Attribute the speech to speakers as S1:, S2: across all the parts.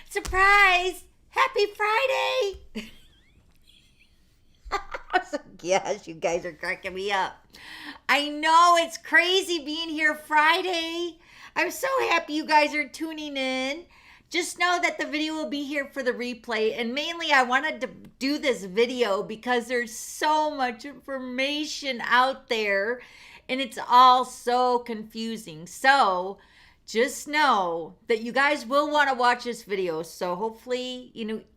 S1: Surprise! Happy Friday! Yes, you guys are cracking me up. I know it's crazy being here Friday. I'm so happy you guys are tuning in. Just know that the video will be here for the replay. And mainly I wanted to do this video because there's so much information out there and it's all so confusing. So just know that you guys will want to watch this video. So hopefully,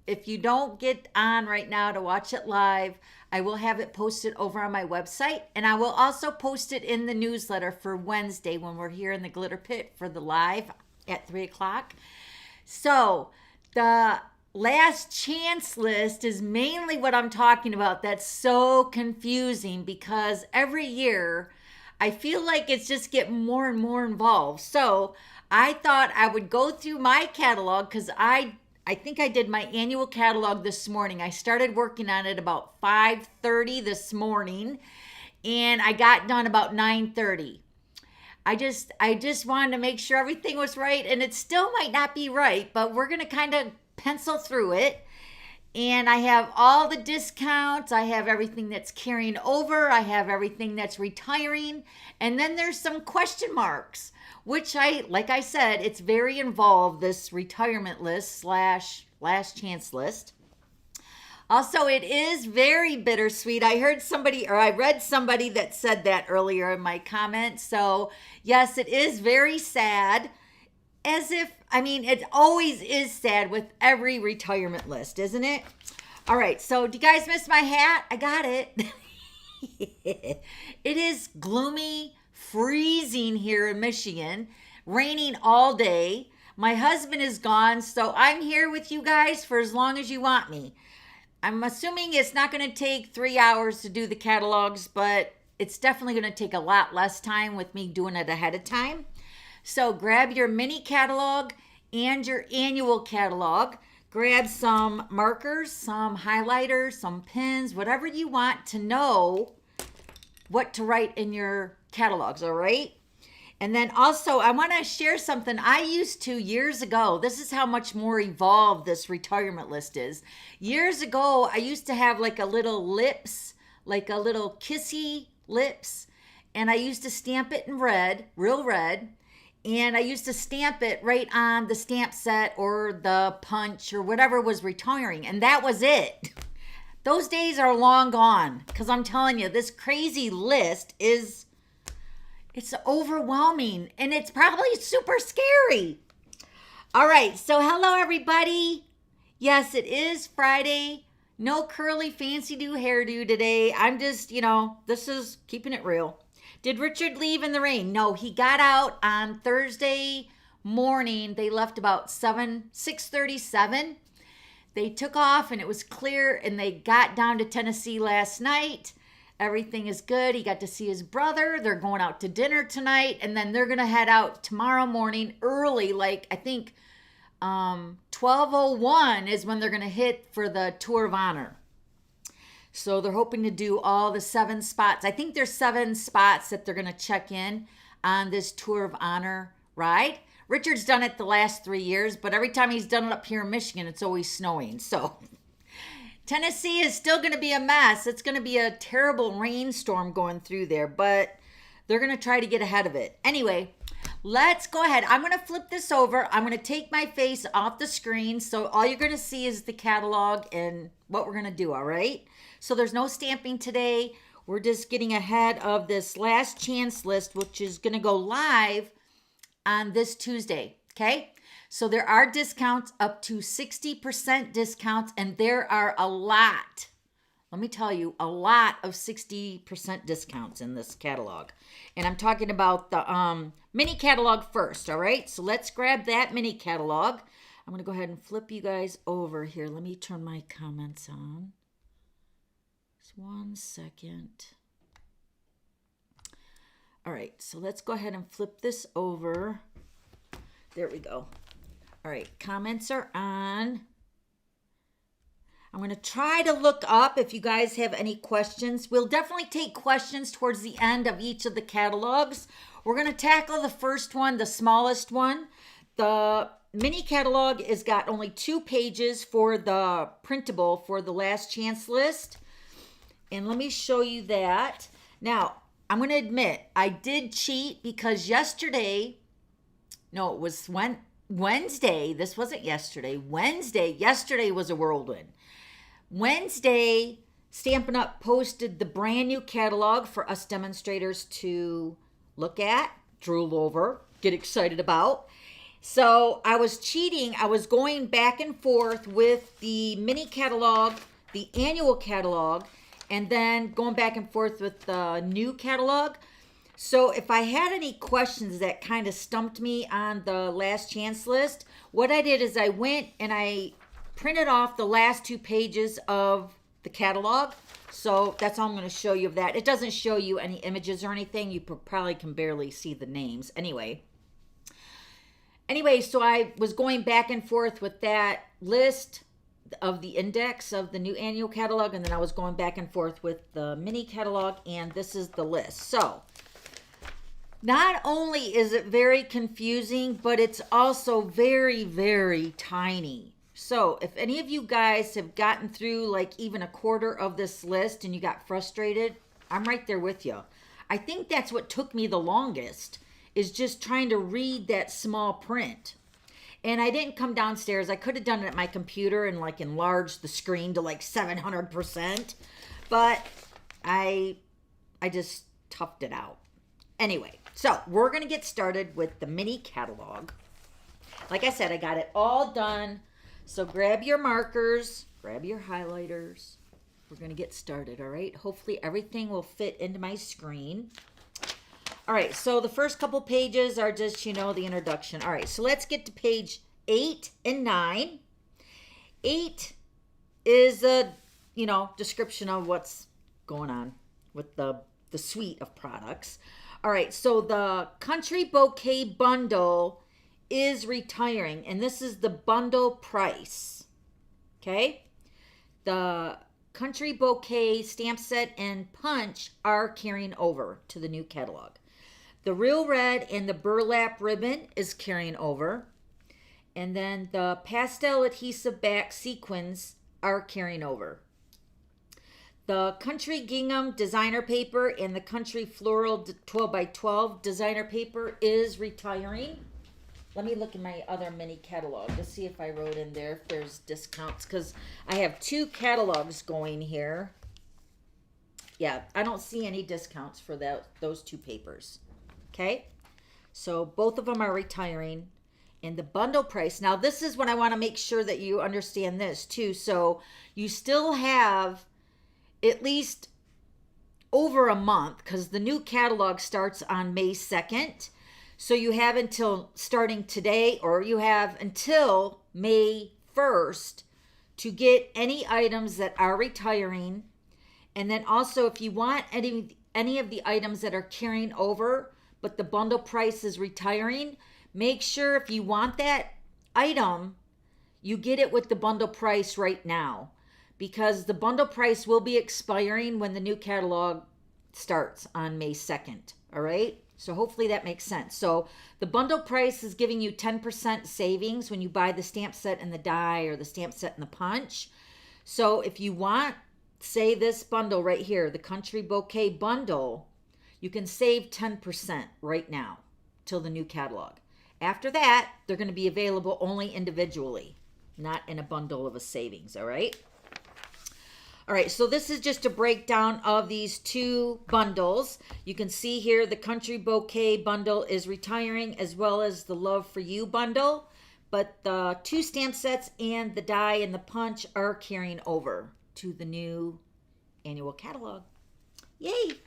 S1: if you don't get on right now to watch it live, I will have it posted over on my website. And I will also post it in the newsletter for Wednesday when we're here in the Glitter Pit for the live at 3 o'clock. So the last chance list is mainly what I'm talking about. That's so confusing because every year I feel like it's just getting more and more involved. So I thought I would go through my catalog because I think I did my annual catalog this morning. I started working on it about 5:30 this morning and I got done about 9:30. I just wanted to make sure everything was right, and it still might not be right, but we're going to kind of pencil through it. And I have all the discounts. I have everything that's carrying over. I have everything that's retiring. And then there's some question marks, which like I said, it's very involved, this retirement list / last chance list. Also, it is very bittersweet. I read somebody that said that earlier in my comments. So yes, it is very sad. It always is sad with every retirement list, isn't it? All right, so do you guys miss my hat? I got it. It is gloomy, freezing here in Michigan, raining all day. My husband is gone, so I'm here with you guys for as long as you want me. I'm assuming it's not going to take 3 hours to do the catalogs, but it's definitely going to take a lot less time with me doing it ahead of time. So grab your mini catalog and your annual catalog. Grab some markers, some highlighters, some pens, whatever you want to know what to write in your catalogs, all right? And then also, I want to share something I used to years ago. This is how much more evolved this retirement list is. Years ago, I used to have like a little lips, like a little kissy lips, and I used to stamp it in red, real red, and I used to stamp it right on the stamp set or the punch or whatever was retiring, and that was it. Those days are long gone, because I'm telling you, this crazy list it's overwhelming, and it's probably super scary. All right, so hello, everybody. Yes, it is Friday. No curly fancy do hairdo today. I'm just, this is keeping it real. Did Richard leave in the rain? No, he got out on Thursday morning. They left about 6:37. They took off, and it was clear, and they got down to Tennessee last night. Everything is good. He got to see his brother. They're going out to dinner tonight, and then they're going to head out tomorrow morning early, like I think 12:01 is when they're going to hit for the Tour of Honor. So they're hoping to do all the 7 spots. I think there's 7 spots that they're going to check in on this Tour of Honor ride. Richard's done it the last 3 years, but every time he's done it up here in Michigan, it's always snowing. So Tennessee is still going to be a mess. It's going to be a terrible rainstorm going through there, but they're going to try to get ahead of it. Anyway, let's go ahead. I'm going to flip this over. I'm going to take my face off the screen, so all you're going to see is the catalog and what we're going to do, all right? So there's no stamping today. We're just getting ahead of this last chance list, which is going to go live on this Tuesday, okay? So there are discounts up to 60% discounts, and there are a lot, let me tell you, a lot of 60% discounts in this catalog. And I'm talking about the mini catalog first, all right? So let's grab that mini catalog. I'm going to go ahead and flip you guys over here. Let me turn my comments on. Just 1 second. All right, so let's go ahead and flip this over. There we go. All right, comments are on. I'm going to try to look up if you guys have any questions. We'll definitely take questions towards the end of each of the catalogs. We're going to tackle the first one, the smallest one, The mini catalog has got only 2 pages for the printable for the last chance list. And let me show you that. Now, I'm going to admit, I did cheat because yesterday, no, it was Wednesday. This wasn't yesterday. Wednesday. Yesterday was a whirlwind. Wednesday, Stampin' Up! Posted the brand new catalog for us demonstrators to look at, drool over, get excited about. So I was cheating. I was going back and forth with the mini catalog, the annual catalog, and then going back and forth with the new catalog. So if I had any questions that kind of stumped me on the last chance list, what I did is I went and I printed off the last 2 pages of the catalog. So that's all I'm going to show you of that. It doesn't show you any images or anything. You probably can barely see the names. Anyway, so I was going back and forth with that list of the index of the new annual catalog, and then I was going back and forth with the mini catalog, and this is the list. So not only is it very confusing, but it's also very, very tiny. So if any of you guys have gotten through like even a quarter of this list and you got frustrated, I'm right there with you. I think that's what took me the longest, is just trying to read that small print. And I didn't come downstairs. I could have done it at my computer and like enlarged the screen to like 700%, but I just toughed it out. Anyway, so we're going to get started with the mini catalog. Like I said, I got it all done. So grab your markers, grab your highlighters. We're going to get started, all right? Hopefully everything will fit into my screen. All right, so the first couple pages are just, you know, the introduction. All right, so let's get to page 8 and 9. 8 is a, you know, description of what's going on with the suite of products. All right, so the Country Bouquet bundle is retiring, and this is the bundle price, okay? The Country Bouquet stamp set and punch are carrying over to the new catalog. The Real Red and the burlap ribbon is carrying over. And then the pastel adhesive back sequins are carrying over. The Country Gingham designer paper and the Country Floral 12x12 designer paper is retiring. Let me look at my other mini catalog to see if I wrote in there if there's discounts, because I have 2 catalogs going here. Yeah, I don't see any discounts for those 2 papers. Okay, so both of them are retiring. And the bundle price, now this is what I want to make sure that you understand this too. So you still have at least over a month, because the new catalog starts on May 2nd. So you have until starting today, or you have until May 1st to get any items that are retiring. And then also if you want any of the items that are carrying over, but the bundle price is retiring, make sure if you want that item, you get it with the bundle price right now, because the bundle price will be expiring when the new catalog starts on May 2nd, all right? So hopefully that makes sense. So the bundle price is giving you 10% savings when you buy the stamp set and the die, or the stamp set and the punch. So if you want, say this bundle right here, the Country Bouquet bundle, you can save 10% right now till the new catalog. After that, they're going to be available only individually, not in a bundle of a savings, all right? All right, so this is just a breakdown of these 2 bundles. You can see here the Country Bouquet bundle is retiring, as well as the Love for You bundle, but the 2 stamp sets and the die and the punch are carrying over to the new annual catalog. Yay!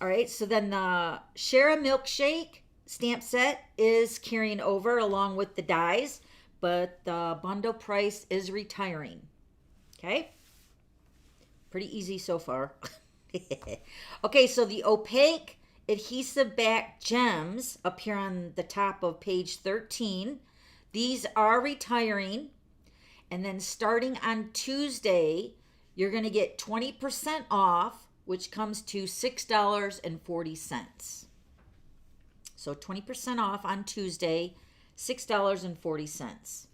S1: All right, so then the Share a Milkshake stamp set is carrying over along with the dies, but the bundle price is retiring. Okay? Pretty easy so far. Okay, so the opaque adhesive back gems up here on the top of page 13, these are retiring. And then starting on Tuesday, you're going to get 20% off, which comes to $6.40. So 20% off on Tuesday, $6.40.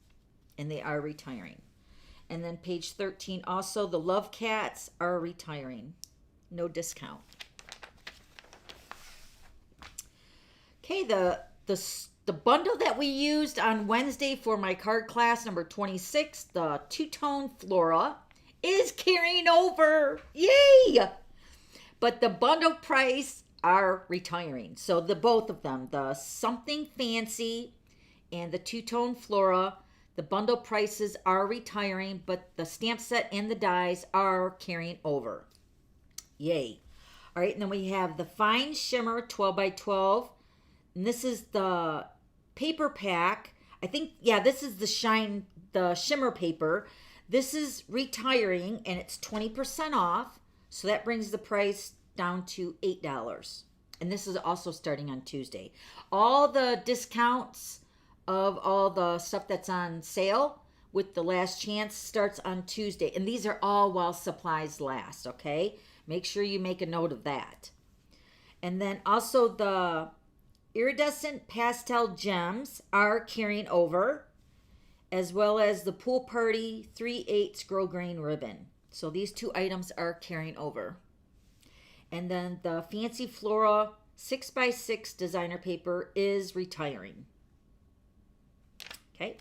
S1: And they are retiring. And then page 13, also the Love Cats are retiring. No discount. Okay, the bundle that we used on Wednesday for my card class number 26, the two-tone Flora, is carrying over. Yay! But the bundle price are retiring. So the both of them, the Something Fancy and the two-tone Flora, the bundle prices are retiring, but the stamp set and the dies are carrying over. Yay. All right, and then we have the Fine Shimmer 12 by 12. And this is the paper pack. I think, yeah, this is the shimmer paper. This is retiring, and it's 20% off. So that brings the price down to $8. And this is also starting on Tuesday. All the discounts of all the stuff that's on sale with the last chance starts on Tuesday. And these are all while supplies last, okay? Make sure you make a note of that. And then also the iridescent pastel gems are carrying over, as well as the Pool Party 3/8 grosgrain ribbon. So these two items are carrying over. And then the Fancy Flora 6x6 designer paper is retiring. Okay.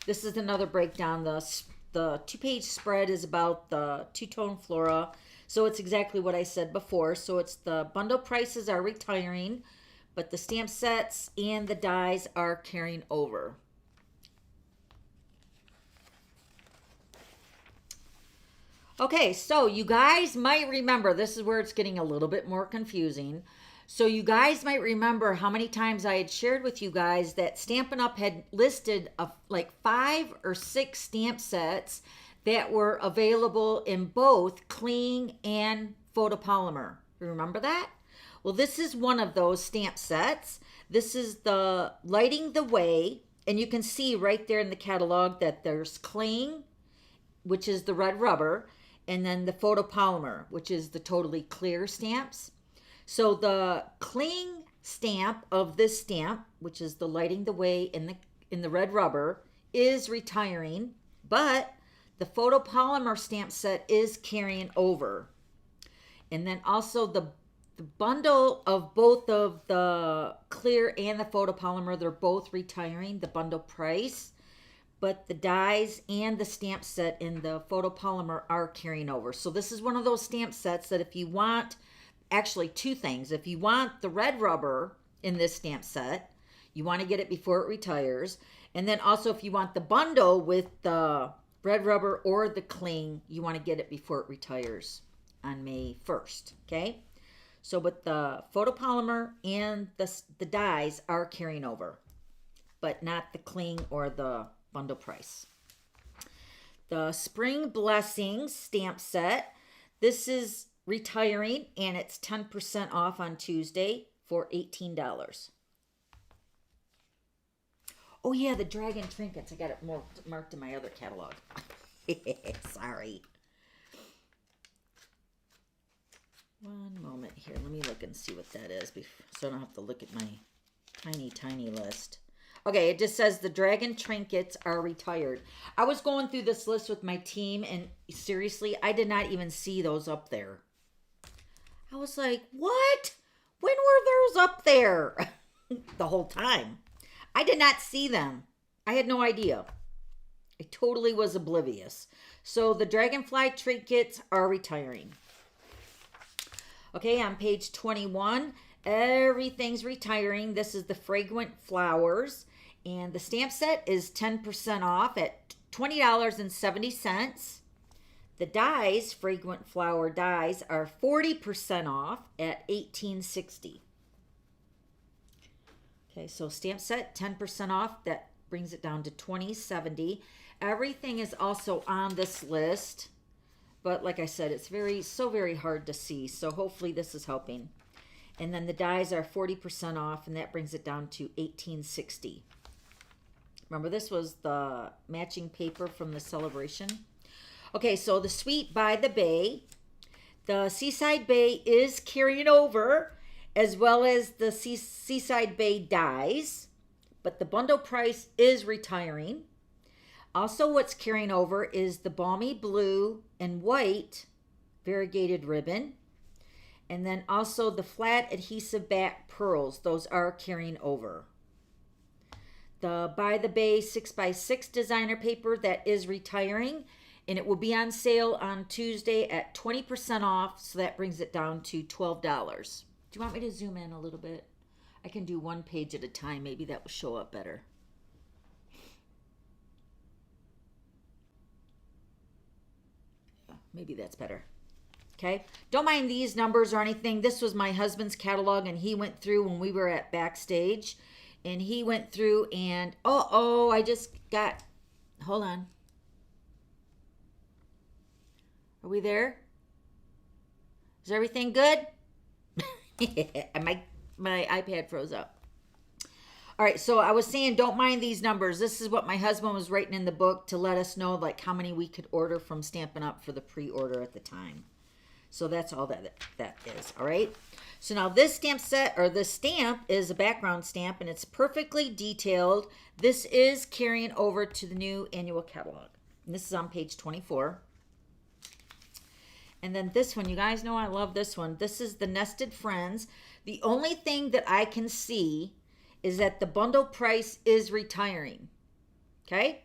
S1: This is another breakdown. The two-page spread is about the two-tone Flora. So it's exactly what I said before. So it's the bundle prices are retiring, but the stamp sets and the dies are carrying over. Okay, so you guys might remember, this is where it's getting a little bit more confusing. So you guys might remember how many times I had shared with you guys that Stampin' Up! Had listed like 5 or 6 stamp sets that were available in both cling and photopolymer. Remember that? Well, this is one of those stamp sets. This is the Lighting the Way, and you can see right there in the catalog that there's cling, which is the red rubber, and then the photopolymer, which is the totally clear stamps. So the cling stamp of this stamp, which is the Lighting the Way in the red rubber, is retiring, but the photopolymer stamp set is carrying over. And then also the bundle of both of the clear and the photopolymer, they're both retiring, the bundle price. But the dies and the stamp set in the photopolymer are carrying over. So this is one of those stamp sets that if you want, actually two things. If you want the red rubber in this stamp set, you want to get it before it retires. And then also if you want the bundle with the red rubber or the cling, you want to get it before it retires on May 1st, okay? So with the photopolymer and the dies are carrying over, but not the cling or the bundle price. The Spring Blessings stamp set, this is retiring and it's 10% off on Tuesday for $18. Oh yeah, the dragon trinkets. I got it marked in my other catalog. Sorry. One moment here. Let me look and see what that is so I don't have to look at my tiny list. Okay, it just says the dragon trinkets are retired. I was going through this list with my team, and seriously, I did not even see those up there. I was like, what? When were those up there? The whole time. I did not see them. I had no idea. I totally was oblivious. So the dragonfly trinkets are retiring. Okay, on page 21, everything's retiring. This is the Fragrant Flowers. And the stamp set is 10% off at $20.70. The dies, Fragrant Flower dies, are 40% off at $18.60. Okay, so stamp set, 10% off. That brings it down to $20.70. Everything is also on this list. But like I said, it's so very hard to see. So hopefully this is helping. And then the dies are 40% off, and that brings it down to $18.60. Remember, this was the matching paper from the celebration. Okay, so the Sweet by the Bay. The Seaside Bay is carrying over, as well as the Seaside Bay dies, but the bundle price is retiring. Also, what's carrying over is the Balmy Blue and White variegated ribbon. And then also the flat adhesive back pearls. Those are carrying over. The By the Bay 6x6 designer paper, that is retiring. And it will be on sale on Tuesday at 20% off. So that brings it down to $12. Do you want me to zoom in a little bit? I can do one page at a time. Maybe that will show up better. Maybe that's better. Okay, don't mind these numbers or anything. This was my husband's catalog, and he went through when we were at backstage, and he went through and, I just got, hold on. Are we there? Is everything good? my iPad froze up. All right, so I was saying don't mind these numbers. This is what my husband was writing in the book to let us know like how many we could order from Stampin' Up for the pre-order at the time. So that's all that is, all right? So now this stamp set, or this stamp, is a background stamp, and it's perfectly detailed. This is carrying over to the new annual catalog. And this is on page 24. And then this one, you guys know I love this one. This is the Nested Friends. The only thing that I can see is that the bundle price is retiring, okay?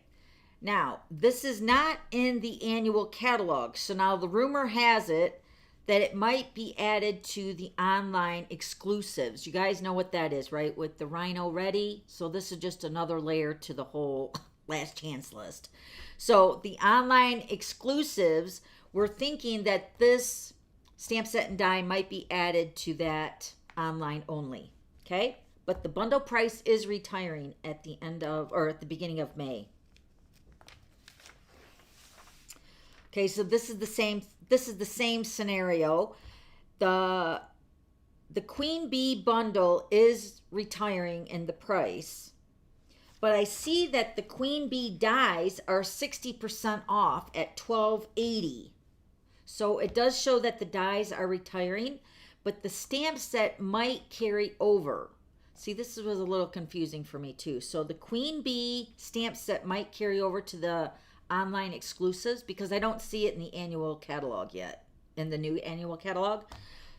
S1: Now, this is not in the annual catalog. So now the rumor has it that it might be added to the online exclusives. You guys know what that is, right? With the Rhino Ready. So this is just another layer to the whole last chance list. So the online exclusives, we're thinking that this stamp set and die might be added to that online only, okay? But the bundle price is retiring at the end of, or at the beginning of May. Okay, so this is the same scenario. The Queen Bee bundle is retiring in the price. But I see that the Queen Bee dies are 60% off at $12.80. So it does show that the dies are retiring, but the stamp set might carry over. See, this was a little confusing for me too. So the Queen Bee stamp set might carry over to the online exclusives because I don't see it in the annual catalog yet, in the new annual catalog.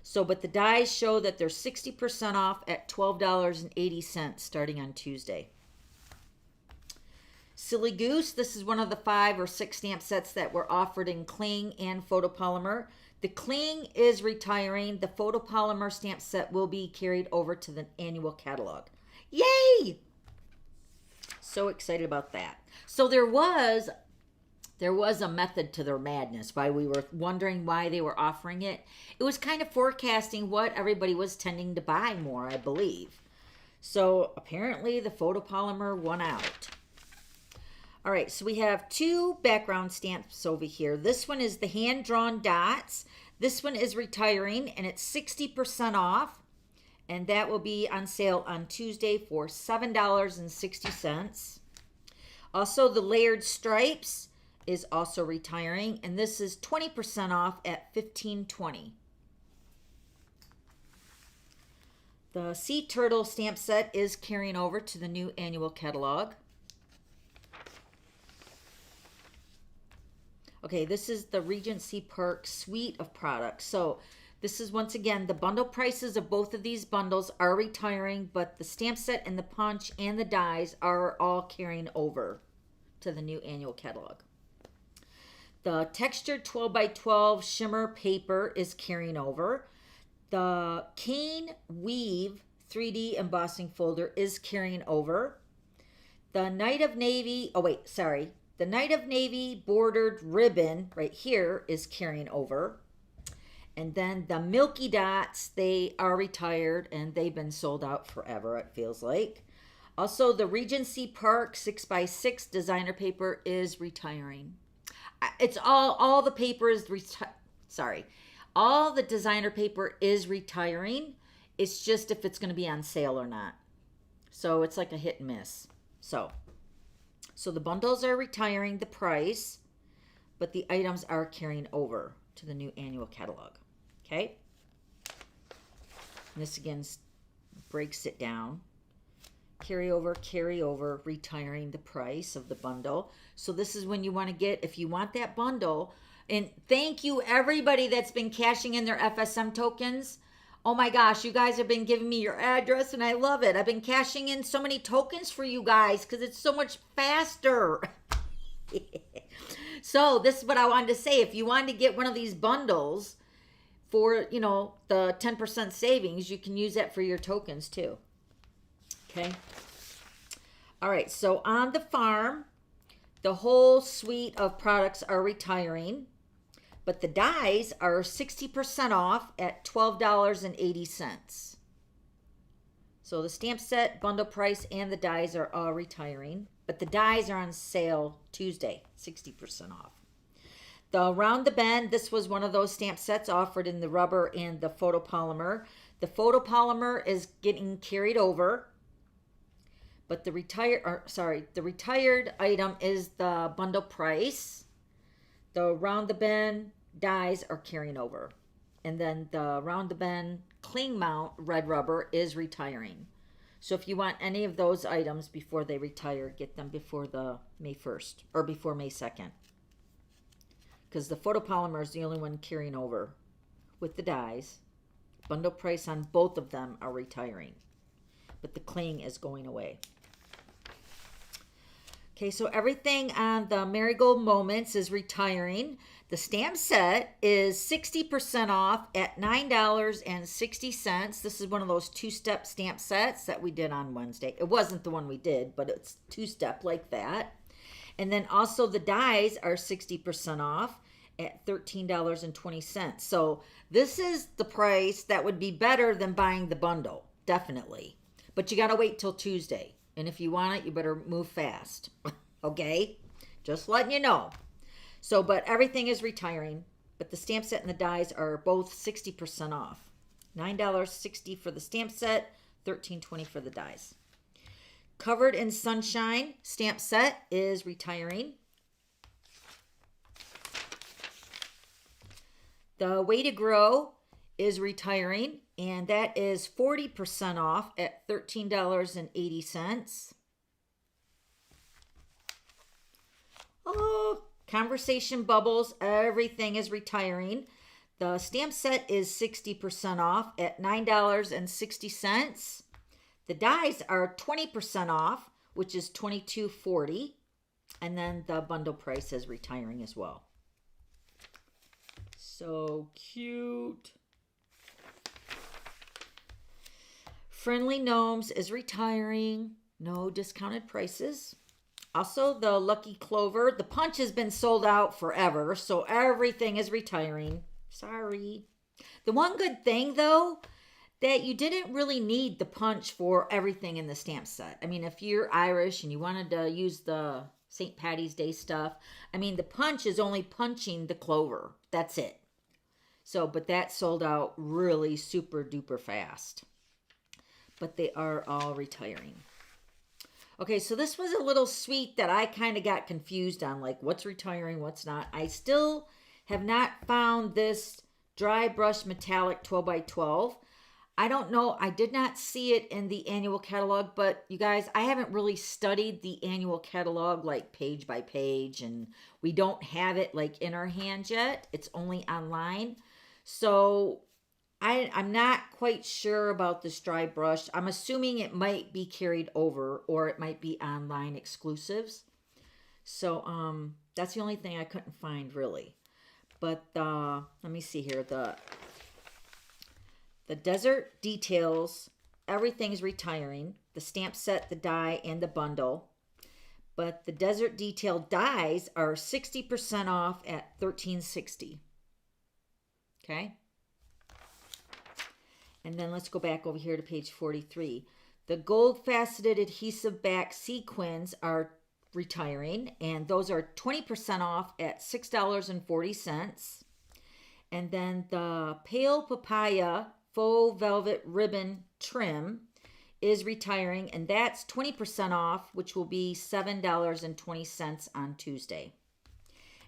S1: So, but the dies show that they're 60% off at $12.80 starting on Tuesday. Silly Goose, this is one of the 5 or 6 stamp sets that were offered in cling and photopolymer. The cling is retiring. The photopolymer stamp set will be carried over to the annual catalog. Yay! So excited about that. So there was a method to their madness, why we were wondering why they were offering it. It was kind of forecasting what everybody was tending to buy more, I believe. So apparently the photopolymer won out. All right, so we have 2 background stamps over here. This one is the hand-drawn dots. This one is retiring, and it's 60% off. And that will be on sale on Tuesday for $7.60. Also, the layered stripes is also retiring, and this is 20% off at $15.20. The Sea Turtle stamp set is carrying over to the new annual catalog. Okay, this is the Regency Park suite of products. So this is, once again, the bundle prices of both of these bundles are retiring, but the stamp set and the punch and the dies are all carrying over to the new annual catalog. The textured 12x12 shimmer paper is carrying over. The Cane Weave 3D embossing folder is carrying over. The Night of Navy, the Night of Navy bordered ribbon right here is carrying over. And then the Milky Dots, they are retired and they've been sold out forever, it feels like. Also, the Regency Park 6x6 designer paper is retiring. It's all the paper is, all the designer paper is retiring. It's just if it's going to be on sale or not. So it's like a hit and miss. So the bundles are retiring the price, but the items are carrying over to the new annual catalog. Okay? This again breaks it down. Carry over, retiring the price of the bundle. So this is when you want to get, if you want that bundle. And thank you everybody that's been cashing in their FSM tokens. Oh my gosh, you guys have been giving me your address and I love it. I've been cashing in so many tokens for you guys because it's so much faster. So this is what I wanted to say. If you wanted to get one of these bundles for, you know, the 10% savings, you can use that for your tokens too. Okay. All right. So on the farm, the whole suite of products are retiring, but the dies are 60% off at $12.80. So the stamp set, bundle price, and the dies are all retiring, but the dies are on sale Tuesday, 60% off. The Around the Bend, this was one of those stamp sets offered in the rubber and the photopolymer. The photopolymer is getting carried over, but the retired item is the bundle price. The Around the Bend dies are carrying over. And then the Around the Bend cling mount red rubber is retiring. So if you want any of those items before they retire, get them before the May 1st or before May 2nd. Because the photopolymer is the only one carrying over with the dies. Bundle price on both of them are retiring, but the cling is going away. Okay, so everything on the Marigold Moments is retiring. The stamp set is 60% off at $9.60. This is one of those two-step stamp sets that we did on Wednesday. It wasn't the one we did, but it's two-step like that. And then also the dies are 60% off at $13.20. So this is the price that would be better than buying the bundle, definitely. But you got to wait till Tuesday. And if you want it, you better move fast. Okay? Just letting you know. So, but everything is retiring. But the stamp set and the dies are both 60% off. $9.60 for the stamp set, $13.20 for the dies. Covered in Sunshine stamp set is retiring. The Way to Grow is retiring, and that is 40% off at $13.80. Oh, Conversation Bubbles, everything is retiring. The stamp set is 60% off at $9.60. The dies are 20% off, which is $22.40. And then the bundle price is retiring as well. So cute. Friendly Gnomes is retiring. No discounted prices. Also, the Lucky Clover. The punch has been sold out forever, so everything is retiring. Sorry. The one good thing, though, that you didn't really need the punch for everything in the stamp set. I mean, if you're Irish and you wanted to use the St. Patty's Day stuff, I mean, the punch is only punching the clover. That's it. So, but that sold out really super duper fast. But they are all retiring. Okay, so this was a little suite that I kind of got confused on, like what's retiring, what's not. I still have not found this dry brush metallic 12x12. I don't know. I did not see it in the annual catalog, but you guys, I haven't really studied the annual catalog like page by page, and we don't have it like in our hands yet. It's only online. So I'm not quite sure about this dry brush. I'm assuming it might be carried over or it might be online exclusives. So that's the only thing I couldn't find really. But let me see here. The Desert Details, everything's retiring. The stamp set, the die, and the bundle. But the Desert Detail dies are 60% off at $13.60. Okay. And then let's go back over here to page 43. The gold faceted adhesive back sequins are retiring, and those are 20% off at $6.40. And then the Pale Papaya faux velvet ribbon trim is retiring, and that's 20% off, which will be $7.20 on Tuesday.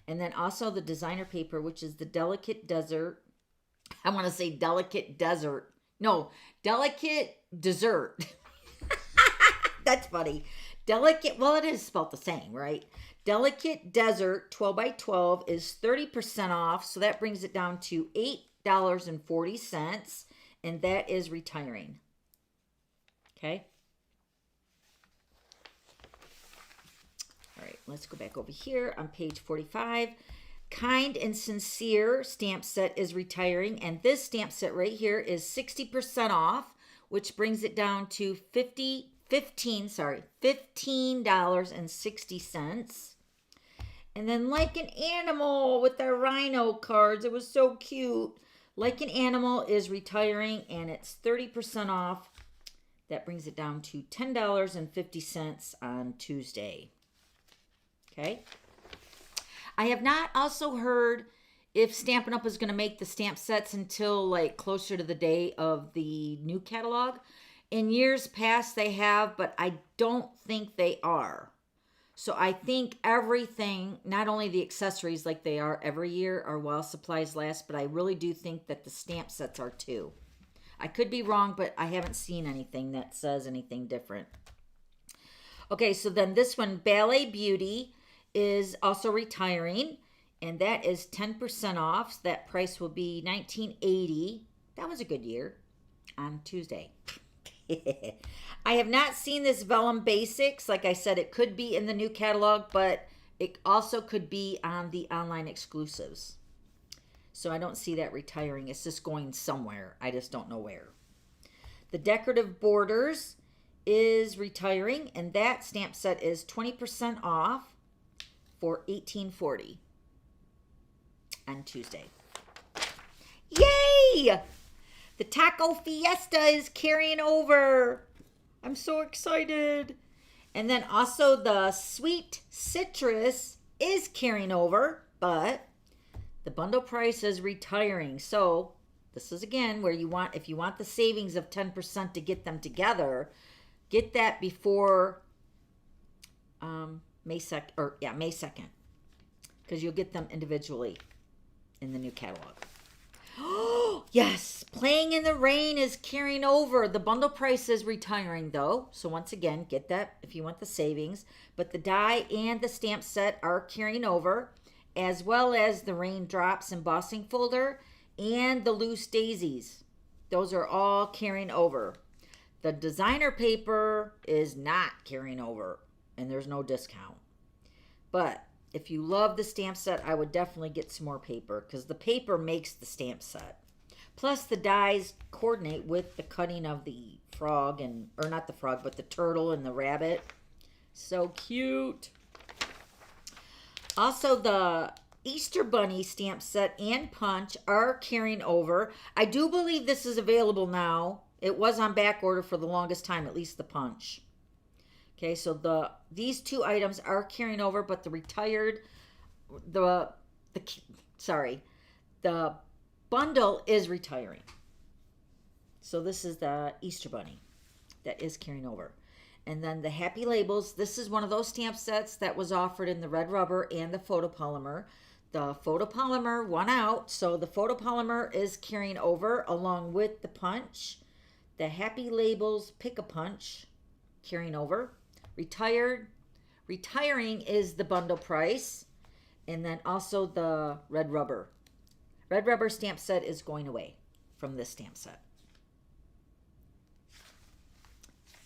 S1: And then also the designer paper, which is the Delicate Desert. I want to say Delicate Desert No, delicate dessert. That's funny. Delicate, well, it is spelled the same, right? Delicate Desert 12 by 12 is 30% off. So that brings it down to $8.40. And that is retiring. Okay. All right, let's go back over here on page 45. Kind and Sincere stamp set is retiring. And this stamp set right here is 60% off, which brings it down to $15.60. And then Like an Animal with the rhino cards. It was so cute. Like an Animal is retiring and it's 30% off. That brings it down to $10.50 on Tuesday. Okay. I have not also heard if Stampin' Up! Is going to make the stamp sets until like closer to the day of the new catalog. In years past they have, but I don't think they are. So I think everything, not only the accessories like they are every year are while supplies last, but I really do think that the stamp sets are too. I could be wrong, but I haven't seen anything that says anything different. Okay, so then this one, Ballet Beauty, is also retiring, and that is 10% off. So that price will be $19.80. That was a good year on Tuesday. I have not seen this Vellum Basics. Like I said, it could be in the new catalog, but it also could be on the online exclusives. So I don't see that retiring. It's just going somewhere. I just don't know where. The Decorative Borders is retiring, and that stamp set is 20% off for $18.40 on Tuesday. Yay! The Taco Fiesta is carrying over. I'm so excited. And then also the Sweet Citrus is carrying over, but the bundle price is retiring. So this is again where you want, if you want the savings of 10% to get them together, get that before May 2nd, because you'll get them individually in the new catalog. Oh, yes, Playing in the Rain is carrying over. The bundle price is retiring though. So once again, get that if you want the savings. But the die and the stamp set are carrying over, as well as the Raindrops embossing folder and the Loose Daisies. Those are all carrying over. The designer paper is not carrying over, and there's no discount. But if you love the stamp set, I would definitely get some more paper, because the paper makes the stamp set. Plus the dies coordinate with the cutting of the frog, or not the frog, but the turtle and the rabbit. So cute. Also, the Easter Bunny stamp set and punch are carrying over. I do believe this is available now. It was on back order for the longest time, at least the punch. Okay, so these two items are carrying over, but the bundle is retiring. So this is the Easter Bunny that is carrying over. And then the Happy Labels, this is one of those stamp sets that was offered in the red rubber and the photopolymer. The photopolymer won out, so the photopolymer is carrying over along with the punch. The Happy Labels Pick-a-Punch carrying over. Retiring is the bundle price. And then also the red rubber. Red rubber stamp set is going away from this stamp set.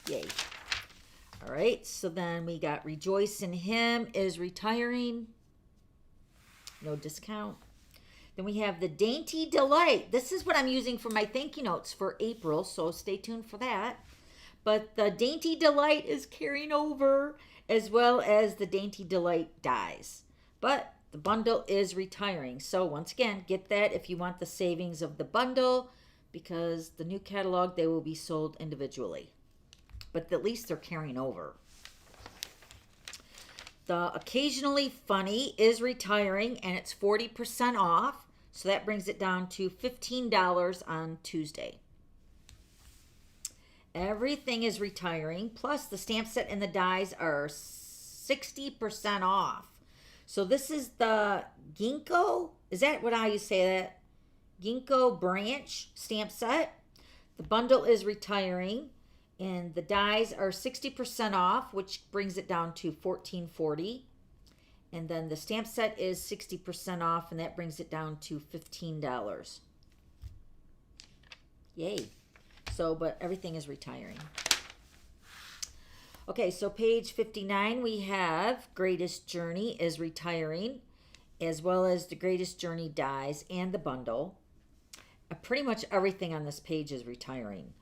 S1: Yay. All right, so then we got Rejoice in Him is retiring. No discount. Then we have the Dainty Delight. This is what I'm using for my thank you notes for April, so stay tuned for that. But the Dainty Delight is carrying over, as well as the Dainty Delight dies. But the bundle is retiring. So once again, get that if you want the savings of the bundle, because the new catalog, they will be sold individually. But at least they're carrying over. The Occasionally Funny is retiring, and it's 40% off. So that brings it down to $15 on Tuesday. Everything is retiring. Plus, the stamp set and the dies are 60% off. So this is the Ginkgo. Is that how you say that? Ginkgo branch stamp set. The bundle is retiring, and the dies are 60% off, which brings it down to $14.40. And then the stamp set is 60% off, and that brings it down to $15. Yay. So, but everything is retiring. Okay, so page 59, we have Greatest Journey is retiring, as well as the Greatest Journey dies and the bundle. Pretty much everything on this page is retiring.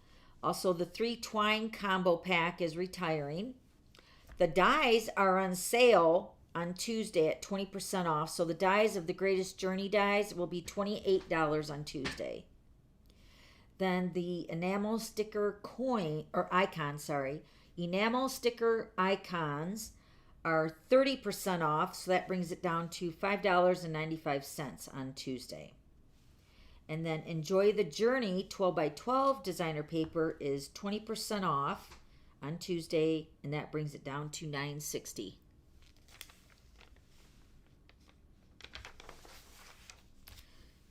S1: Also, the 3 twine combo pack is retiring. The dies are on sale on Tuesday at 20% off. So the dies of the Greatest Journey dies will be $28 on Tuesday. Then the enamel sticker enamel sticker icons are 30% off. So that brings it down to $5.95 on Tuesday. And then Enjoy the Journey 12 by 12 designer paper is 20% off on Tuesday, and that brings it down to $9.60.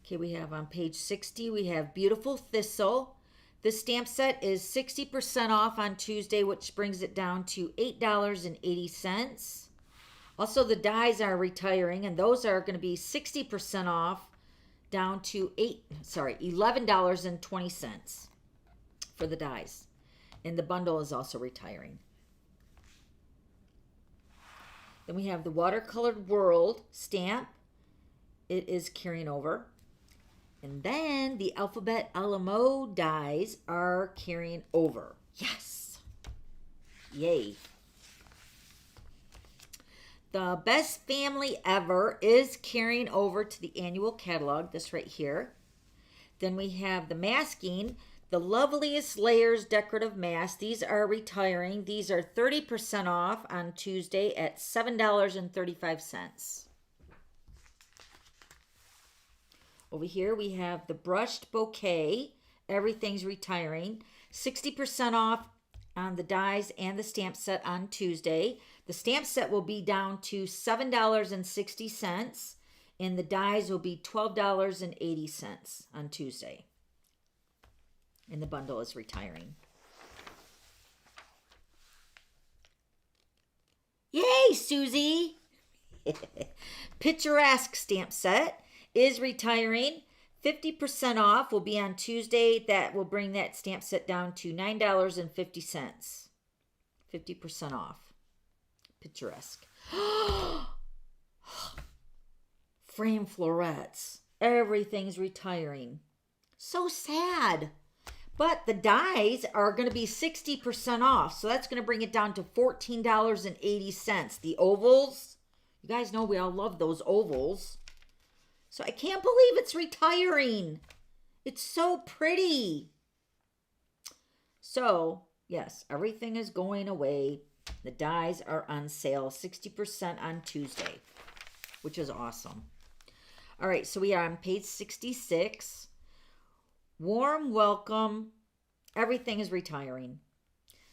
S1: Okay, we have on page 60, we have Beautiful Thistle. This stamp set is 60% off on Tuesday, which brings it down to $8.80. Also, the dies are retiring, and those are going to be 60% off, down to $11.20 for the dies. And the bundle is also retiring. Then we have the Watercolored World stamp. It is carrying over. And then the Alphabet Alamo dies are carrying over. Yes. Yay. The Best Family Ever is carrying over to the annual catalog, this right here. Then we have the masking, the Loveliest Layers decorative mask. These are retiring. These are 30% off on Tuesday at $7.35. Over here we have the Brushed Bouquet. Everything's retiring. 60% off on the dies and the stamp set on Tuesday. The stamp set will be down to $7.60, and the dies will be $12.80 on Tuesday. And the bundle is retiring. Yay, Susie! Picturesque stamp set is retiring. 50% off will be on Tuesday. That will bring that stamp set down to $9.50. 50% off. Picturesque. Frame florets. Everything's retiring. So sad. But the dies are going to be 60% off. So that's going to bring it down to $14.80. The ovals. You guys know we all love those ovals. So I can't believe it's retiring. It's so pretty. So, yes, everything is going away. The dies are on sale, 60% on Tuesday, which is awesome. All right, so we are on page 66. Warm welcome. Everything is retiring.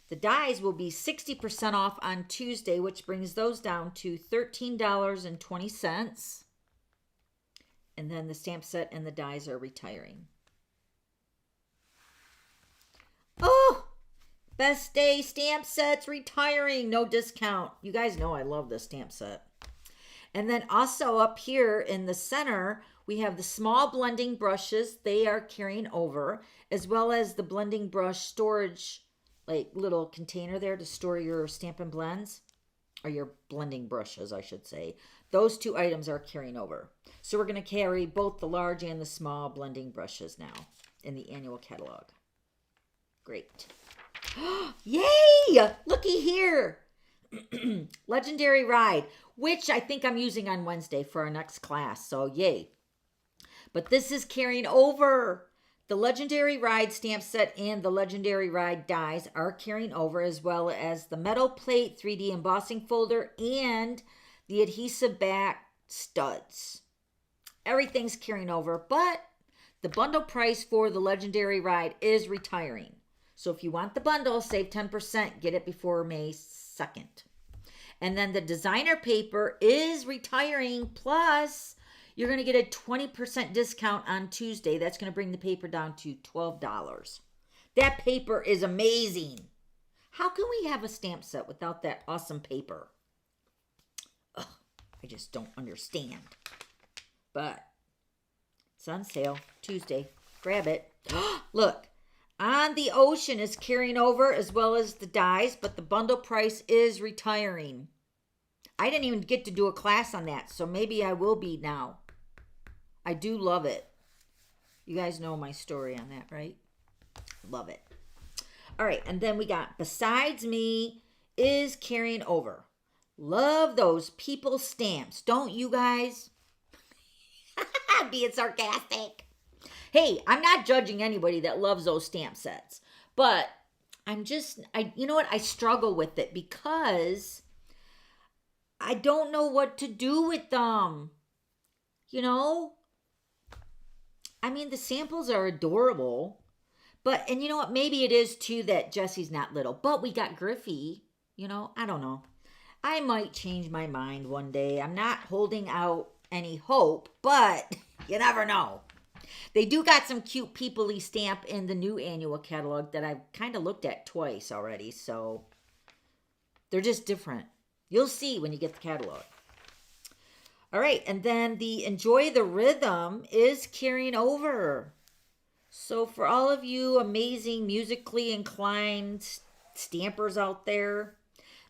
S1: The dies will be 60% off on Tuesday, which brings those down to $13.20. And then the stamp set and the dies are retiring. Oh, Best Day stamp sets retiring. No discount. You guys know I love this stamp set. And then also up here in the center, we have the small blending brushes. They are carrying over, as well as the blending brush storage, like little container there to store your Stampin' Blends, or your blending brushes, I should say. Those 2 items are carrying over. So we're going to carry both the large and the small blending brushes now in the annual catalog. Great. Yay! Looky here. Legendary Ride, which I think I'm using on Wednesday for our next class. So yay. But this is carrying over. The Legendary Ride stamp set and the Legendary Ride dies are carrying over, as well as the metal plate 3D embossing folder and the adhesive back studs. Everything's carrying over, but the bundle price for the Legendary Ride is retiring. So if you want the bundle, save 10%. Get it before May 2nd. And then the designer paper is retiring, plus you're going to get a 20% discount on Tuesday. That's going to bring the paper down to $12. That paper is amazing. How can we have a stamp set without that awesome paper? Ugh, I just don't understand. But it's on sale Tuesday. Grab it. Look, On the Ocean is carrying over as well as the dies, but the bundle price is retiring. I didn't even get to do a class on that, so maybe I will be now. I do love it. You guys know my story on that, right? Love it. All right, and then we got Besides Me is carrying over. Love those people stamps, don't you guys? Being sarcastic. Hey, I'm not judging anybody that loves those stamp sets, but you know what? I struggle with it because I don't know what to do with them. You know? I mean, the samples are adorable, and you know what? Maybe it is too that Jesse's not little, but we got Griffey, you know? I don't know. I might change my mind one day. I'm not holding out any hope, but you never know. They do got some cute people-y stamp in the new annual catalog that I've kind of looked at twice already, so they're just different. You'll see when you get the catalog. All right, and then the Enjoy the Rhythm is carrying over. So for all of you amazing musically inclined stampers out there,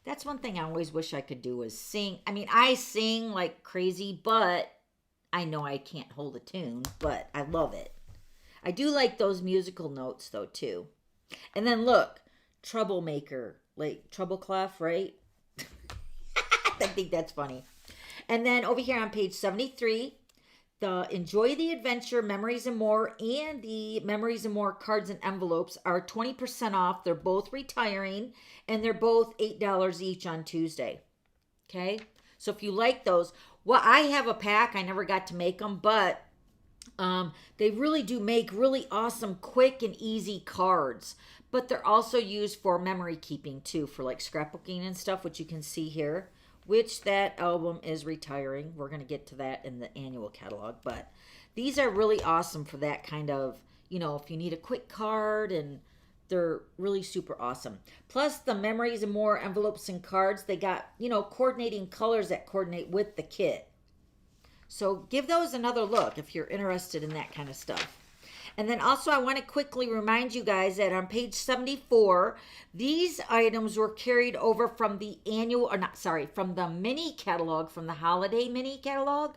S1: that's one thing I always wish I could do is sing. I mean, I sing like crazy, but I know I can't hold a tune, but I love it. I do like those musical notes though too. And then look, Troublemaker, like Trouble Clef, right? I think that's funny. And then over here on page 73, the Enjoy the Adventure, Memories and More, and the Memories and More cards and envelopes are 20% off. They're both retiring, and they're both $8 each on Tuesday. Okay? So if you like those, well, I have a pack. I never got to make them, but they really do make really awesome, quick, and easy cards. But they're also used for memory keeping, too, for like scrapbooking and stuff, which you can see here. Which that album is retiring. We're going to get to that in the annual catalog. But these are really awesome for that kind of, you know, if you need a quick card, and they're really super awesome. Plus the Memories and More envelopes and cards, they got, you know, coordinating colors that coordinate with the kit. So give those another look if you're interested in that kind of stuff. And then also I want to quickly remind you guys that on page 74, these items were carried over from the from the mini catalog, from the holiday mini catalog.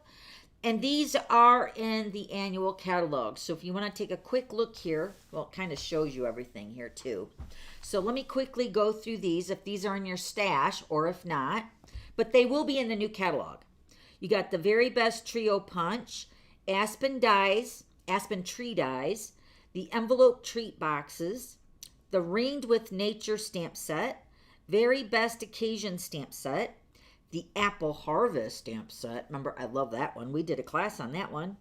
S1: And these are in the annual catalog. So if you want to take a quick look here, well, it kind of shows you everything here too. So let me quickly go through these, if these are in your stash or if not. But they will be in the new catalog. You got the Very Best Trio Punch, Aspen Tree Dies, the Envelope Treat Boxes, the Ringed with Nature stamp set, Very Best Occasion stamp set, the Apple Harvest stamp set. Remember, I love that one. We did a class on that one.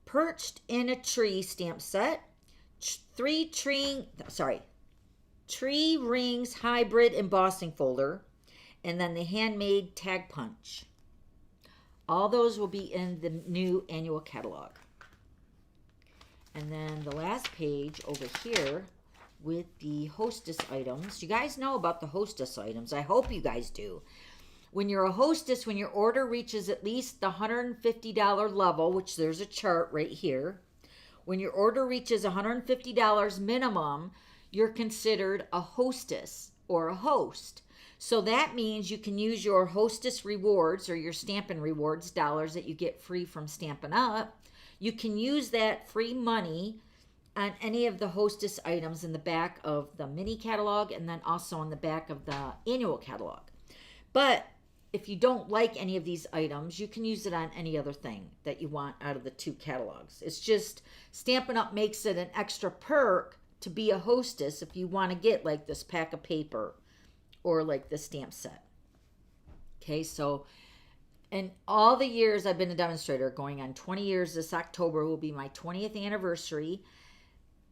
S1: Perched in a Tree stamp set, Tree Rings Hybrid embossing folder, and then the Handmade Tag Punch. All those will be in the new annual catalog. And then the last page over here with the hostess items. You guys know about the hostess items. I hope you guys do. When you're a hostess, when your order reaches at least the $150 level, which there's a chart right here. When your order reaches $150 minimum, you're considered a hostess or a host. So that means you can use your hostess rewards or your Stampin' Rewards dollars that you get free from Stampin' Up. You can use that free money on any of the hostess items in the back of the mini catalog and then also on the back of the annual catalog. But if you don't like any of these items, you can use it on any other thing that you want out of the two catalogs. It's just Stampin' Up makes it an extra perk to be a hostess if you want to get like this pack of paper or like the stamp set. Okay, so in all the years I've been a demonstrator, going on 20 years, this October will be my 20th anniversary,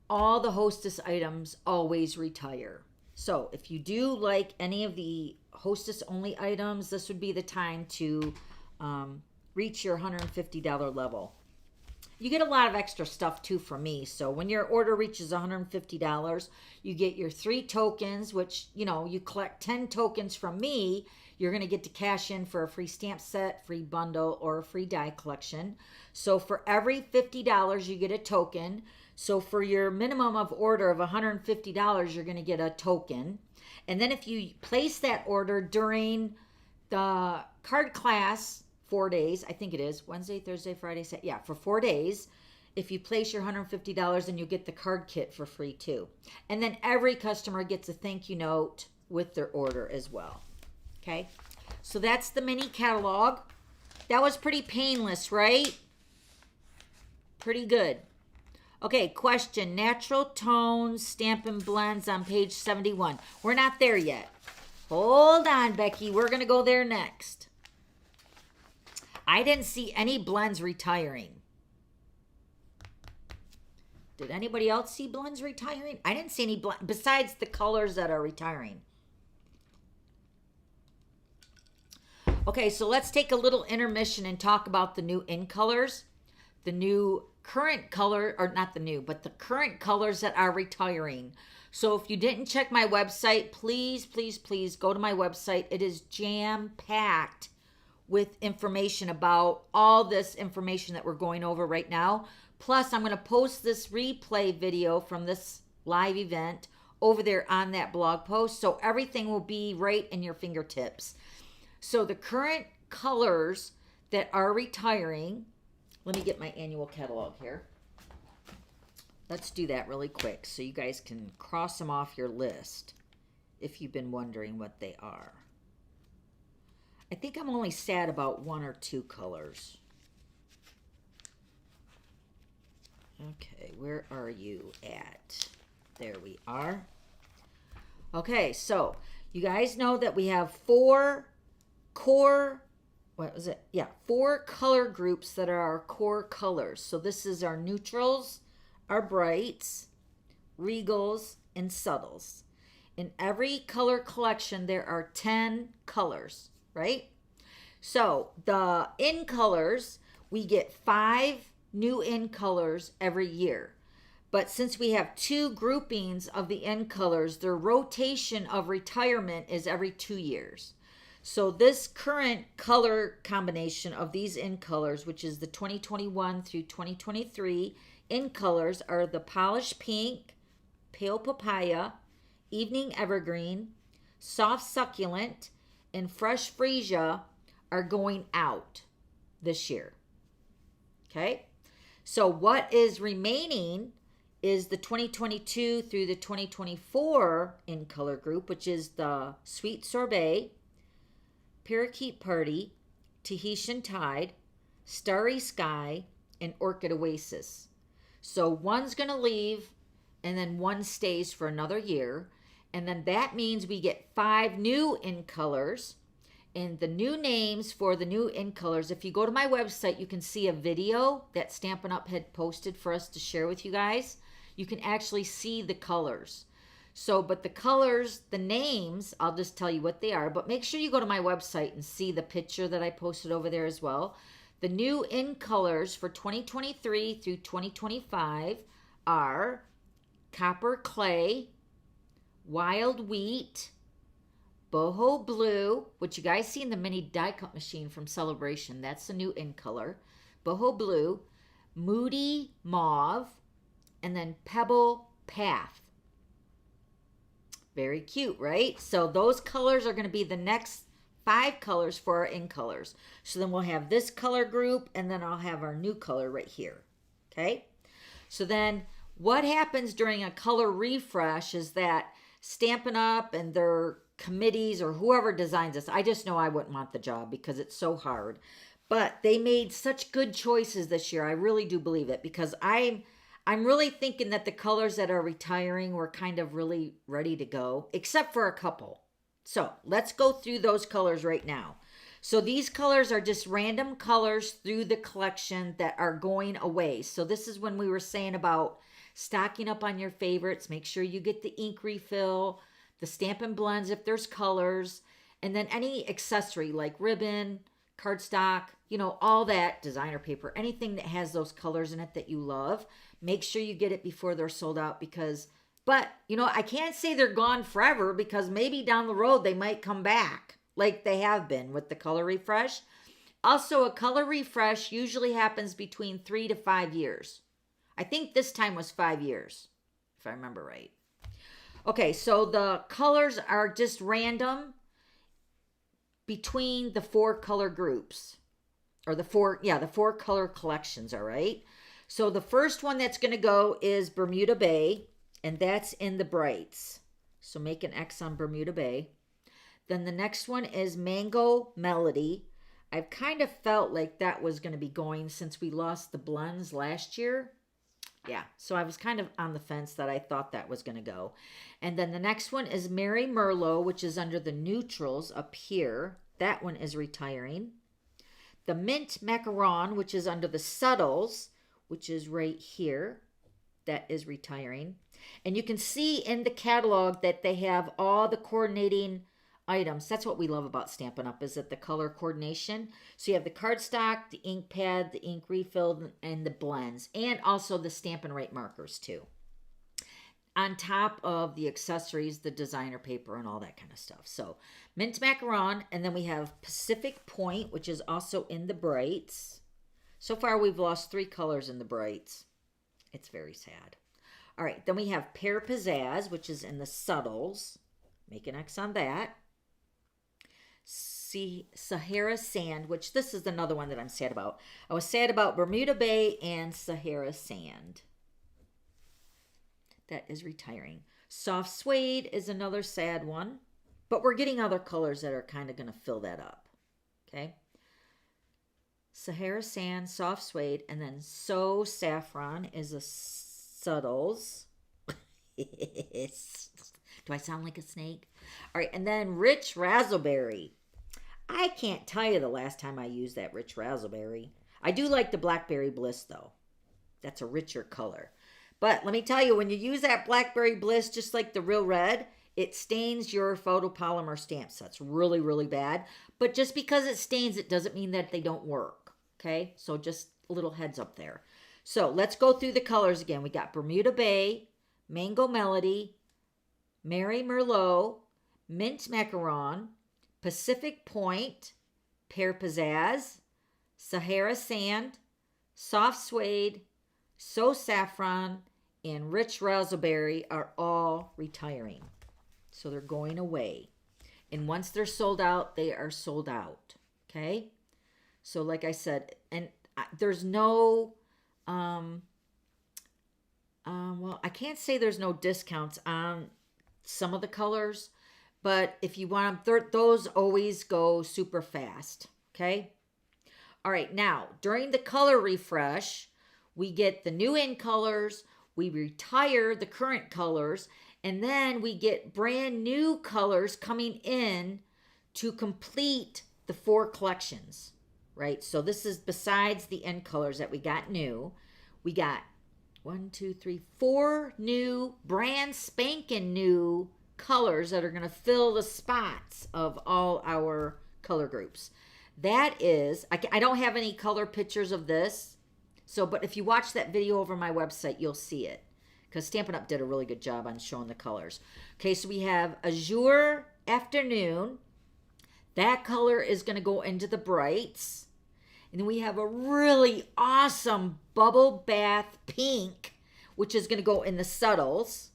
S1: all the hostess items always retire. So if you do like any of the hostess only items, this would be the time to reach your $150 level. You get a lot of extra stuff too from me. So when your order reaches $150, you get your 3 tokens, which, you know, you collect 10 tokens from me. You're going to get to cash in for a free stamp set, free bundle, or a free die collection. So for every $50, you get a token. So for your minimum of order of $150, you're going to get a token. And then if you place that order during the card class, 4 days, I think it is, Wednesday, Thursday, Friday, Saturday, yeah, for 4 days, if you place your $150, then you'll get the card kit for free too. And then every customer gets a thank you note with their order as well. Okay, so that's the mini catalog. That was pretty painless, right? Pretty good. Okay, question. Natural tones, Stampin' Blends on page 71. We're not there yet. Hold on, Becky. We're going to go there next. I didn't see any blends retiring. Did anybody else see blends retiring? I didn't see any blends besides the colors that are retiring. Okay, so let's take a little intermission and talk about the new in colors. The new current color, or not the new, but the current colors that are retiring. So if you didn't check my website, please, please, please go to my website. It is jam-packed with information about all this information that we're going over right now. Plus, I'm going to post this replay video from this live event over there on that blog post. So everything will be right in your fingertips. So the current colors that are retiring, let me get my annual catalog here. Let's do that really quick so you guys can cross them off your list if you've been wondering what they are. I think I'm only sad about 1 or 2 colors. Okay, where are you at? There we are. Okay, so you guys know that we have 4 core, what was it? Yeah, 4 color groups that are our core colors. So this is our neutrals, our brights, regals, and subtles. In every color collection, there are 10 colors, right? So the in colors, we get 5 new in colors every year. But since we have 2 groupings of the in colors, their rotation of retirement is every 2 years. So this current color combination of these in colors, which is the 2021 through 2023 in colors, are the polished pink, pale papaya, evening evergreen, soft succulent, and fresh freesia are going out this year. Okay? So what is remaining is the 2022 through the 2024 in color group, which is the Sweet Sorbet, Parakeet Party, Tahitian Tide, Starry Sky, and Orchid Oasis. So one's going to leave and then one stays for another year. And then that means we get 5 new in colors. And the new names for the new in colors, if you go to my website, you can see a video that Stampin' Up had posted for us to share with you guys. You can actually see the colors. So, but the colors, the names, I'll just tell you what they are. But make sure you go to my website and see the picture that I posted over there as well. The new in colors for 2023 through 2025 are Copper Clay, Wild Wheat, Boho Blue, which you guys see in the mini die cut machine from Celebration. That's the new in color. Boho Blue, Moody Mauve, and then Pebble Path. Very cute, right? So those colors are going to be the next 5 colors for our in colors. So then we'll have this color group, and then I'll have our new color right here. Okay? So then what happens during a color refresh is that Stampin' Up! And their committees or whoever designs this, I just know I wouldn't want the job because it's so hard. But they made such good choices this year. I really do believe it, because I'm really thinking that the colors that are retiring were kind of really ready to go, except for a couple. So let's go through those colors right now. So these colors are just random colors through the collection that are going away. So this is when we were saying about stocking up on your favorites. Make sure you get the ink refill, the Stampin' Blends if there's colors, and then any accessory like ribbon, cardstock, you know, all that, designer paper, anything that has those colors in it that you love, make sure you get it before they're sold out but, you know, I can't say they're gone forever because maybe down the road they might come back like they have been with the color refresh. Also, a color refresh usually happens between 3 to 5 years. I think this time was 5 years, if I remember right. Okay, so the colors are just random between the 4 color groups. Or the four color collections, all right? So the first one that's going to go is Bermuda Bay, and that's in the brights. So make an X on Bermuda Bay. Then the next one is Mango Melody. I've kind of felt like that was going to be going since we lost the blends last year. Yeah, so I was kind of on the fence that I thought that was going to go. And then the next one is Merry Merlot, which is under the neutrals up here. That one is retiring. The Mint Macaron, which is under the subtles, which is right here. That is retiring. And you can see in the catalog that they have all the coordinating items. That's what we love about Stampin' Up, is that the color coordination. So you have the cardstock, the ink pad, the ink refill, and the blends. And also the Stampin' Rate markers too. On top of the accessories, the designer paper, and all that kind of stuff. So Mint Macaron, and then we have Pacific Point, which is also in the brights. So far, we've lost 3 colors in the brights. It's very sad. All right, then we have Pear Pizzazz, which is in the subtles. Make an X on that. Sahara Sand, which this is another one that I'm sad about. I was sad about Bermuda Bay and Sahara Sand. That is retiring. Soft Suede is another sad one. But we're getting other colors that are kind of going to fill that up. Okay. Sahara Sand, Soft Suede, and then So Saffron is a subtles. Do I sound like a snake? All right, and then Rich Razzleberry. I can't tell you the last time I used that Rich Razzleberry. I do like the Blackberry Bliss, though. That's a richer color. But let me tell you, when you use that Blackberry Bliss, just like the Real Red, it stains your photopolymer stamps. That's really, really bad. But just because it stains, it doesn't mean that they don't work. Okay? So just a little heads up there. So let's go through the colors again. We got Bermuda Bay, Mango Melody, Merry Merlot, Mint Macaron, Pacific Point, Pear Pizzazz, Sahara Sand, Soft Suede, So Saffron, and Rich Razzleberry are all retiring. So they're going away. And once they're sold out, they are sold out. Okay? So like I said, and there's no, well, I can't say there's no discounts on some of the colors, but if you want them, those always go super fast. Okay? All right, now, during the color refresh, we get the new in colors, we retire the current colors, and then we get brand new colors coming in to complete the 4 collections, right? So this is besides the end colors that we got new. We got 4 new, brand spanking new colors that are going to fill the spots of all our color groups. That is, I don't have any color pictures of this. So, but if you watch that video over my website, you'll see it. Because Stampin' Up! Did a really good job on showing the colors. Okay, so we have Azure Afternoon. That color is going to go into the brights. And then we have a really awesome Bubble Bath Pink, which is going to go in the subtles.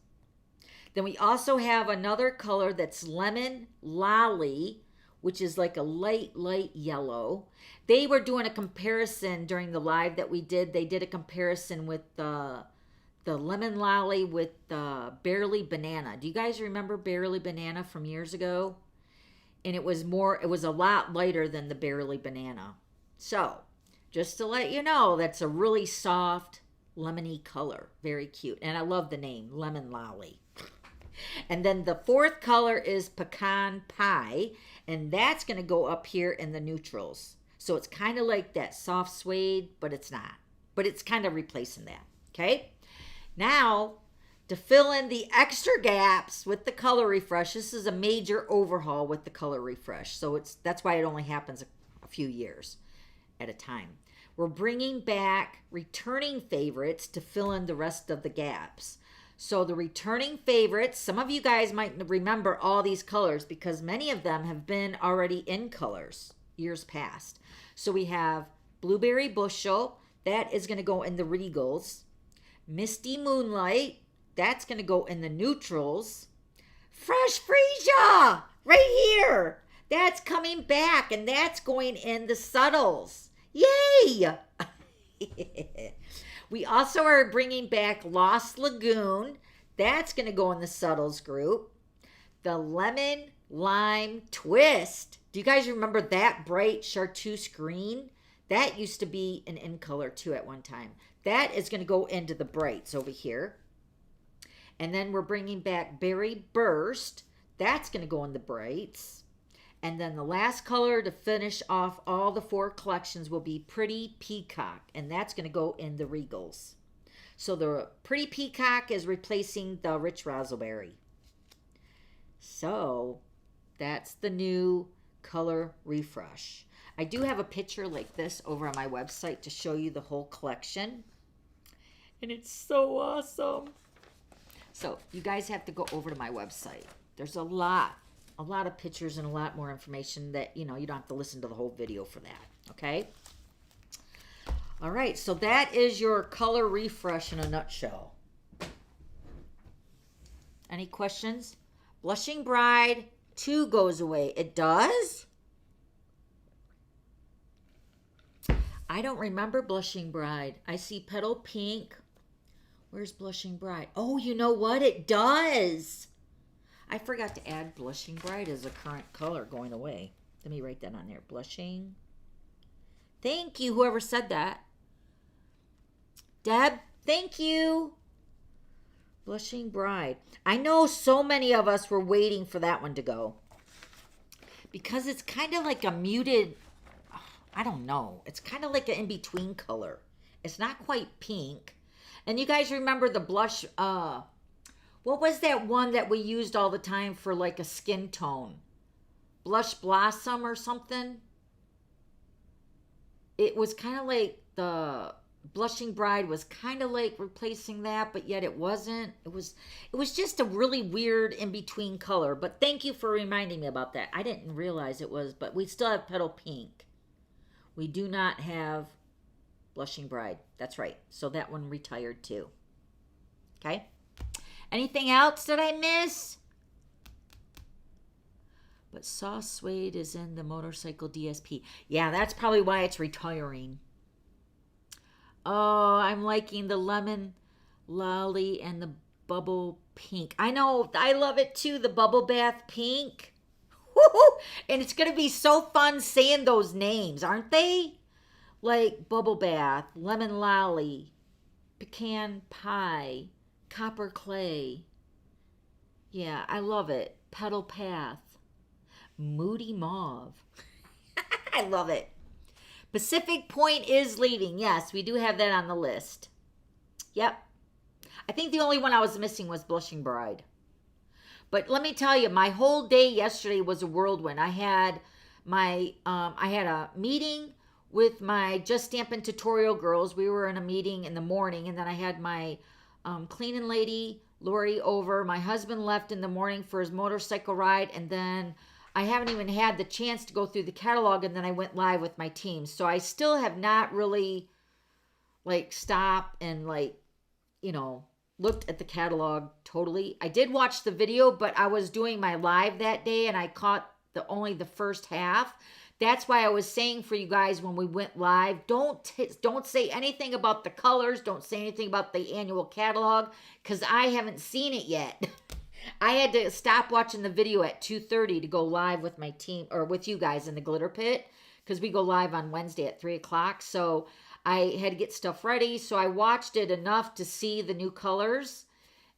S1: Then we also have another color that's Lemon Lolly, which is like a light yellow. They were doing a comparison during the live that we did. They did a comparison with the Lemon Lolly with the Barely Banana. Do you guys remember Barely Banana from years ago? And it was a lot lighter than the Barely Banana. So, just to let you know, that's a really soft, lemony color. Very cute. And I love the name, Lemon Lolly. And then the 4th color is Pecan Pie. And that's going to go up here in the neutrals. So it's kind of like that soft suede, but it's not. But it's kind of replacing that. Okay? Now, to fill in the extra gaps with the color refresh, this is a major overhaul with the color refresh. So that's why it only happens a few years at a time. We're bringing back returning favorites to fill in the rest of the gaps. So the returning favorites, some of you guys might remember all these colors because many of them have been already in colors years past. So we have Blueberry Bushel, that is going to go in the Regals. Misty Moonlight, that's going to go in the neutrals. Fresh Freesia, right here. That's coming back, and that's going in the subtles. Yay! We also are bringing back Lost Lagoon. That's going to go in the subtles group. The Lemon Lime Twist. Do you guys remember that bright chartreuse green? That used to be an in color too at one time. That is going to go into the brights over here. And then we're bringing back Berry Burst. That's going to go in the brights. And then the last color to finish off all the 4 collections will be Pretty Peacock. And that's going to go in the Regals. So the Pretty Peacock is replacing the Rich Razzleberry. So that's the new color refresh. I do have a picture like this over on my website to show you the whole collection. And it's so awesome. So you guys have to go over to my website. There's a lot of pictures and a lot more information that, you don't have to listen to the whole video for that. Okay? All right, so that is your color refresh in a nutshell. Any questions? Blushing Bride 2 goes away. It does? I don't remember Blushing Bride. I see Petal Pink. Where's Blushing Bride? Oh, you know what? It does. I forgot to add Blushing Bride as a current color going away. Let me write that on there. Blushing. Thank you, whoever said that. Deb, thank you. Blushing Bride. I know so many of us were waiting for that one to go. Because it's kind of like a muted, I don't know. It's kind of like an in-between color. It's not quite pink. And you guys remember the blush, what was that one that we used all the time for like a skin tone? Blush Blossom or something? It was kind of like the Blushing Bride was kind of like replacing that, but yet it wasn't. It was just a really weird in-between color. But thank you for reminding me about that. I didn't realize it was, but we still have Petal Pink. We do not have Blushing Bride. That's right. So that one retired too. Okay. Anything else that I miss? But Soft Suede is in the Motorcycle DSP. Yeah, that's probably why it's retiring. Oh, I'm liking the Lemon Lolly and the Bubble Pink. I know. I love it too. The Bubble Bath Pink. Woo-hoo! And it's going to be so fun saying those names, aren't they? Like Bubble Bath, Lemon Lolly, Pecan Pie, Copper Clay. Yeah, I love it. Petal Path, Moody Mauve. I love it. Pacific Point is leaving. Yes, we do have that on the list. Yep. I think the only one I was missing was Blushing Bride. But let me tell you, my whole day yesterday was a whirlwind. I had a meeting with my Just Stampin' tutorial girls. We were in a meeting in the morning, and then I had my cleaning lady, Lori, over. My husband left in the morning for his motorcycle ride, and then I haven't even had the chance to go through the catalog, and then I went live with my team. So I still have not really, stopped and, looked at the catalog totally. I did watch the video, but I was doing my live that day, and I caught only the first half. That's why I was saying for you guys when we went live, don't say anything about the colors. Don't say anything about the annual catalog, because I haven't seen it yet. I had to stop watching the video at 2:30 to go live with my team, or with you guys in the Glitter Pit, because we go live on Wednesday at 3 o'clock. So I had to get stuff ready. So I watched it enough to see the new colors,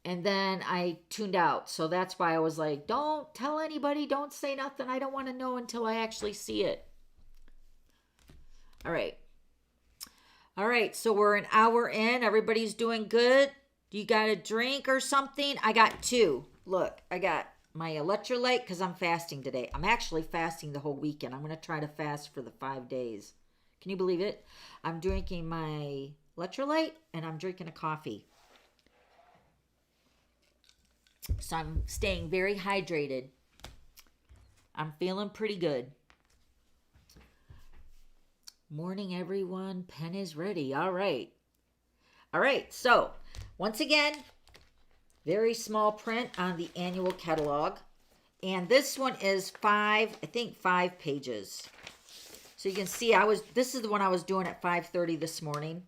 S1: and then I tuned out. So that's why I was like, don't tell anybody, don't say nothing. I don't want to know until I actually see it. All right. All right, so we're an hour in. Everybody's doing good. Do you got a drink or something? I got 2. Look, I got my electrolyte because I'm fasting today. I'm actually fasting the whole weekend. I'm going to try to fast for the 5 days. Can you believe it? I'm drinking my electrolyte and I'm drinking a coffee. So I'm staying very hydrated. I'm feeling pretty good. Morning, everyone. Pen is ready. All right. All right. So once again, very small print on the annual catalog. And this one is 5 pages. So you can see this is the one I was doing at 5:30 this morning.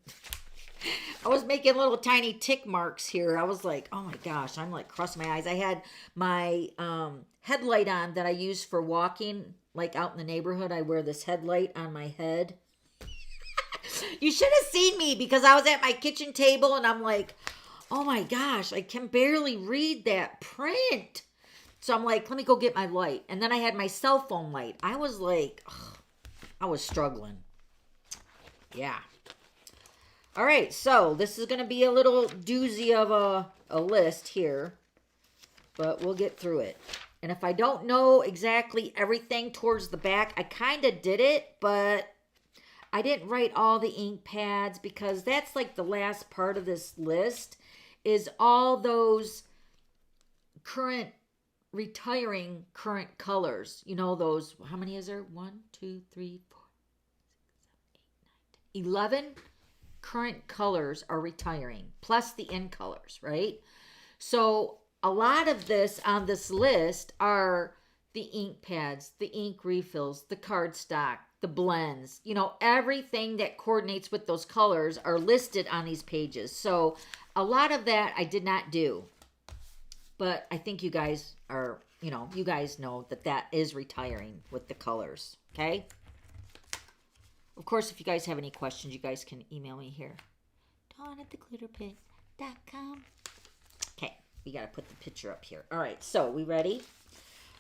S1: I was making little tiny tick marks here. I was like, oh my gosh, I'm like crossing my eyes. I had my headlight on that I use for walking, like out in the neighborhood. I wear this headlight on my head. You should have seen me because I was at my kitchen table and I'm like, oh my gosh, I can barely read that print. So I'm like, let me go get my light. And then I had my cell phone light. I was like, ugh, I was struggling. Yeah. All right, so this is going to be a little doozy of a list here, but we'll get through it. And if I don't know exactly everything towards the back, I kind of did it, but I didn't write all the ink pads because that's like the last part of this list is all those retiring current colors. You know those, how many is there? 1, 2, 3, 4, 6, 7, 8, 9, 10, 11 current colors are retiring, plus the in colors, right? So a lot of this on this list are the ink pads, the ink refills, the cardstock, the blends, you know, everything that coordinates with those colors are listed on these pages. So a lot of that I did not do, but I think you guys are, you know, you guys know that that is retiring with the colors, okay? Of course, if you guys have any questions, you guys can email me here. Dawn@theglitterpit.com. Okay, we got to put the picture up here. All right, so we ready?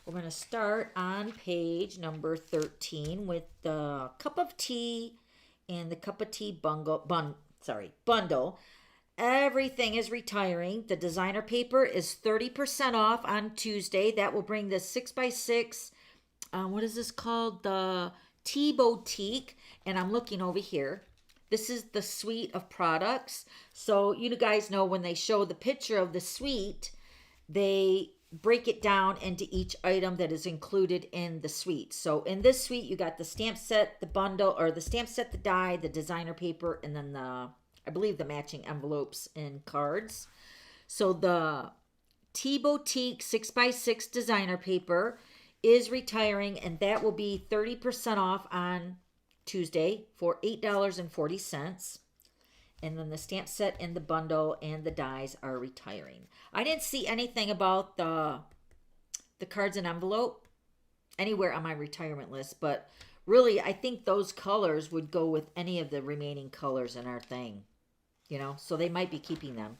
S1: We're going to start on page number 13 with the cup of tea and the cup of tea bundle. Everything is retiring. The designer paper is 30% off on Tuesday. That will bring the 6x6, what is this called? The Tea Boutique. And I'm looking over here. This is the suite of products. So you guys know when they show the picture of the suite, they break it down into each item that is included in the suite. So in this suite, you got the stamp set, the bundle, or the stamp set, the die, the designer paper, and then I believe the matching envelopes and cards. So the Tea Boutique 6x6 designer paper is retiring, and that will be 30% off on Tuesday for $8.40. And then the stamp set and the bundle and the dies are retiring. I didn't see anything about the cards and envelope anywhere on my retirement list, but really I think those colors would go with any of the remaining colors in our thing, you know, so they might be keeping them.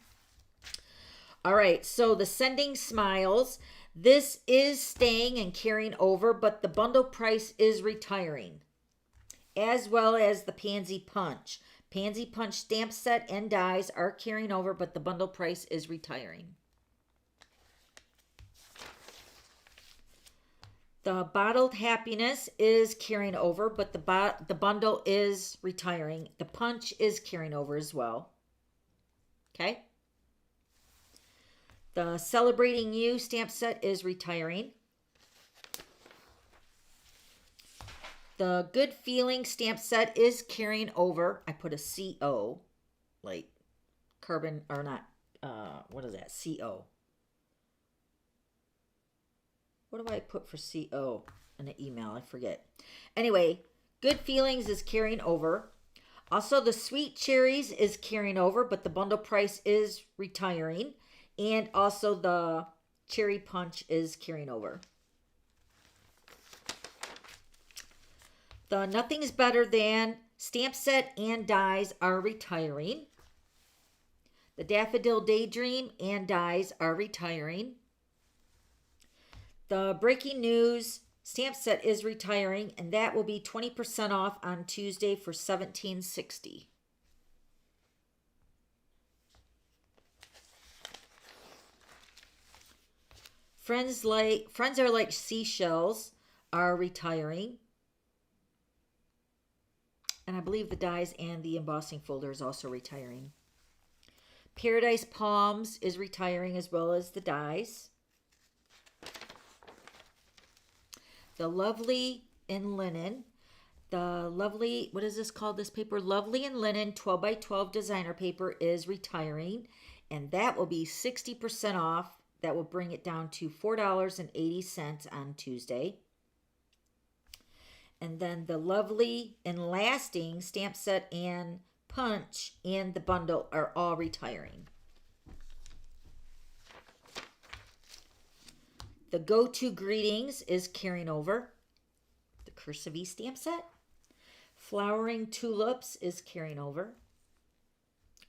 S1: All right, so the Sending Smiles, this is staying and carrying over, but the bundle price is retiring, as well as the Pansy Punch. Pansy Punch stamp set and dies are carrying over, but the bundle price is retiring. The Bottled Happiness is carrying over, but the bundle is retiring. The punch is carrying over as well. Okay. The Celebrating You stamp set is retiring. The Good Feeling stamp set is carrying over. I put a CO, like carbon, or not, what is that? CO. What do I put for CO in the email? I forget. Anyway, Good Feelings is carrying over. Also, the Sweet Cherries is carrying over, but the bundle price is retiring. And also the Cherry Punch is carrying over. The Nothing's Better Than stamp set and dies are retiring. The Daffodil Daydream and dies are retiring. The Breaking News stamp set is retiring, and that will be 20% off on Tuesday for $17.60. Friends Are Like Seashells are retiring. And I believe the dies and the embossing folder is also retiring. Paradise Palms is retiring as well as the dies. The Lovely in Linen. The Lovely, what is this called, this paper? Lovely in Linen 12 by 12 designer paper is retiring. And that will be 60% off. That will bring it down to $4.80 on Tuesday. And then the Lovely and Lasting stamp set and punch and the bundle are all retiring. The Go-To Greetings is carrying over. The Cursive E stamp set. Flowering Tulips is carrying over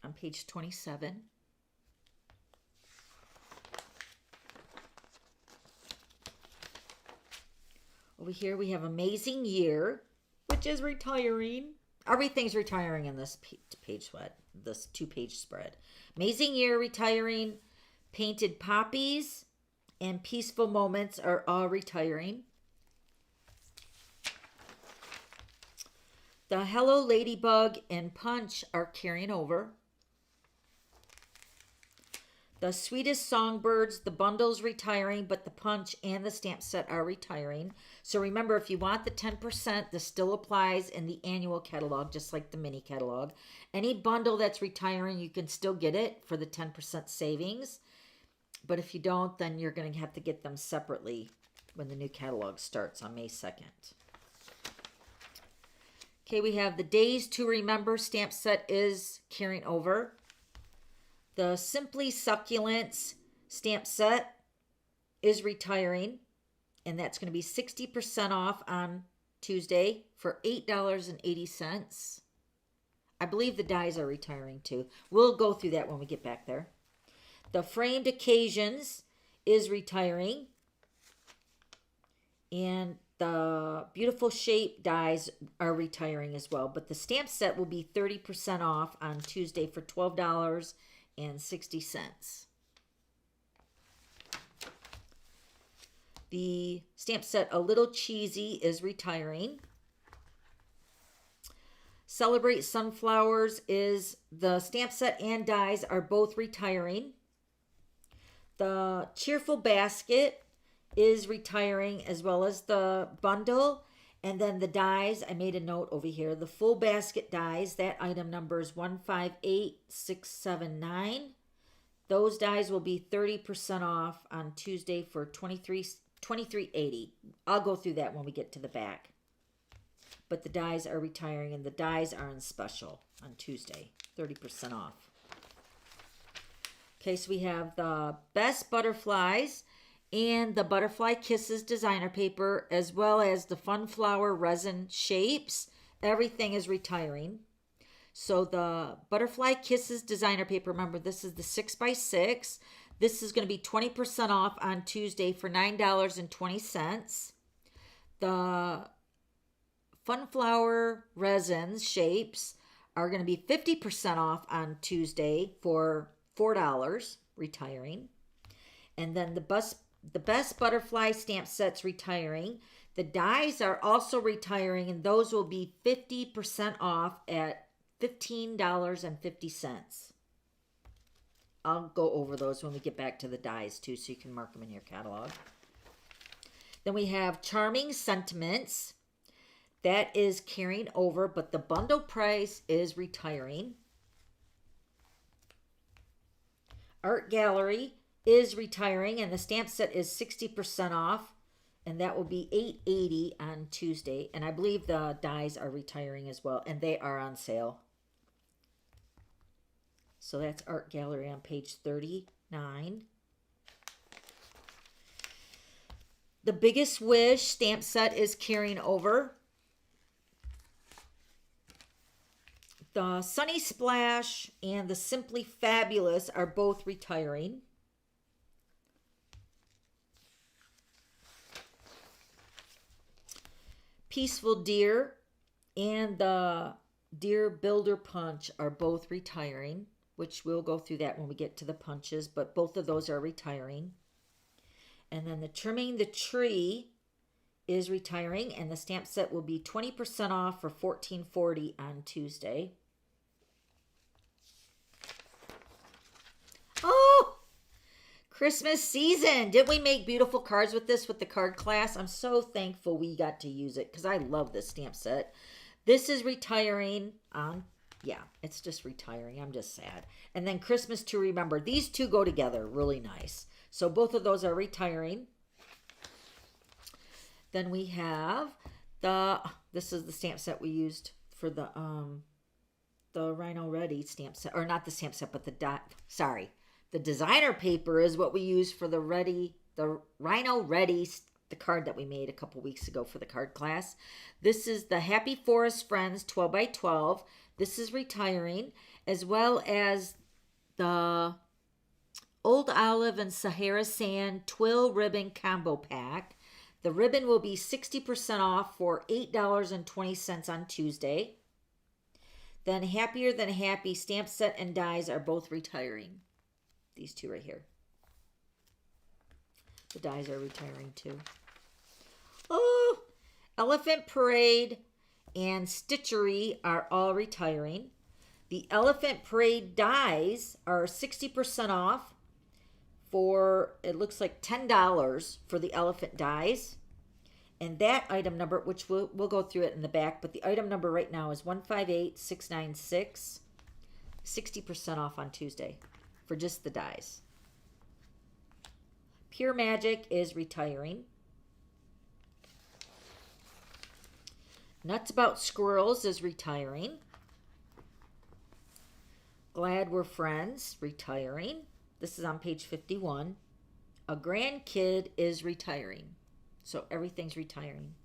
S1: on page 27. Over here we have Amazing Year, which is retiring. Everything's retiring in this page spread, this 2-page spread. Amazing Year retiring. Painted Poppies and Peaceful Moments are all retiring. The Hello Ladybug and Punch are carrying over. The Sweetest Songbirds, the bundle's retiring, but the punch and the stamp set are retiring. So remember, if you want the 10%, this still applies in the annual catalog, just like the mini catalog. Any bundle that's retiring, you can still get it for the 10% savings. But if you don't, then you're going to have to get them separately when the new catalog starts on May 2nd. Okay, we have the Days to Remember stamp set is carrying over. The Simply Succulents stamp set is retiring, and that's going to be 60% off on Tuesday for $8.80. I believe the dies are retiring too. We'll go through that when we get back there. The Framed Occasions is retiring, and the Beautiful Shape dies are retiring as well. But the stamp set will be 30% off on Tuesday for $12.60. The stamp set A Little Cheesy is retiring. Celebrate Sunflowers is the stamp set and dies are both retiring. The Cheerful Basket is retiring as well as the bundle. And then the dies, I made a note over here. The Full Basket dies, that item number is 158679. Those dies will be 30% off on Tuesday for $23.80. I'll go through that when we get to the back. But the dies are retiring, and the dies are on special on Tuesday, 30% off. Okay, so we have the Best Butterflies and the Butterfly Kisses designer paper, as well as the Fun Flower resin shapes. Everything is retiring. So the Butterfly Kisses designer paper, remember this is the 6x6. This is going to be 20% off on Tuesday for $9.20. The Fun Flower resins shapes are going to be 50% off on Tuesday for $4, retiring. And then the Best Butterfly stamp sets retiring. The dies are also retiring, and those will be 50% off at $15.50. I'll go over those when we get back to the dies too, so you can mark them in your catalog. Then we have Charming Sentiments. That is carrying over, but the bundle price is retiring. Art Gallery is retiring, and the stamp set is 60% off, and that will be $8.80 on Tuesday. And I believe the dies are retiring as well, and they are on sale. So that's Art Gallery on page 39. The Biggest Wish stamp set is carrying over. The Sunny Splash and the Simply Fabulous are both retiring. Peaceful Deer and the Deer Builder Punch are both retiring, which we'll go through that when we get to the punches, but both of those are retiring. And then the Trimming the Tree is retiring, and the stamp set will be 20% off for $14.40 on Tuesday. Oh, Christmas season. Didn't we make beautiful cards with this with the card class? I'm so thankful we got to use it because I love this stamp set. This is retiring on, yeah, it's just retiring. I'm just sad. And then Christmas to Remember. These two go together really nice. So both of those are retiring. Then we have this is the stamp set we used for the Rhino Ready stamp set, or not the stamp set, but the designer paper is what we used for the Rhino Ready, the card that we made a couple weeks ago for the card class. This is the Happy Forest Friends 12 by 12. This is retiring, as well as the Old Olive and Sahara Sand Twill Ribbon Combo Pack. The ribbon will be 60% off for $8.20 on Tuesday. Then Happier Than Happy stamp set and dies are both retiring. These two right here. The dies are retiring too. Oh, Elephant Parade and Stitchery are all retiring. The Elephant Parade dies are 60% off for, it looks like $10 for the elephant dies. And that item number, which we'll go through it in the back, but the item number right now is 158696. 60% off on Tuesday for just the dies. Pure Magic is retiring. Nuts About Squirrels is retiring. Glad We're Friends, retiring. This is on page 51. A Grandkid is retiring. So everything's retiring.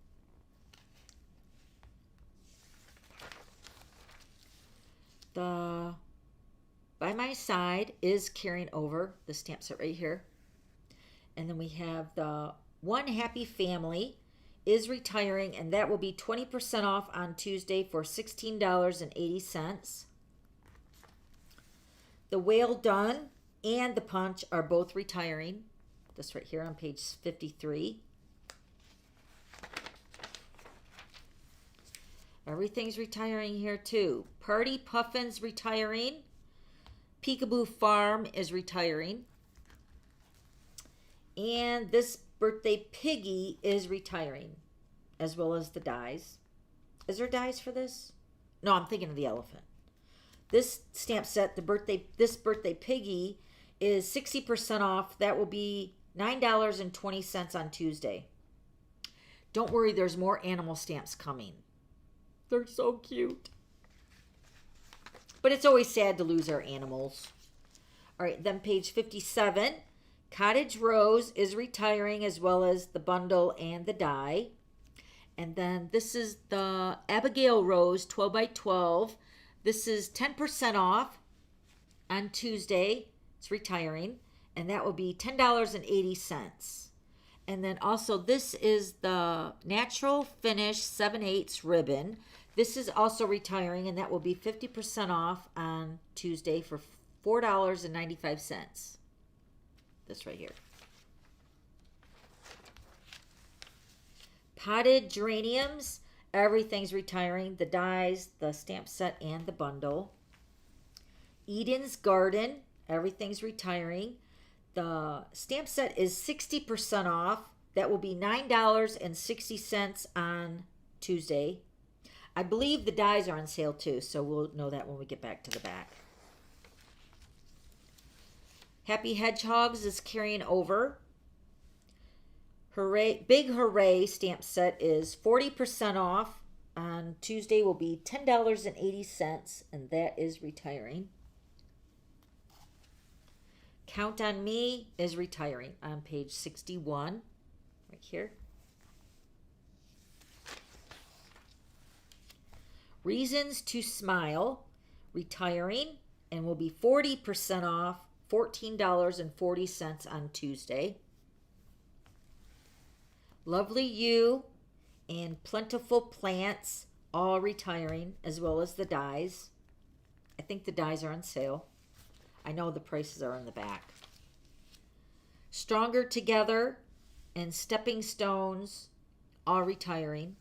S1: The By My Side is carrying over, the stamp set right here. And then we have the One Happy Family is retiring, and that will be 20% off on Tuesday for $16.80. The Whale Done and the Punch are both retiring. This right here on page 53. Everything's retiring here too. Party Puffin's retiring. Peekaboo Farm is retiring. And this Birthday Piggy is retiring, as well as the dies. Is there dies for this? No, I'm thinking of the elephant. This stamp set, this Birthday Piggy, is 60% off. That will be $9.20 on Tuesday. Don't worry, there's more animal stamps coming. They're so cute. But it's always sad to lose our animals. All right, then page 57. Cottage Rose is retiring, as well as the bundle and the die. And then this is the Abigail Rose 12 by 12. This is 10% off on Tuesday. It's retiring. And that will be $10.80. And then also this is the Natural Finish 7/8 ribbon. This is also retiring, and that will be 50% off on Tuesday for $4.95. This right here. Potted Geraniums, everything's retiring. The dies, the stamp set, and the bundle. Eden's Garden, everything's retiring. The stamp set is 60% off. That will be $9.60 on Tuesday. I believe the dies are on sale too, so we'll know that when we get back to the back. Happy Hedgehogs is carrying over. Hooray, Big Hooray stamp set is 40% off. On Tuesday will be $10.80, and that is retiring. Count on Me is retiring on page 61, right here. Reasons to Smile, retiring, and will be 40% off, $14.40 on Tuesday. Lovely You and Plentiful Plants, all retiring, as well as the dies. I think the dies are on sale. I know the prices are in the back. Stronger Together And Stepping Stones, all retiring.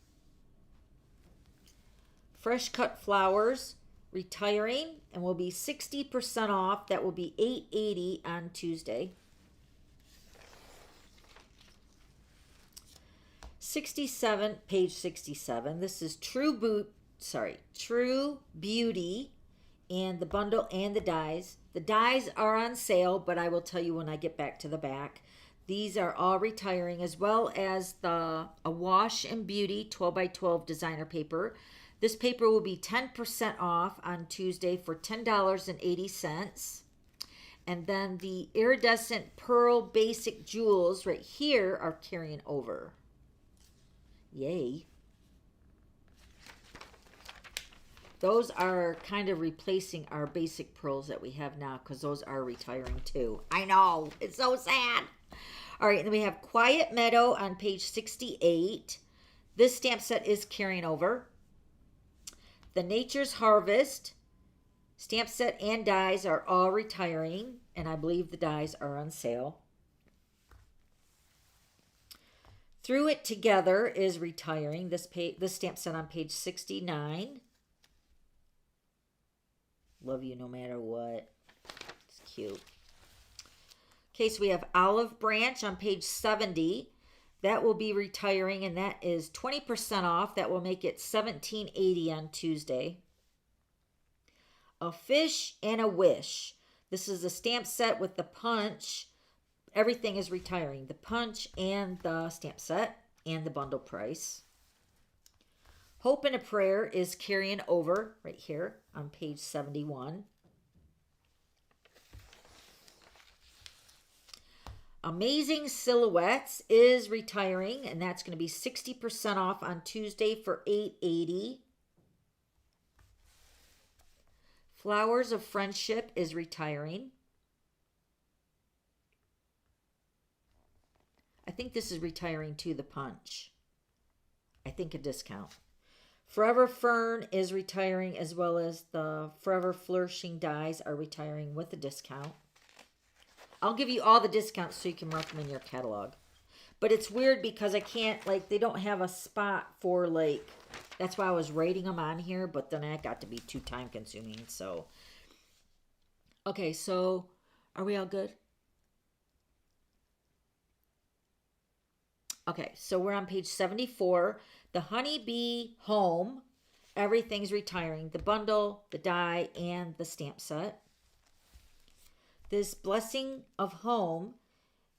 S1: Fresh Cut Flowers, retiring, and will be 60% off. That will be $8.80 on Tuesday. 67, page 67. This is True Beauty, and the bundle and the dies. The dies are on sale, but I will tell you when I get back to the back. These are all retiring, as well as a Wash and Beauty 12 by 12 designer paper. This paper will be 10% off on Tuesday for $10.80. And then the Iridescent Pearl Basic Jewels right here are carrying over. Yay. Those are kind of replacing our basic pearls that we have now, because those are retiring too. I know. It's so sad. All right, and then we have Quiet Meadow on page 68. This stamp set is carrying over. The Nature's Harvest stamp set and dies are all retiring, and I believe the dies are on sale. Through It Together is retiring. This stamp set on page 69. Love you no matter what. It's cute. Okay, so we have Olive Branch on page 70. That will be retiring, and that is 20% off. That will make it $17.80 on Tuesday. A Fish and a Wish. This is a stamp set with the punch. Everything is retiring. The punch and the stamp set and the bundle price. Hope and a Prayer is carrying over right here on page 71. Amazing Silhouettes is retiring, and that's going to be 60% off on Tuesday for $8.80. Flowers of Friendship is retiring. I think this is retiring to the punch. I think a discount. Forever Fern is retiring, as well as the Forever Flourishing dies are retiring with a discount. I'll give you all the discounts so you can mark them in your catalog. But it's weird because I can't, like, they don't have a spot for, like, that's why I was rating them on here, but then that got to be too time consuming, so. Okay, so are we all good? Okay, so we're on page 74. The Honeybee Home, everything's retiring. The bundle, the die, and the stamp set. This Blessing of Home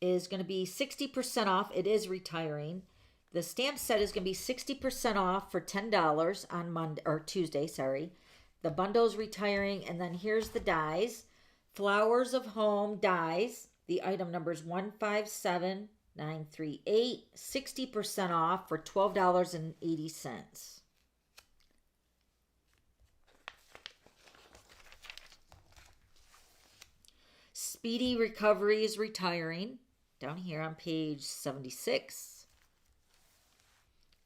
S1: is going to be 60% off. It is retiring. The stamp set is going to be 60% off for $10 on Monday or Tuesday, sorry. The bundle is retiring, and then here's the dies. Flowers of Home dies. The item number is 157938. 60% off for $12.80. Speedy Recovery is retiring. Down here on page 76.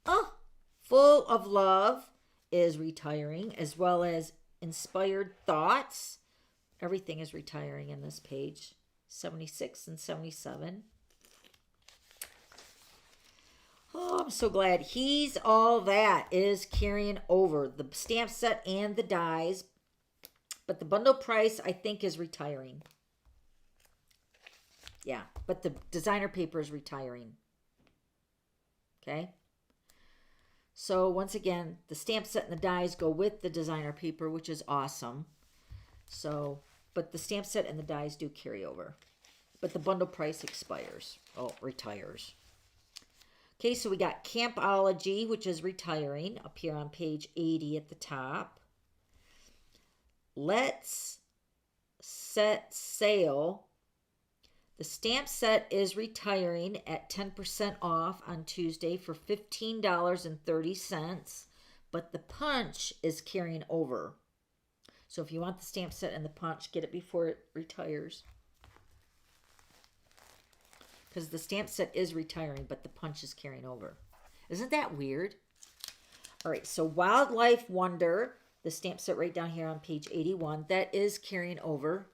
S1: Oh, Full of Love is retiring, as well as Inspired Thoughts. Everything is retiring in this page. 76 and 77. Oh, I'm so glad. He's All That is carrying over. The stamp set and the dies. But the bundle price, I think, is retiring. Yeah, but the designer paper is retiring. Okay? So, once again, the stamp set and the dies go with the designer paper, which is awesome. So, but the stamp set and the dies do carry over. But the bundle price expires. Oh, retires. Okay, so we got Campology, which is retiring, up here on page 80 at the top. Let's Set Sail. The stamp set is retiring at 10% off on Tuesday for $15.30, but the punch is carrying over. So if you want the stamp set and the punch, get it before it retires. Because the stamp set is retiring, but the punch is carrying over. Isn't that weird? All right, so Wildlife Wonder, the stamp set right down here on page 81, that is carrying over.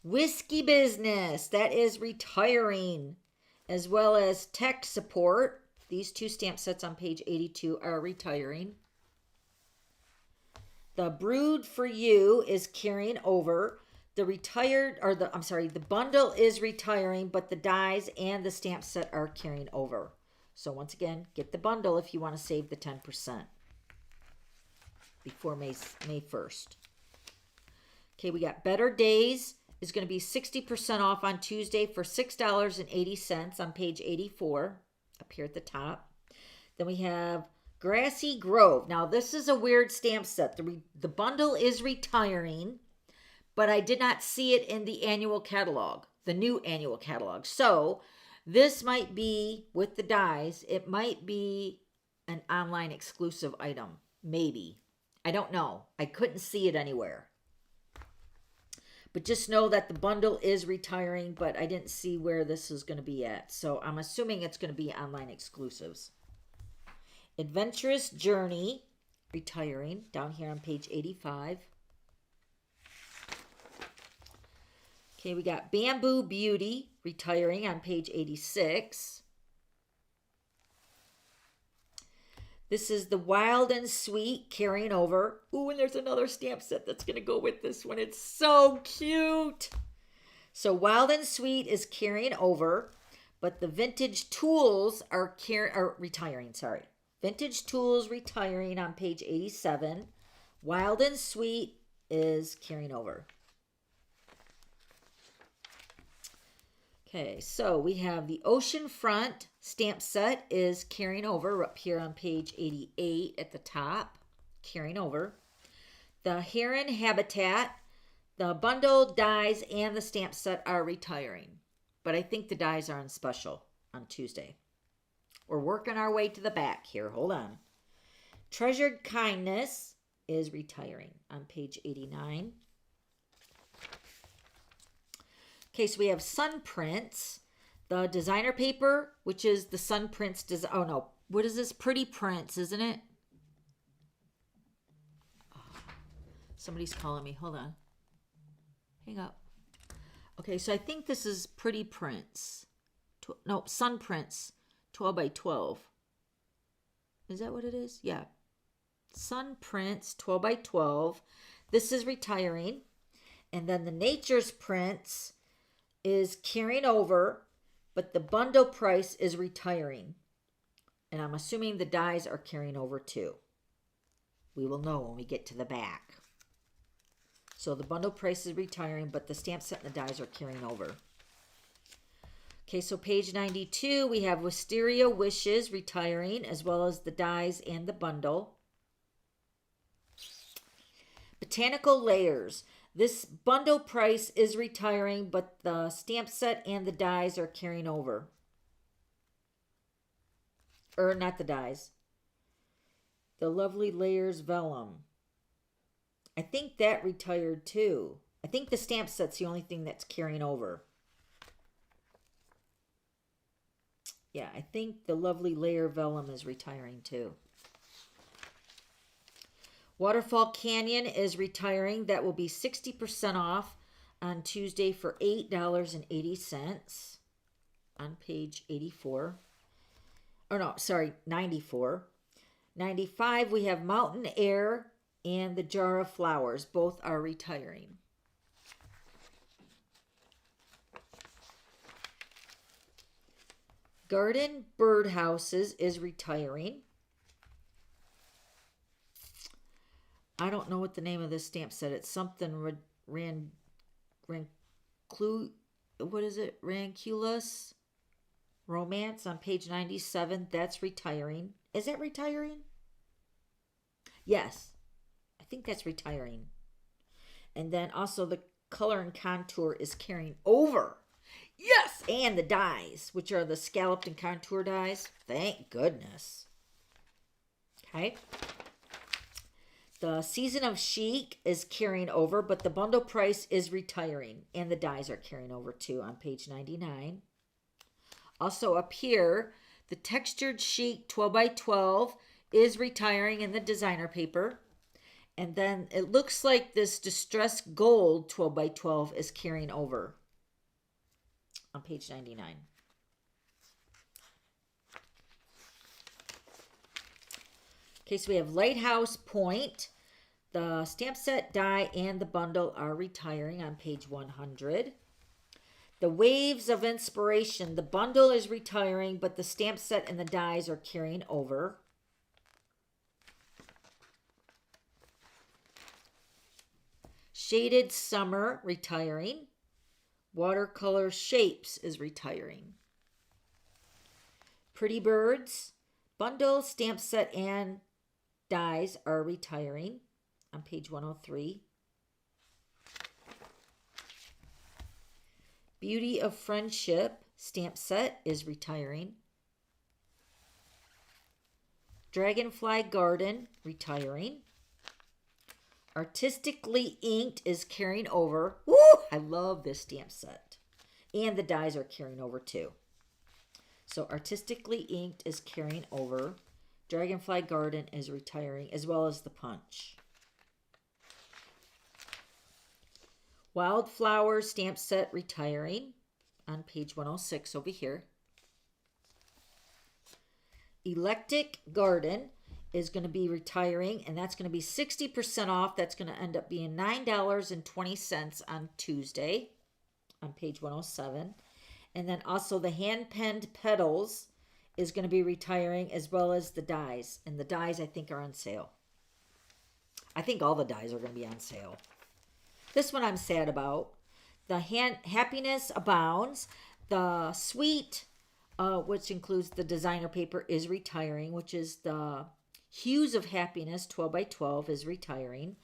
S1: Whiskey Business, that is retiring, as well as Tech Support. These two stamp sets on page 82 are retiring. The Brood for You is carrying over. The bundle is retiring, but the dies and the stamp set are carrying over. So once again, get the bundle if you want to save the 10% before May 1st. Okay, we got Better Days is going to be 60% off on Tuesday for $6.80 on page 84, up here at the top. Then we have Grassy Grove. Now, this is a weird stamp set. The bundle is retiring, but I did not see it in the annual catalog, the new annual catalog. So this might be, with the dies, it might be an online exclusive item. Maybe. I don't know. I couldn't see it anywhere. But just know that the bundle is retiring, but I didn't see where this is going to be at. So I'm assuming it's going to be online exclusives. Adventurous Journey, retiring, down here on page 85. Okay, we got Bamboo Beauty, retiring on page 86. This is the Wild and Sweet, carrying over. Ooh, and there's another stamp set that's going to go with this one. It's so cute. So Wild and Sweet is carrying over, but the Vintage Tools are retiring, sorry. Vintage Tools retiring on page 87. Wild and Sweet is carrying over. Okay, so we have the Oceanfront stamp set is carrying over up here on page 88 at the top, carrying over. The Heron Habitat, the bundle, dies, and the stamp set are retiring. But I think the dies are on special on Tuesday. We're working our way to the back here. Hold on. Treasured Kindness is retiring on page 89. Okay, so we have Sun Prints, the designer paper, which is the Sun Prints design. Oh, no. What is this? Pretty Prints, isn't it? Oh, somebody's calling me. Hold on. Hang up. Okay, so I think this is Pretty Prints. No, Sun Prints, 12 by 12. Is that what it is? Yeah. Sun Prints, 12 by 12. This is retiring. And then the Nature's Prints is carrying over, but the bundle price is retiring. And I'm assuming the dies are carrying over too. We will know when we get to the back. So the bundle price is retiring, but the stamp set and the dies are carrying over. Okay, so page 92, we have Wisteria Wishes retiring, as well as the dies and the bundle. Botanical Layers. This bundle price is retiring, but the stamp set and the dies are carrying over. Or not the dies. The Lovely Layers Vellum. I think that retired too. I think the stamp set's the only thing that's carrying over. Yeah, I think the Lovely Layer Vellum is retiring too. Waterfall Canyon is retiring. That will be 60% off on Tuesday for $8.80 on page 84. Oh, no, sorry, 94. 95, we have Mountain Air and the Jar of Flowers. Both are retiring. Garden Birdhouses is retiring. I don't know what the name of this stamp set. It's something what is it? Ranculus Romance on page 97. That's retiring. Is that retiring? Yes. I think that's retiring. And then also the Color and Contour is carrying over. Yes! And the dies, which are the scalloped and contour dies. Thank goodness. Okay. The Season of Chic is carrying over, but the bundle price is retiring. And the dies are carrying over too on page 99. Also up here, the Textured Chic 12 by 12 is retiring in the designer paper. And then it looks like this Distressed Gold 12 by 12 is carrying over on page 99. Okay, so we have Lighthouse Point. The stamp set, die, and the bundle are retiring on page 100. The Waves of Inspiration. The bundle is retiring, but the stamp set and the dies are carrying over. Shaded Summer, retiring. Watercolor Shapes is retiring. Pretty Birds. Bundle, stamp set, and dies are retiring on page 103. Beauty of Friendship stamp set is retiring. Dragonfly Garden, retiring. Artistically Inked is carrying over. Woo! I love this stamp set. And the dies are carrying over too. So Artistically Inked is carrying over. Dragonfly Garden is retiring, as well as the Punch. Wildflower stamp set retiring on page 106 over here. Eclectic Garden is going to be retiring, and that's going to be 60% off. That's going to end up being $9.20 on Tuesday on page 107. And then also the hand-penned petals is going to be retiring, as well as the dies. And the dies, I think, are on sale. I think all the dies are going to be on sale. This one I'm sad about. The Happiness Abounds. The Sweet, which includes the designer paper, is retiring, which is the Hues of Happiness 12 by 12 is retiring.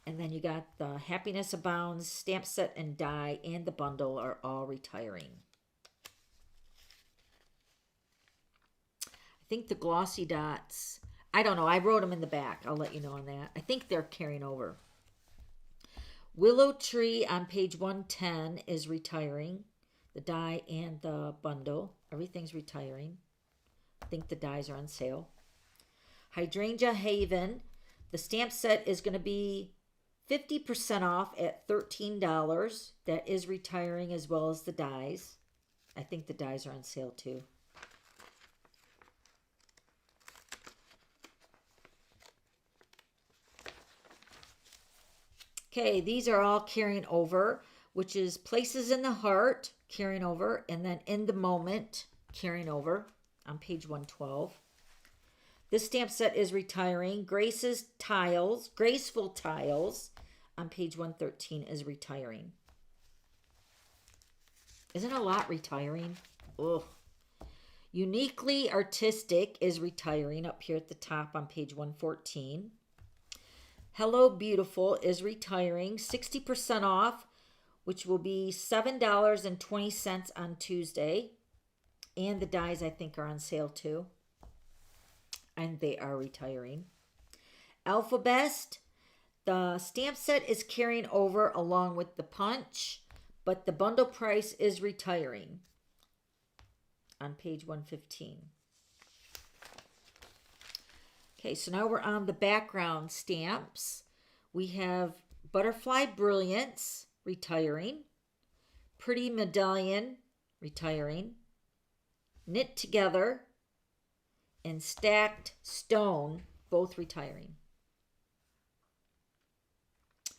S1: And then you got the Happiness Abounds, stamp set and die, and the bundle are all retiring. I think the glossy dots, I don't know. I wrote them in the back. I'll let you know on that. I think they're carrying over. Willow Tree on page 110 is retiring. The die and the bundle. Everything's retiring. I think the dies are on sale. Hydrangea Haven. The stamp set is going to be 50% off at $13. That is retiring, as well as the dies. I think the dies are on sale too. Okay, these are all carrying over, which is Places in the Heart carrying over, and then In the Moment carrying over on page 112. This stamp set is retiring. Graceful Tiles on page 113 is retiring. Isn't a lot retiring? Ugh. Uniquely Artistic is retiring up here at the top on page 114. Hello Beautiful is retiring, 60% off, which will be $7.20 on Tuesday. And the dies, I think, are on sale too. And they are retiring. Alphabest, the stamp set is carrying over along with the Punch, but the bundle price is retiring on page 115. Okay, so now we're on the background stamps. We have Butterfly Brilliance retiring, Pretty Medallion retiring, Knit Together, and Stacked Stone both retiring.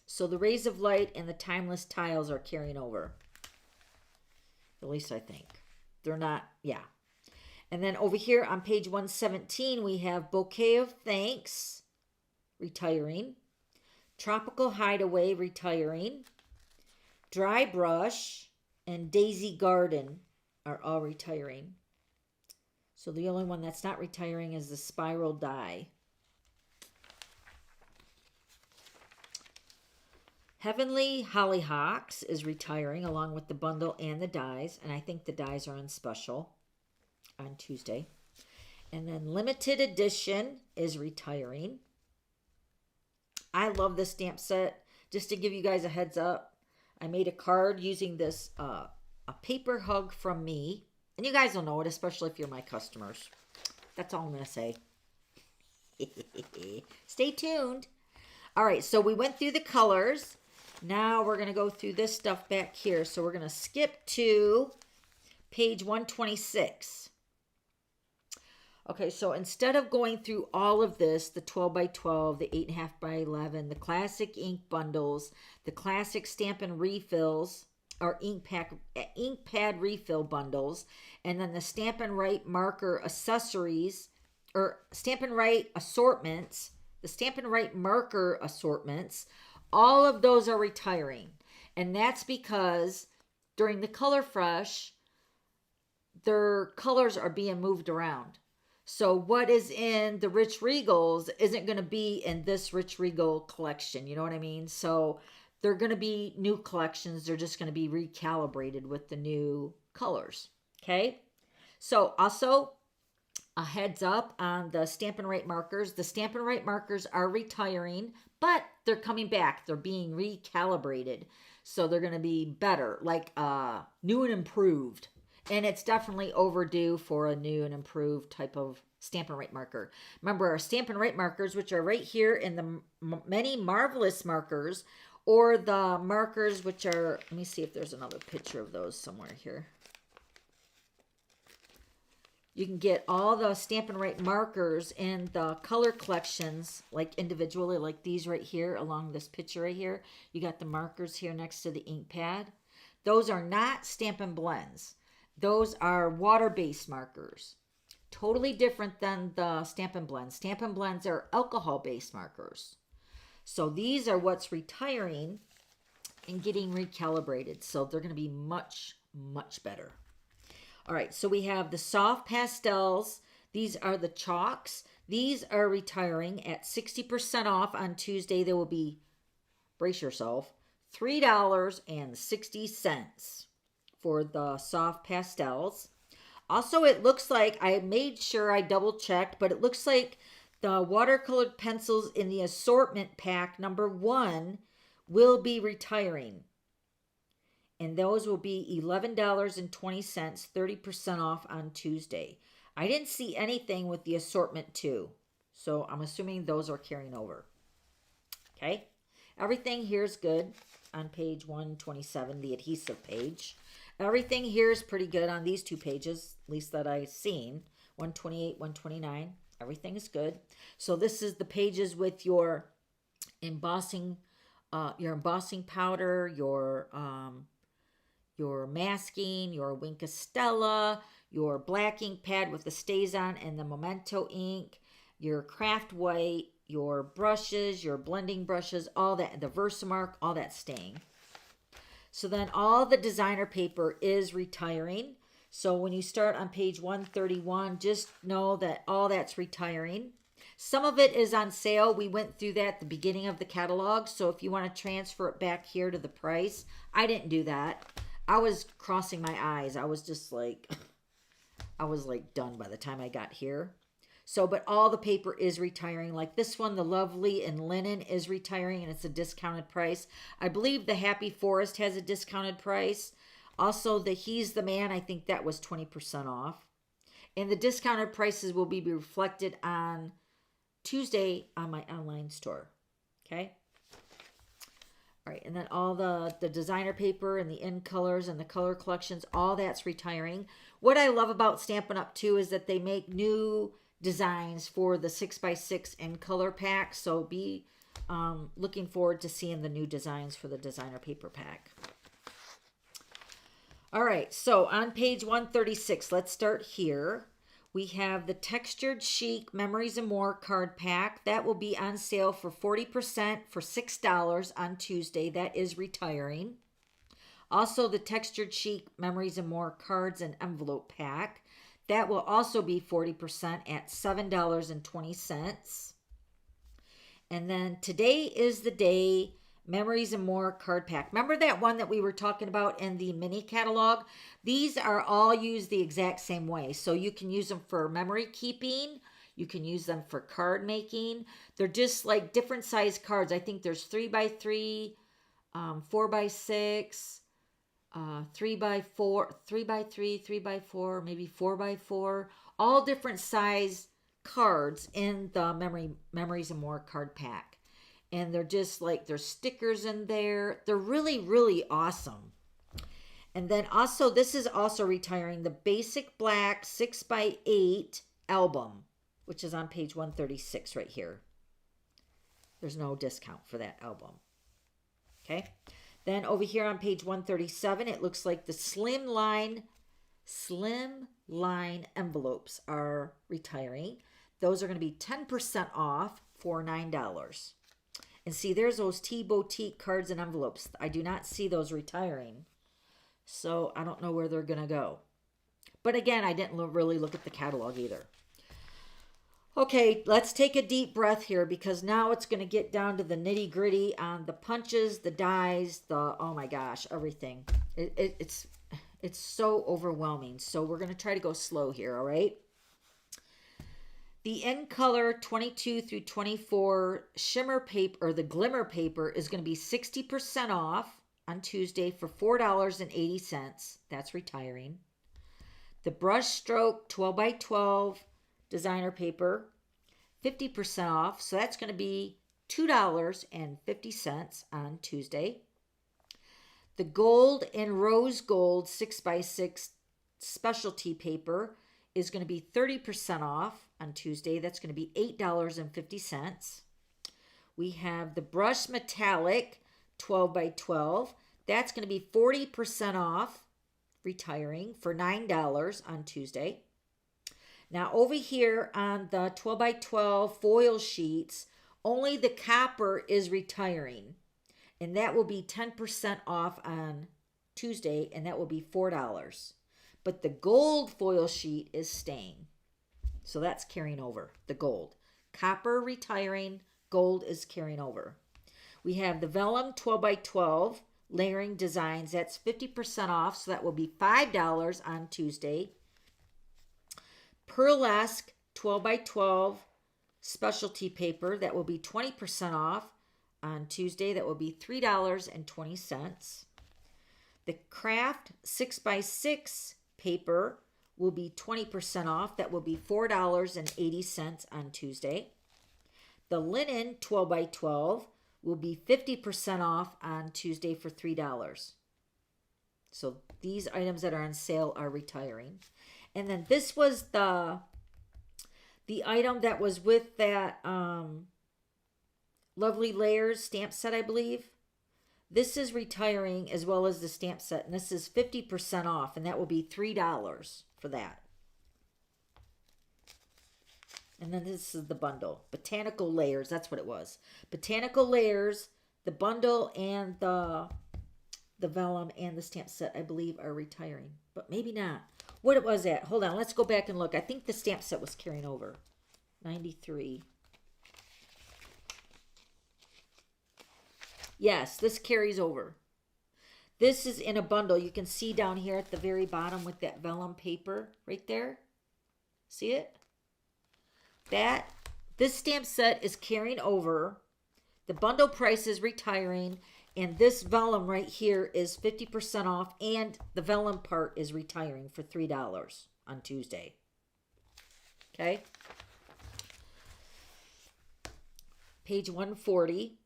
S1: So the Rays of Light and the Timeless Tiles are carrying over. At least I think. They're not, yeah. And then over here on page 117, we have Bouquet of Thanks retiring, Tropical Hideaway retiring, Dry Brush, and Daisy Garden are all retiring. So the only one that's not retiring is the Spiral Die. Heavenly Hollyhocks is retiring along with the bundle and the dies, and I think the dies are on special on Tuesday. And then Limited Edition is retiring. I love this stamp set. Just to give you guys a heads up, I made a card using this a paper hug from me. And you guys will know it, especially if you're my customers. That's all I'm going to say. Stay tuned. All right, so we went through the colors. Now we're going to go through this stuff back here. So we're going to skip to page 126. Okay, so instead of going through all of this, the 12 by 12, the 8.5 by 11, the classic ink bundles, the classic Stampin' Refills, or ink pad refill bundles, and then the Stampin' Right marker accessories, or Stampin' Right assortments, the Stampin' Right marker assortments, all of those are retiring. And that's because during the Color Fresh, their colors are being moved around. So what is in the Rich Regals isn't going to be in this Rich Regal collection. You know what I mean? So they're going to be new collections. They're just going to be recalibrated with the new colors. Okay? So also a heads up on the Stampin' Right markers. The Stampin' Right markers are retiring, but they're coming back. They're being recalibrated. So they're going to be better, like new and improved. And it's definitely overdue for a new and improved type of Stampin' Right marker. Remember, our Stampin' Right markers, which are right here in the many marvelous markers, or the markers which are, let me see if there's another picture of those somewhere here. You can get all the Stampin' Right markers in the color collections, like individually, like these right here along this picture right here. You got the markers here next to the ink pad. Those are not Stampin' Blends. Those are water-based markers. Totally different than the Stampin' Blends. Stampin' Blends are alcohol-based markers. So these are what's retiring and getting recalibrated. So they're going to be much, much better. All right, so we have the soft pastels. These are the chalks. These are retiring at 60% off on Tuesday. They will be, brace yourself, $3.60 for the soft pastels. Also, it looks like, I made sure I double checked, but it looks like the watercolored pencils in the assortment pack number 1 will be retiring. And those will be $11.20, 30% off on Tuesday. I didn't see anything with the assortment 2, so I'm assuming those are carrying over. Okay, everything here is good on page 127, the adhesive page. Everything here is pretty good on these 2 pages, at least that I've seen. 128, 129, everything is good. So this is the pages with your embossing powder, your masking, your Wink of Stella, your black ink pad with the StazOn and the Memento ink, your craft white, your brushes, your blending brushes, all that, the Versamark, all that staying. So then all the designer paper is retiring. So when you start on page 131, just know that all that's retiring. Some of it is on sale. We went through that at the beginning of the catalog. So if you want to transfer it back here to the price, I didn't do that. I was crossing my eyes. I was just like, I was like done by the time I got here. So, but all the paper is retiring. Like this one, the Lovely and Linen is retiring, and it's a discounted price. I believe the Happy Forest has a discounted price. Also, the He's the Man, I think that was 20% off. And the discounted prices will be reflected on Tuesday on my online store. Okay? All right, and then all the designer paper and the in colors and the color collections, all that's retiring. What I love about Stampin' Up! Too is that they make new designs for the 6x6 in color pack. So be looking forward to seeing the new designs for the designer paper pack. All right, so on page 136, let's start here. We have the Textured Chic Memories and More card pack. That will be on sale for 40% for $6 on Tuesday. That is retiring. Also, the Textured Chic Memories and More cards and envelope pack. That will also be 40% at $7.20. And then Today is the Day Memories and More card pack. Remember that one that we were talking about in the mini catalog? These are all used the exact same way. So you can use them for memory keeping. You can use them for card making. They're just like different size cards. I think there's 3x3, 4x6, 3x4, 3x3, 3x4, maybe 4x4, all different size cards in the Memories and More card pack. And they're just like, there's stickers in there. They're really, really awesome. And then also, this is also retiring the Basic Black 6x8 album, which is on page 136 right here. There's no discount for that album. Okay. Then over here on page 137, it looks like the slim line envelopes are retiring. Those are going to be 10% off for $9. And see, there's those Tea Boutique cards and envelopes. I do not see those retiring. So I don't know where they're going to go. But again, I didn't really look at the catalog either. Okay, let's take a deep breath here, because now it's going to get down to the nitty gritty on the punches, the dies, oh my gosh, everything. It's so overwhelming. So we're going to try to go slow here, all right? The In Color 22 through 24 shimmer paper, or the glimmer paper, is going to be 60% off on Tuesday for $4.80. That's retiring. The Brush Stroke 12x12 designer paper, 50% off. So that's going to be $2.50 on Tuesday. The Gold and Rose Gold 6x6 specialty paper is going to be 30% off on Tuesday. That's going to be $8.50. We have the Brush Metallic 12x12. That's going to be 40% off, retiring for $9 on Tuesday. Now over here on the 12x12 foil sheets, only the copper is retiring. And that will be 10% off on Tuesday, and that will be $4. But the gold foil sheet is staying. So that's carrying over, the gold. Copper retiring, gold is carrying over. We have the Vellum 12x12 layering designs. That's 50% off, so that will be $5 on Tuesday. Pearlesque 12x12 specialty paper, that will be 20% off on Tuesday. That will be $3.20. The Craft 6x6 paper will be 20% off. That will be $4.80 on Tuesday. The Linen 12x12 will be 50% off on Tuesday for $3. So these items that are on sale are retiring. And then this was the item that was with that Lovely Layers stamp set, I believe. This is retiring as well as the stamp set, and this is 50% off, and that will be $3 for that. And then this is the bundle. Botanical Layers, that's what it was. Botanical Layers, the bundle, and the vellum and the stamp set, I believe, are retiring. But maybe not. What it was at? Hold on, let's go back and look. I think the stamp set was carrying over. 93. Yes, this carries over. This is in a bundle. You can see down here at the very bottom with that vellum paper right there. See it? This stamp set is carrying over. The bundle price is retiring. And this vellum right here is 50% off. And the vellum part is retiring for $3 on Tuesday. Okay? Page 140.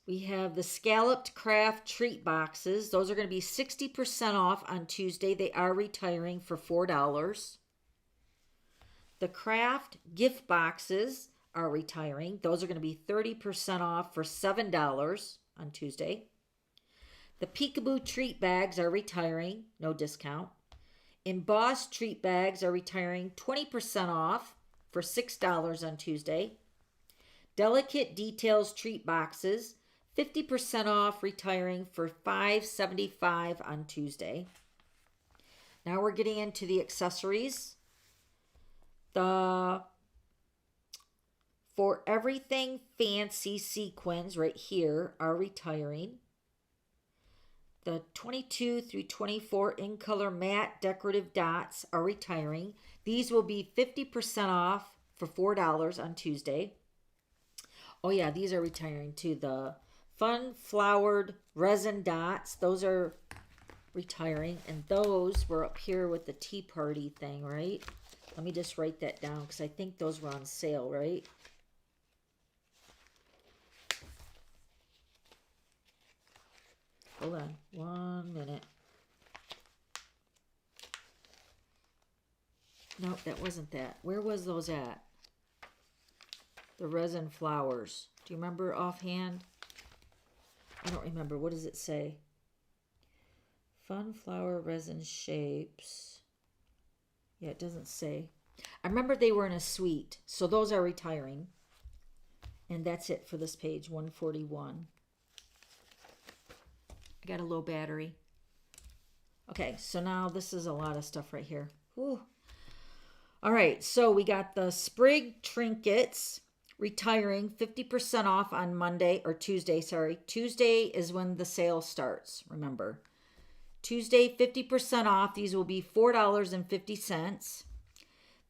S1: We have the Scalloped Craft Treat Boxes. Those are going to be 60% off on Tuesday. They are retiring for $4. The Craft Gift Boxes are retiring. Those are going to be 30% off for $7 on Tuesday. The Peekaboo Treat Bags are retiring. No discount. Embossed Treat Bags are retiring 20% off for $6 on Tuesday. Delicate Details Treat Boxes, 50% off, retiring for $5.75 on Tuesday. Now we're getting into the accessories. The For Everything Fancy sequins right here are retiring. The 22 through 24 in color matte decorative dots are retiring. These will be 50% off for $4 on Tuesday. Oh yeah, these are retiring too. The Fun Flowered Resin Dots, those are retiring. And those were up here with the Tea Party thing, right? Let me just write that down because I think those were on sale, right? Hold on 1 minute. Nope, that wasn't that. Where was those at? The resin flowers. Do you remember offhand? I don't remember. What does it say? Fun flower resin shapes. Yeah, it doesn't say. I remember they were in a suite. So those are retiring. And that's it for this page, 141. I got a low battery. Okay, so now this is a lot of stuff right here. Whew. All right, so we got the sprig trinkets retiring 50% off on Monday or Tuesday, sorry. Tuesday is when the sale starts, remember. Tuesday, 50% off. These will be $4.50.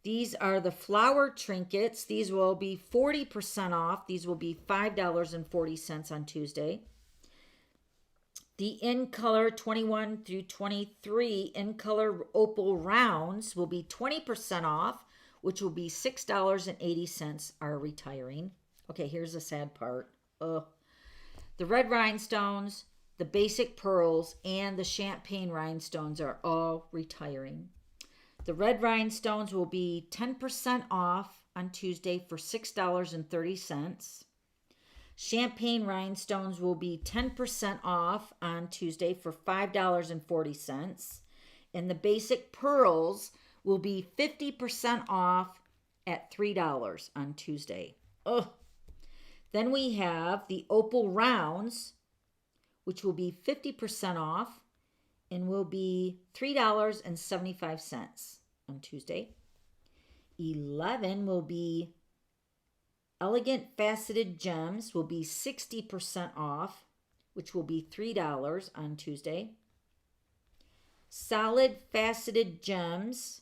S1: These are the flower trinkets. These will be 40% off. These will be $5.40 on Tuesday. The in color 21 through 23 in color opal rounds will be 20% off, which will be $6.80 are retiring. Okay, here's the sad part. The red rhinestones, the basic pearls, and the champagne rhinestones are all retiring. The red rhinestones will be 10% off on Tuesday for $6.30. Champagne rhinestones will be 10% off on Tuesday for $5.40. And the basic pearls will be 50% off at $3 on Tuesday. Ugh. Then we have the opal rounds, which will be 50% off and will be $3.75 on Tuesday. 11 will be elegant faceted gems will be 60% off, which will be $3 on Tuesday. Solid faceted gems,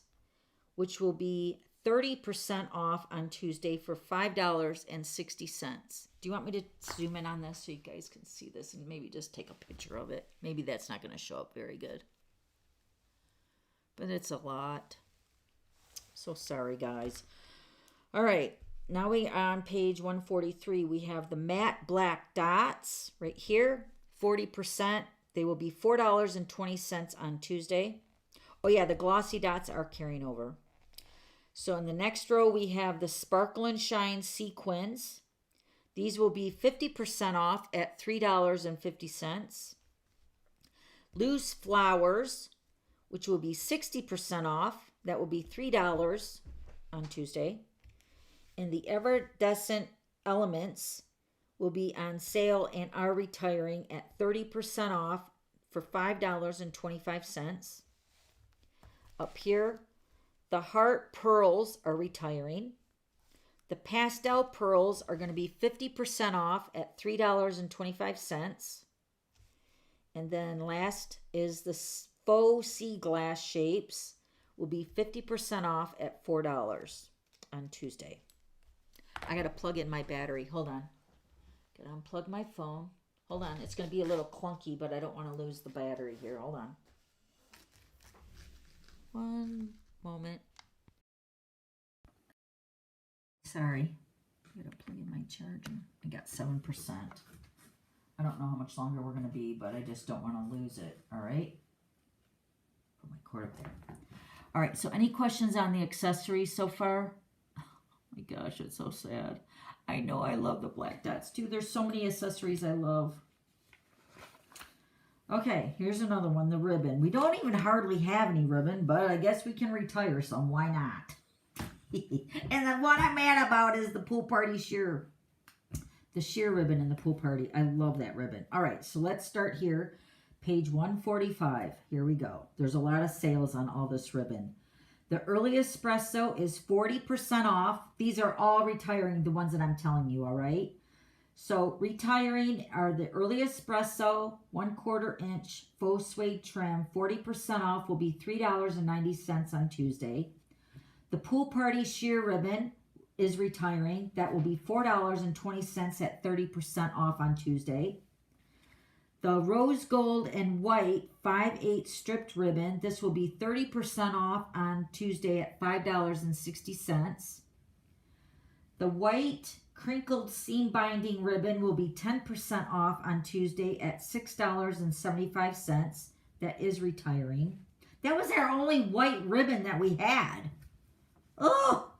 S1: which will be 30% off on Tuesday for $5.60. Do you want me to zoom in on this so you guys can see this and maybe just take a picture of it? Maybe that's not going to show up very good. But it's a lot. So sorry, guys. All right. Now we are on page 143. We have the matte black dots right here, 40%. They will be $4.20 on Tuesday. Oh yeah, the glossy dots are carrying over. So in the next row, we have the Sparkle and Shine sequins. These will be 50% off at $3.50. Loose flowers, which will be 60% off. That will be $3 on Tuesday. And the Iridescent Elements will be on sale and are retiring at 30% off for $5.25. Up here, the Heart Pearls are retiring. The Pastel Pearls are going to be 50% off at $3.25. And then last is the Faux Sea Glass Shapes will be 50% off at $4 on Tuesday. I got to plug in my battery. Hold on. Got to unplug my phone. Hold on. It's going to be a little clunky, but I don't want to lose the battery here. Hold on. One moment. Sorry. I got to plug in my charger. I got 7%. I don't know how much longer we're going to be, but I just don't want to lose it. All right. Put my cord up there. All right. So any questions on the accessories so far? My gosh, it's so sad. I know I love the black dots too. There's so many accessories I love. Okay, here's another one, the ribbon. We don't even hardly have any ribbon, but I guess we can retire some. Why not? And then what I'm mad about is the pool party sheer. The sheer ribbon in the pool party. I love that ribbon. All right, so let's start here. Page 145. Here we go. There's a lot of sales on all this ribbon. The early espresso is 40% off. These are all retiring, the ones that I'm telling you, all right? So retiring are the early espresso, 1/4 inch faux suede trim, 40% off will be $3.90 on Tuesday. The pool party sheer ribbon is retiring. That will be $4.20 at 30% off on Tuesday. The rose gold and white 5/8 stripped ribbon, this will be 30% off on Tuesday at $5.60. The white
S2: crinkled seam binding ribbon will be 10% off on Tuesday at $6.75. That is retiring. That was our only white ribbon that we had. Oh!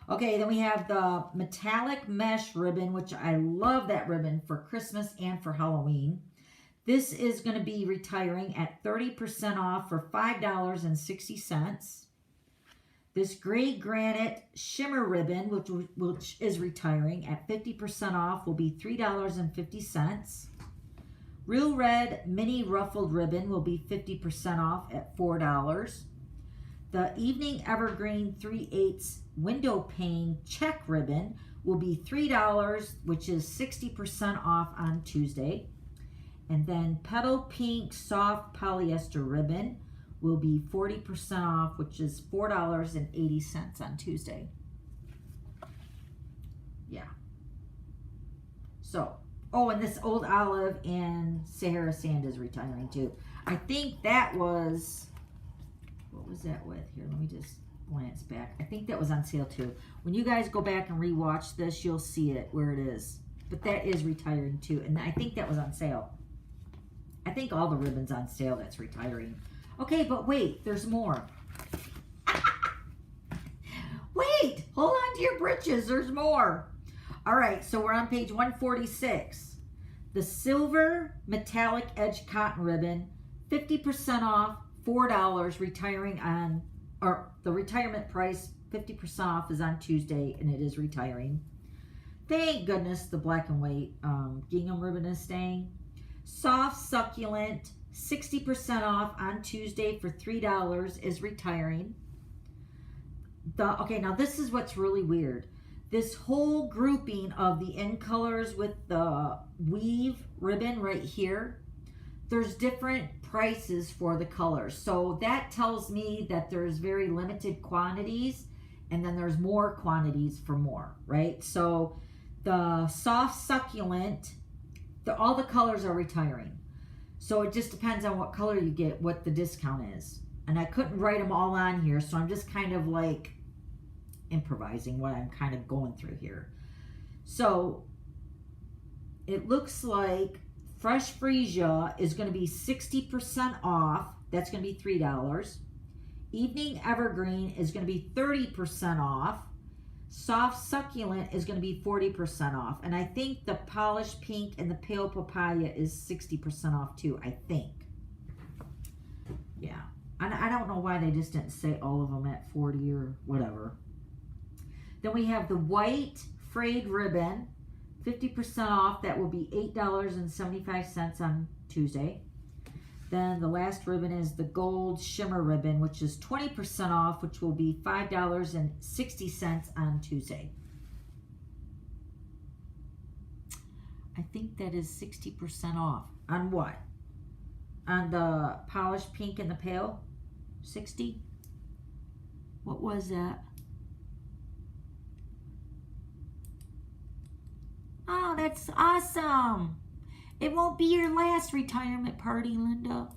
S2: Okay, then we have the metallic mesh ribbon, which I love that ribbon for Christmas and for Halloween. This is going to be retiring at 30% off for $5.60. This gray granite shimmer ribbon, which is retiring at 50% off, will be $3.50. Real red mini ruffled ribbon will be 50% off at $4. The evening evergreen 3/8 window pane check ribbon will be $3, which is 60% off on Tuesday. And then petal pink soft polyester ribbon will be 40% off, which is $4.80 on Tuesday. Yeah. So, oh, and this old olive and Sahara sand is retiring too. I think that was, what was that with? Here, let me just glance back. I think that was on sale too. When you guys go back and rewatch this, you'll see it where it is. But that is retiring too. And I think that was on sale. I think all the ribbons on sale, that's retiring. Okay, but wait, there's more. Wait, hold on to your britches, there's more. All right, so we're on page 146. The silver metallic edge cotton ribbon, 50% off, $4, retiring on, or the retirement price, 50% off is on Tuesday, and it is retiring. Thank goodness the black and white gingham ribbon is staying. Soft succulent, 60% off on Tuesday for $3 is retiring. Okay, now this is what's really weird. This whole grouping of the end colors with the weave ribbon right here, there's different prices for the colors. So that tells me that there's very limited quantities, and then there's more quantities for more, right? So the soft succulent, all the colors are retiring. So it just depends on what color you get, what the discount is. And I couldn't write them all on here, so I'm just kind of like improvising what I'm kind of going through here. So it looks like Fresh Freesia is going to be 60% off. That's going to be $3. Evening Evergreen is going to be 30% off. Soft Succulent is going to be 40% off. And I think the Polished Pink and the Pale Papaya is 60% off too, I think. Yeah. I don't know why they just didn't say all of them at 40 or whatever. Then we have the white frayed ribbon, 50% off. That will be $8.75 on Tuesday. Then the last ribbon is the gold shimmer ribbon, which is 20% off, which will be $5.60 on Tuesday. I think that is 60% off. On what? On the polished pink and the pale? 60? What was that? Oh, that's awesome. It won't be your last retirement party, Linda.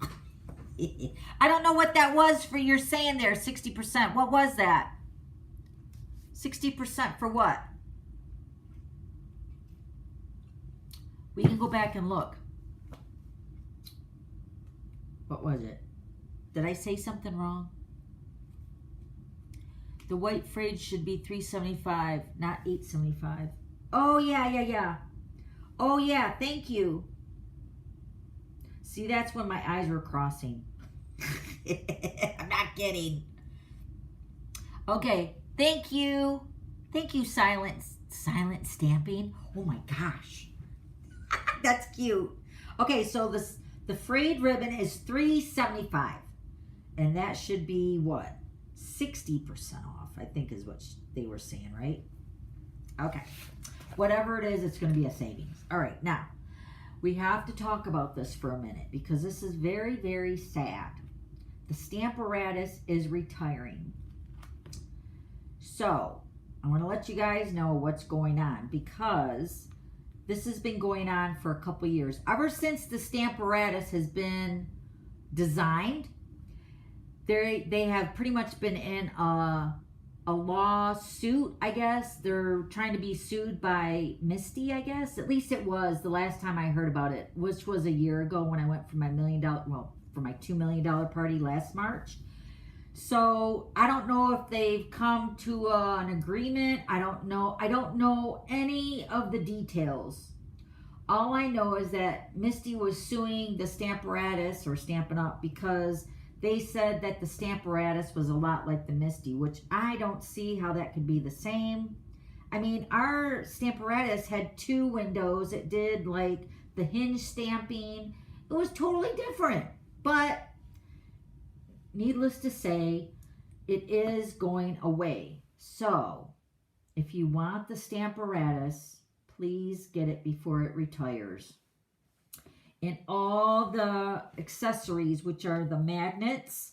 S2: I don't know what that was for your saying there, 60%. What was that? 60% for what? We can go back and look. What was it? Did I say something wrong? The white frayed should be $3.75, not $8.75. Oh, yeah. Oh, yeah, thank you. See, that's when my eyes were crossing. I'm not kidding. Okay, thank you. Thank you, Silent Stamping. Oh, my gosh. That's cute. Okay, so the frayed ribbon is $3.75. And that should be what? 60% off, I think is what they were saying, right? Okay. Whatever it is, it's going to be a savings. All right, now, we have to talk about this for a minute because this is very, very sad. The Stamparatus is retiring. So, I want to let you guys know what's going on because this has been going on for a couple years. Ever since the Stamparatus has been designed, they have pretty much been in a a lawsuit, I guess. They're trying to be sued by Misty, I guess. At least it was the last time I heard about it, which was a year ago when I went for my $2 million party last March. So I don't know if they've come to an agreement. I don't know any of the details. All I know is that Misty was suing the Stamparatus or Stampin' Up because they said that the Stamparatus was a lot like the Misty, which I don't see how that could be the same. I mean, our Stamparatus had 2 windows. It did like the hinge stamping. It was totally different. But needless to say, it is going away. So if you want the Stamparatus, please get it before it retires. And all the accessories, which are the magnets,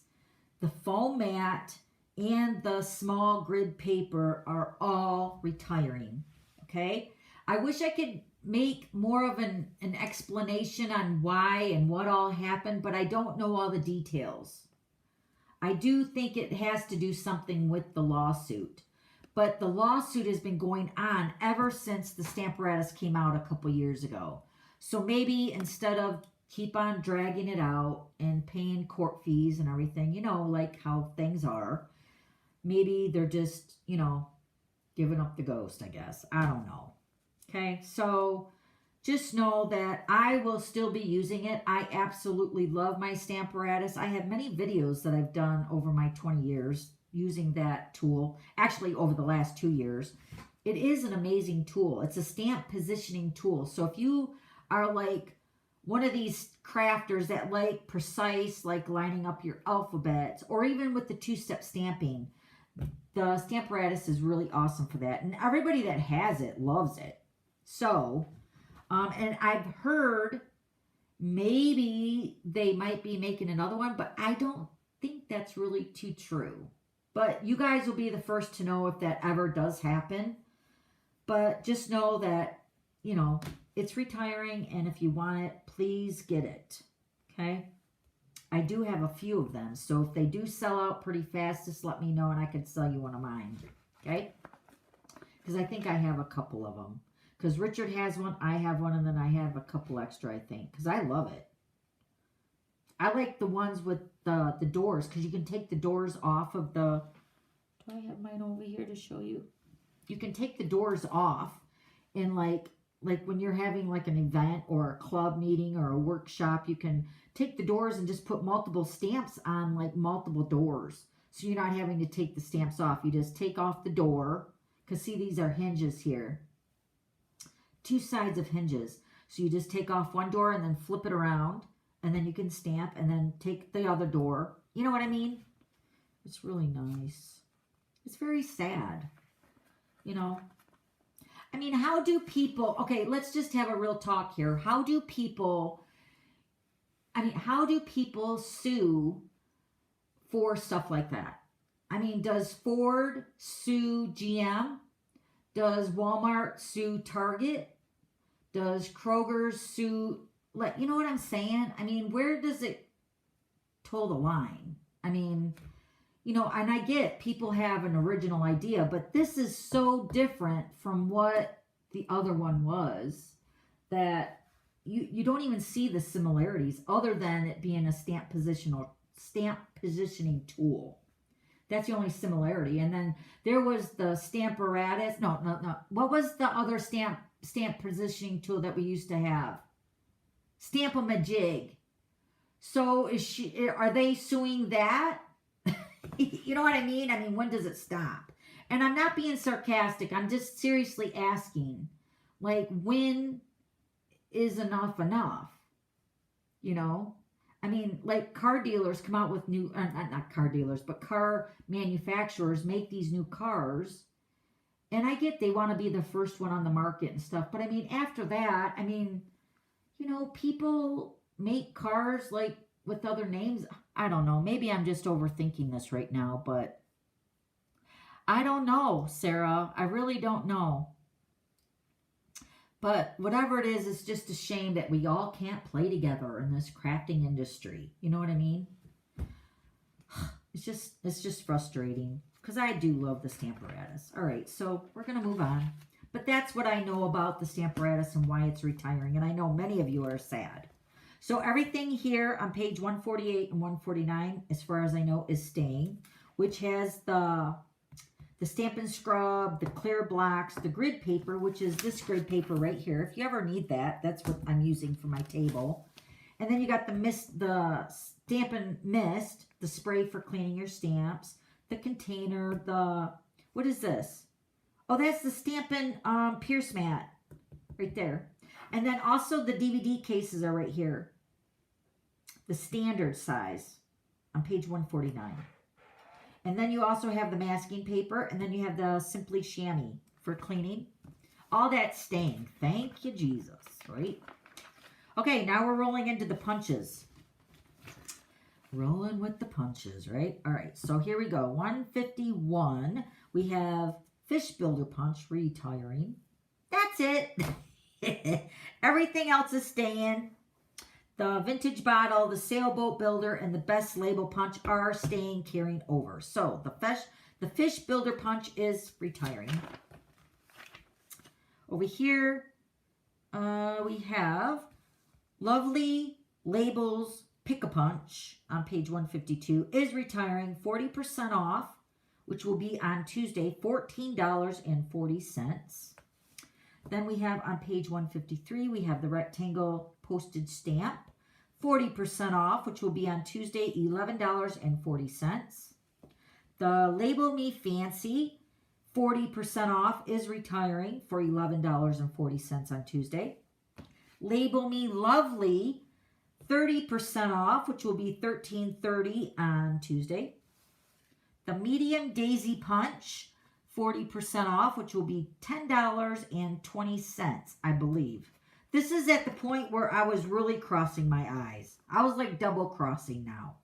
S2: the foam mat, and the small grid paper, are all retiring. Okay? I wish I could make more of an explanation on why and what all happened, but I don't know all the details. I do think it has to do something with the lawsuit. But the lawsuit has been going on ever since the Stamparatus came out a couple years ago. So maybe instead of keep on dragging it out and paying court fees and everything, you know, like how things are, maybe they're just, you know, giving up the ghost, I guess. I don't know. Okay, so just know that I will still be using it. I absolutely love my Stamparatus. I have many videos that I've done over my 20 years using that tool. Actually, over the last 2 years. It is an amazing tool. It's a stamp positioning tool. So if you are like one of these crafters that like precise, like lining up your alphabets, or even with the 2-step stamping, the Stamparatus is really awesome for that. And everybody that has it loves it. So, and I've heard maybe they might be making another one, but I don't think that's really too true. But you guys will be the first to know if that ever does happen. But just know that, you know, it's retiring, and if you want it, please get it. Okay? I do have a few of them, so if they do sell out pretty fast, just let me know and I can sell you one of mine. Okay? Because I think I have a couple of them. Because Richard has one, I have one, and then I have a couple extra, I think. Because I love it. I like the ones with the doors, because you can take the doors off of the... Do I have mine over here to show you? You can take the doors off, and like when you're having like an event or a club meeting or a workshop, you can take the doors and just put multiple stamps on like multiple doors. So you're not having to take the stamps off. You just take off the door, because see, these are hinges here. 2 sides of hinges. So you just take off one door and then flip it around, and then you can stamp and then take the other door. You know what I mean? It's really nice. It's very sad. You know? I mean, how do people... Okay, let's just have a real talk here. How do people sue for stuff like that? I mean, does Ford sue GM? Does Walmart sue Target? Does Kroger sue... Like, you know what I'm saying? I mean, where does it toe the line? I mean, you know, and I get people have an original idea, but this is so different from what the other one was that you don't even see the similarities other than it being a stamp positioning tool. That's the only similarity. And then there was the Stamparatus. No. What was the other stamp positioning tool that we used to have? Stamp-a-majig. So are they suing that? You know what I mean? I mean, when does it stop? And I'm not being sarcastic. I'm just seriously asking, like, when is enough enough? You know? I mean, like, car dealers come out with new, not car dealers, but car manufacturers make these new cars. And I get they want to be the first one on the market and stuff. But I mean, after that, I mean, you know, people make cars like with other names. I don't know. Maybe I'm just overthinking this right now, but I don't know, Sarah. I really don't know. But whatever it is, it's just a shame that we all can't play together in this crafting industry. You know what I mean? It's just frustrating. because I do love the Stamparatus. All right, so we're going to move on. But that's what I know about the Stamparatus and why it's retiring. And I know many of you are sad. So everything here on page 148 and 149, as far as I know, is staying, which has the Stampin' Scrub, the clear blocks, the grid paper, which is this grid paper right here. If you ever need that, that's what I'm using for my table. And then you got the Stampin' Mist, the spray for cleaning your stamps, the container, what is this? Oh, that's the Stampin' Pierce Mat right there. And then also the DVD cases are right here. The standard size on page 149. And then you also have the masking paper, and then you have the Simply Chamois for cleaning. All that's staying. Thank you, Jesus, right? Okay, now we're rolling into the punches. Rolling with the punches, right? All right, so here we go. 151, we have Fish Builder Punch retiring. That's it. Everything else is staying. The Vintage Bottle, the Sailboat Builder, and the Best Label Punch are staying, carrying over. So the Fish Builder Punch is retiring. Over here, we have Lovely Labels Pick-a-Punch on page 152 is retiring, 40% off, which will be on Tuesday, $14.40. Then we have on page 153, we have the rectangle postage stamp, 40% off, which will be on Tuesday, $11.40. The Label Me Fancy, 40% off, is retiring for $11.40 on Tuesday. Label Me Lovely, 30% off, which will be $13.30 on Tuesday. The Medium Daisy Punch, 40% off, which will be $10.20, I believe. This is at the point where I was really crossing my eyes. I was like double crossing now.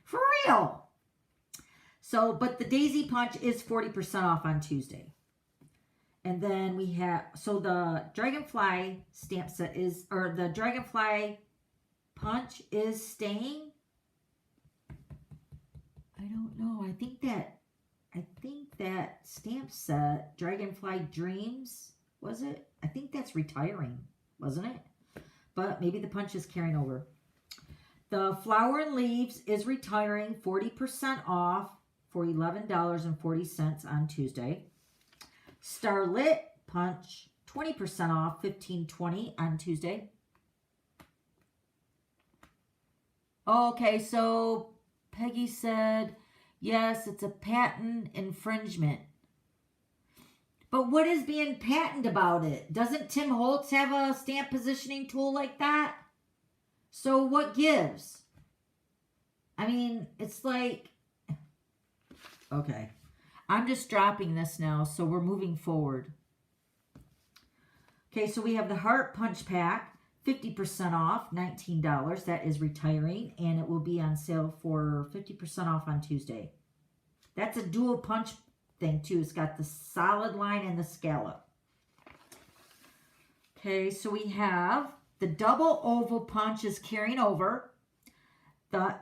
S2: For real. So, but the Daisy Punch is 40% off on Tuesday. And then we have, so the Dragonfly stamp set is, or the Dragonfly Punch is staying. I don't know. I think that stamp set, Dragonfly Dreams, was it? I think that's retiring, wasn't it? But maybe the punch is carrying over. The Flower and Leaves is retiring, 40% off for $11.40 on Tuesday. Starlit Punch, 20% off, $15.20 on Tuesday. Okay, so Peggy said, yes, it's a patent infringement. But what is being patented about it? Doesn't Tim Holtz have a stamp positioning tool like that? So what gives? I mean, it's like, okay. I'm just dropping this now, so we're moving forward. Okay, so we have the Heart Punch Pack, 50% off, $19. That is retiring, and it will be on sale for 50% off on Tuesday. That's a dual punch thing, too. It's got the solid line and the scallop. Okay, so we have the Double Oval Punch is carrying over. The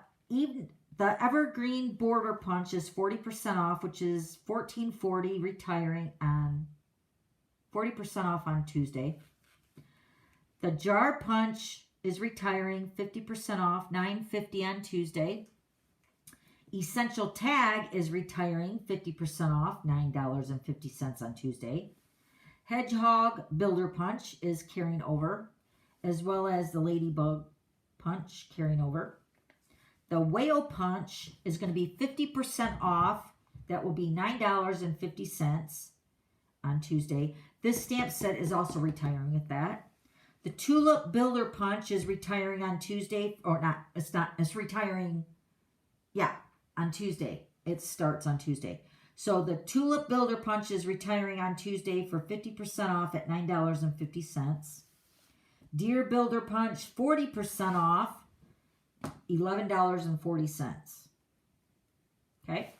S2: Evergreen Border Punch is 40% off, which is $14.40, retiring on 40% off on Tuesday. The Jar Punch is retiring, 50% off, $9.50 on Tuesday. Essential Tag is retiring, 50% off, $9.50 on Tuesday. Hedgehog Builder Punch is carrying over, as well as the Ladybug Punch carrying over. The Whale Punch is going to be 50% off. That will be $9.50 on Tuesday. This stamp set is also retiring at that. The Tulip Builder Punch is retiring on Tuesday. Or not, it's retiring, yeah, on Tuesday. It starts on Tuesday. So the Tulip Builder Punch is retiring on Tuesday for 50% off at $9.50. Deer Builder Punch, 40% off. $11.40. Okay.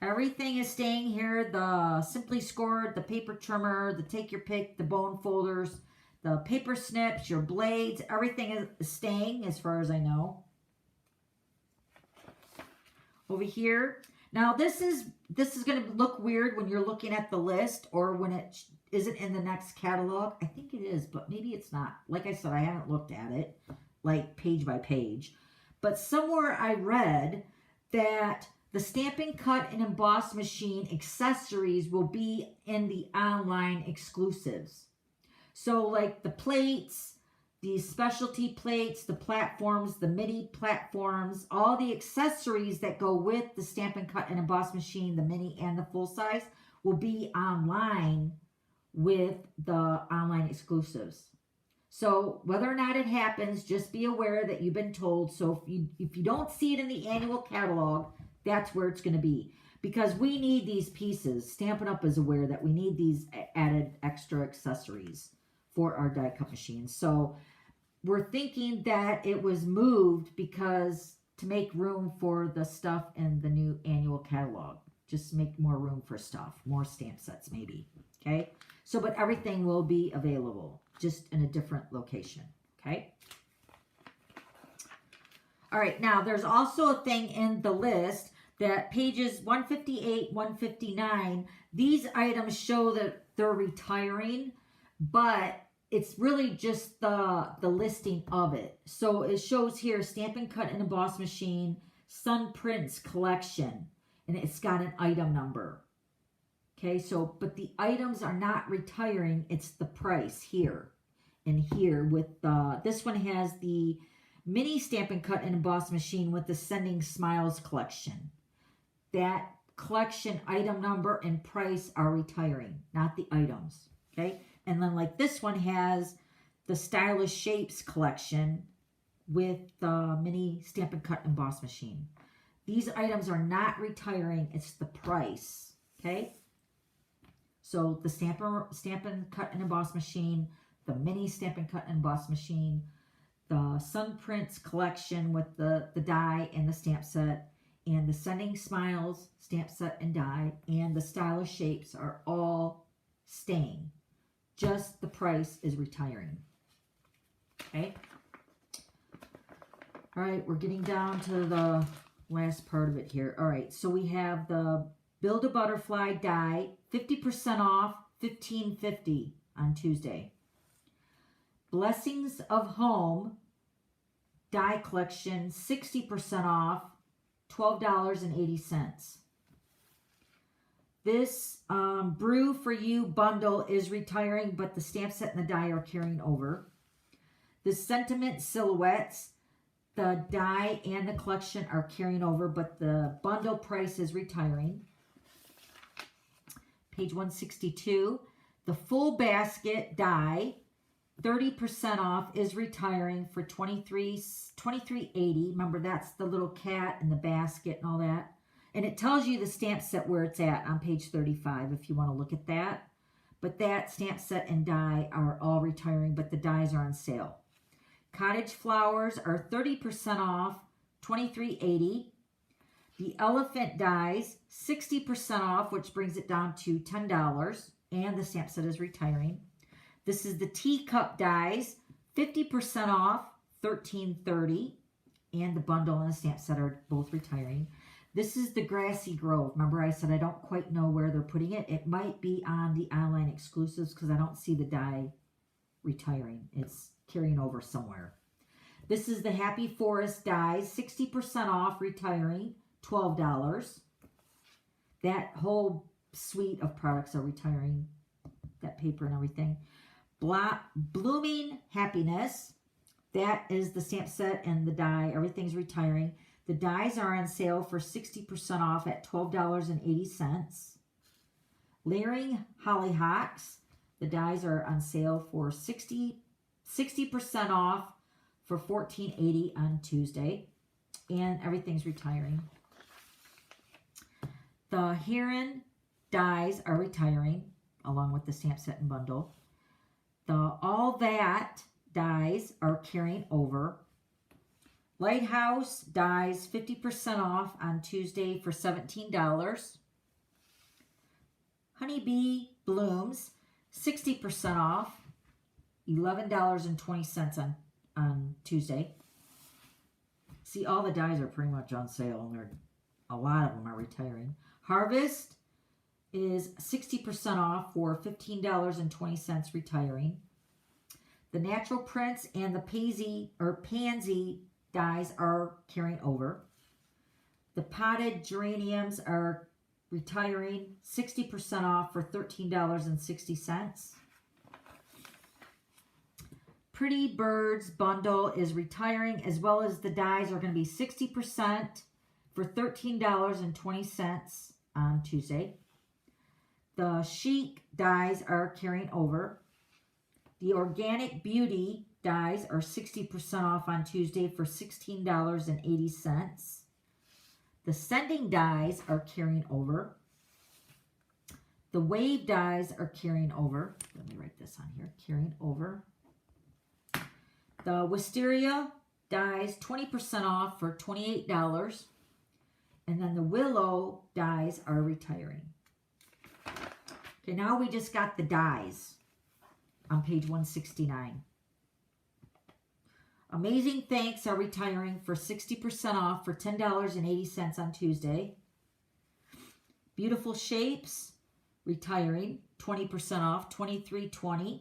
S2: Everything is staying here. The Simply Scored, the paper trimmer, the Take Your Pick, the bone folders, the paper snips, your blades, everything is staying as far as I know. over here. Now this is going to look weird when you're looking at the list or when it isn't in the next catalog. I think it is, but maybe it's not. Like I said, I haven't looked at it like page by page. But somewhere I read that the Stampin' Cut and Emboss machine accessories will be in the online exclusives. So like the plates, these specialty plates, the platforms, the mini platforms, all the accessories that go with the Stampin' Cut and Emboss machine, the mini and the full size, will be online with the online exclusives. So whether or not it happens, just be aware that you've been told. So if you don't see it in the annual catalog, that's where it's going to be. Because we need these pieces. Stampin' Up! Is aware that we need these added extra accessories for our die cut machines. So we're thinking that it was moved because to make room for the stuff in the new annual catalog. Just make more room for stuff. More stamp sets maybe. Okay? So, but everything will be available. Just in a different location. Okay? All right. Now, there's also a thing in the list that pages 158, 159, these items show that they're retiring, but it's really just the listing of it. So it shows here Stampin' Cut and Emboss Machine, Sun Prints Collection, and it's got an item number. Okay, so, but the items are not retiring, it's the price here and here with this one has the mini Stampin' Cut and Emboss Machine with the Sending Smiles collection. That collection item number and price are retiring, not the items. Okay, and then like this one has the Stylish Shapes collection with the mini Stampin' Cut and Emboss Machine. These items are not retiring, it's the price. Okay, so the Stampin' Cut and Emboss Machine, the mini Stampin' Cut and Emboss Machine, the Sun Prints collection with the die and the stamp set, and the Sending Smiles stamp set and die, and the Stylish Shapes are all staying. Just the price is retiring. Okay. All right, we're getting down to the last part of it here. All right, so we have the Build a Butterfly die, 50% off, $15.50 on Tuesday. Blessings of Home die collection, 60% off, $12.80. This Brew for You bundle is retiring, but the stamp set and the die are carrying over. The Sentiment Silhouettes, the die and the collection are carrying over, but the bundle price is retiring. Page 162, the Full Basket die, 30% off, is retiring for $23.80. Remember, that's the little cat and the basket and all that. And it tells you the stamp set where it's at on page 35 if you want to look at that. But that stamp set and die are all retiring, but the dies are on sale. Cottage Flowers are 30% off, $23.80. The Elephant dies, 60% off, which brings it down to $10. And the stamp set is retiring. This is the Teacup dies, 50% off, $13.30. And the bundle and the stamp set are both retiring. This is the Grassy Grove. Remember I said I don't quite know where they're putting it. It might be on the online exclusives because I don't see the die retiring. It's carrying over somewhere. This is the Happy Forest dies, 60% off, retiring, $12. That whole suite of products are retiring, that paper and everything. Blooming Happiness, that is the stamp set and the die. Everything's retiring. The dies are on sale for 60% off at $12.80. Layering Hollyhocks, the dies are on sale for 60% off for $14.80 on Tuesday. And everything's retiring. The Heron dies are retiring along with the stamp set and bundle. The All That dies are carrying over. Lighthouse dies 50% off on Tuesday for $17. Honeybee Blooms 60% off, $11.20 on Tuesday. See, all the dies are pretty much on sale and they're A lot of them are retiring. Harvest is 60% off for $15.20 retiring. The natural prints and the pansy dies are carrying over. The potted geraniums are retiring, 60% off for $13.60. Pretty Birds bundle is retiring, as well as the dies are going to be 60% for $13.20 on Tuesday. The chic dies are carrying over. The Organic Beauty dies are 60% off on Tuesday for $16.80. The Sending dies are carrying over. The Wave dies are carrying over. Let me write this on here. Carrying over. The Wisteria dies 20% off for $28. And then the Willow dies are retiring. Okay, now we just got the dies on page 169. Amazing Thanks are retiring for 60% off for $10.80 on Tuesday. Beautiful Shapes retiring 20% off, $23.20.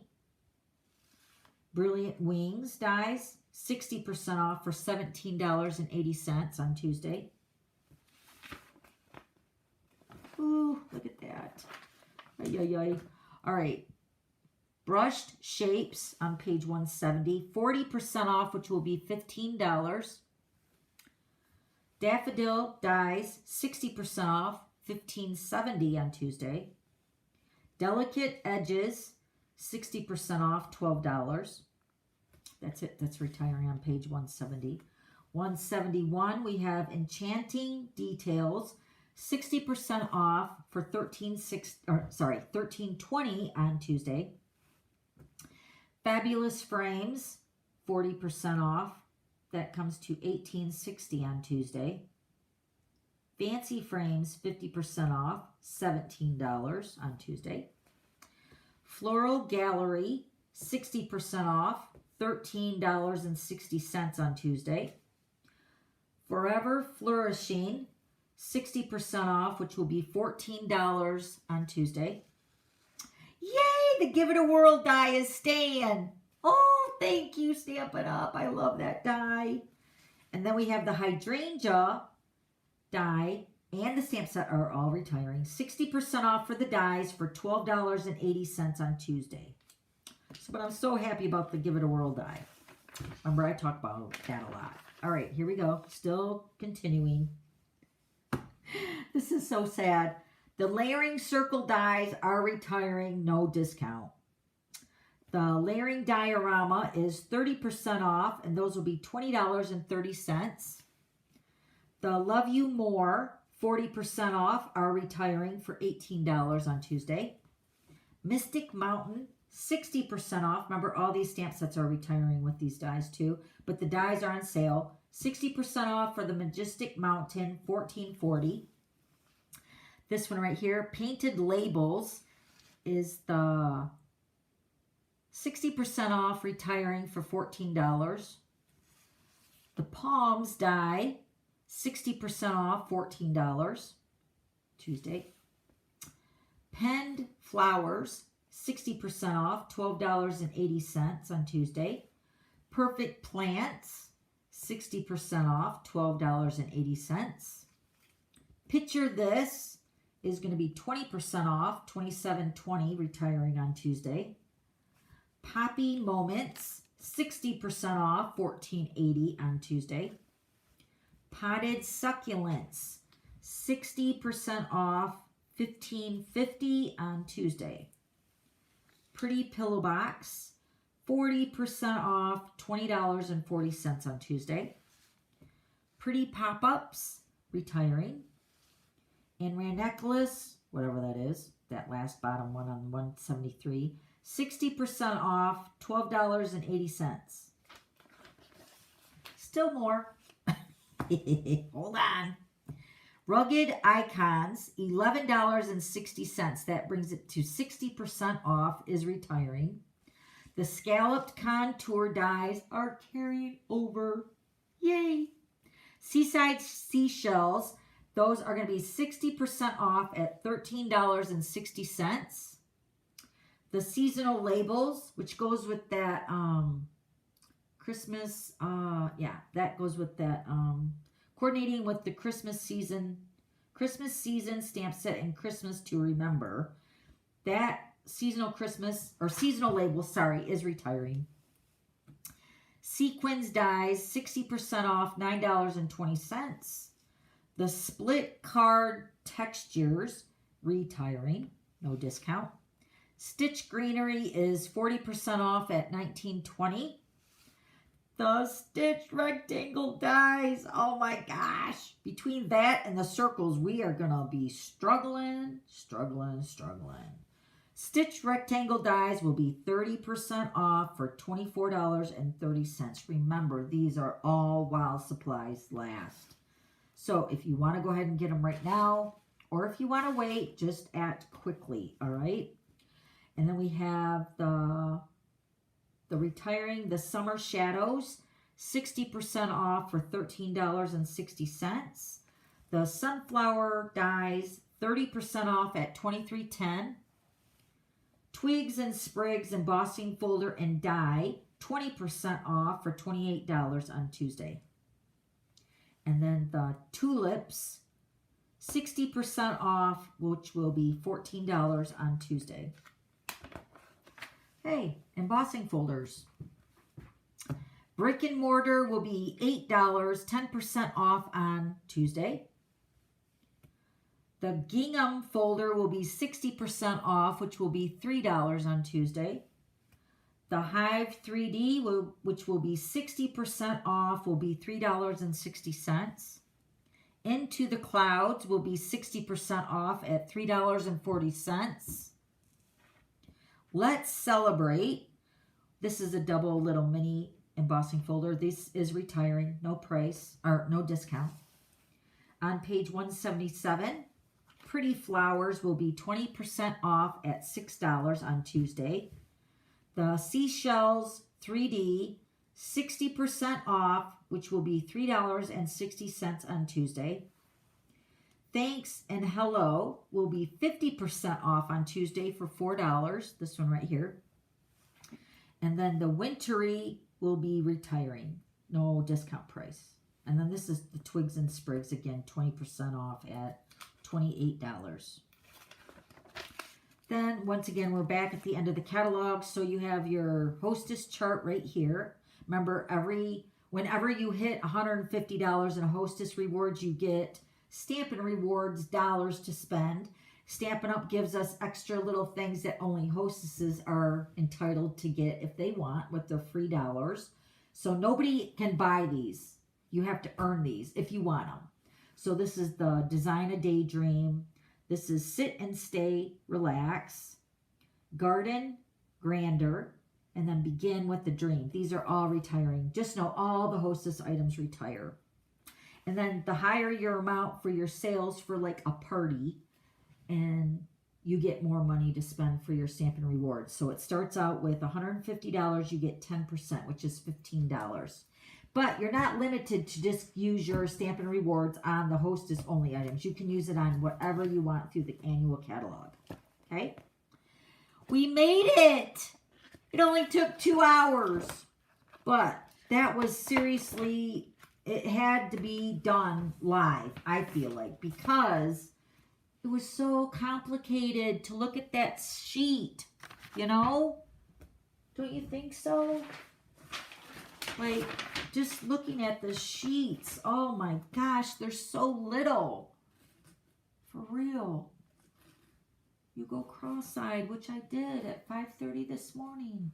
S2: Brilliant Wings dies 60% off for $17.80 on Tuesday. Ooh, look at that. Ay, ay, ay. All right. Brushed Shapes on page 170, 40% off, which will be $15. Daffodil dies 60% off, $15.70 on Tuesday. Delicate Edges, 60% off, $12. That's it. That's retiring on page 170. 171, we have Enchanting Details, 60% off for $13.20 on Tuesday. Fabulous Frames, 40% off. That comes to $18.60 on Tuesday. Fancy Frames, 50% off, $17 on Tuesday. Floral Gallery, 60% off, $13.60 on Tuesday. Forever Flourishing, 60% off, which will be $14 on Tuesday. Yay! The Give It a Whirl die is staying. Oh, thank you, Stampin' Up. I love that die. And then we have the Hydrangea die and the stamp set are all retiring. 60% off for the dies for $12.80 on Tuesday. But I'm so happy about the Give It a Whirl die. Remember, I talk about that a lot. All right, here we go. Still continuing. This is so sad. The Layering Circle dies are retiring, no discount. The Layering Diorama is 30% off, and those will be $20.30. The Love You More, 40% off, are retiring for $18 on Tuesday. Mystic Mountain, 60% off. Remember, all these stamp sets are retiring with these dies too, but the dies are on sale. 60% off for the Majestic Mountain, $14.40. This one right here, Painted Labels, is the 60% off, retiring for $14. The Palms die, 60% off, $14. Tuesday. Penned Flowers, 60% off, $12.80 on Tuesday. Perfect Plants, 60% off, $12.80. Picture This is going to be 20% off, $27.20, retiring on Tuesday. Poppy Moments, 60% off, $14.80 on Tuesday. Potted Succulents, 60% off, $15.50 on Tuesday. Pretty Pillow Box, 40% off, $20.40 on Tuesday. Pretty Pop-Ups, retiring. And Ranunculus, whatever that is, that last bottom one on 173, 60% off, $12.80. Still more. Hold on. Rugged Icons, $11.60. That brings it to 60% off, is retiring. The Scalloped Contour dies are carrying over. Yay. Seaside Seashells, Those are going to be 60% off at $13.60. The seasonal labels, which goes with that Christmas, that goes with that, coordinating with the Christmas season stamp set and Christmas to Remember. That seasonal label, is retiring. Sequins dies, 60% off, $9.20. The split card textures, retiring, no discount. Stitch Greenery is 40% off at $19.20. The stitched rectangle dies. Oh my gosh. Between that and the circles, we are going to be struggling. Stitched rectangle dies will be 30% off for $24.30. Remember, these are all while supplies last. So if you want to go ahead and get them right now, or if you want to wait, just act quickly, all right? And then we have the retiring the Summer Shadows, 60% off for $13.60. The Sunflower Dies, 30% off at $23.10. Twigs and Sprigs Embossing Folder and Die, 20% off for $28 on Tuesday. And then the Tulips, 60% off, which will be $14 on Tuesday. Hey, embossing folders. Brick and Mortar will be $8, 10% off on Tuesday. The Gingham folder will be 60% off, which will be $3 on Tuesday. The Hive 3D, which will be 60% off, will be $3.60. Into the Clouds will be 60% off at $3.40. Let's Celebrate. This is a double little mini embossing folder. This is retiring, no price, or no discount. On page 177, Pretty Flowers will be 20% off at $6 on Tuesday. The Seashells 3D, 60% off, which will be $3.60 on Tuesday. Thanks and Hello will be 50% off on Tuesday for $4. This one right here. And then the Wintry will be retiring. No discount price. And then this is the Twigs and Sprigs, again, 20% off at $28. Then, once again, we're back at the end of the catalog. So you have your hostess chart right here. Remember, whenever you hit $150 in hostess rewards, you get Stampin' Rewards dollars to spend. Stampin' Up! Gives us extra little things that only hostesses are entitled to get if they want with their free dollars. So nobody can buy these. You have to earn these if you want them. So this is the Design a Daydream. This is Sit and Stay, Relax, Garden, Grander, and then Begin with the Dream. These are all retiring. Just know all the hostess items retire. And then the higher your amount for your sales for like a party, and you get more money to spend for your Stampin' Rewards. So it starts out with $150, you get 10%, which is $15. But you're not limited to just use your Stampin' Rewards on the hostess only items. You can use it on whatever you want through the annual catalog. Okay? We made it! It only took 2 hours. But that was seriously, it had to be done live, I feel like, because it was so complicated to look at that sheet, you know? Don't you think so? Like, just looking at the sheets, oh my gosh, they're so little. For real. You go cross-eyed, which I did at 5:30 this morning.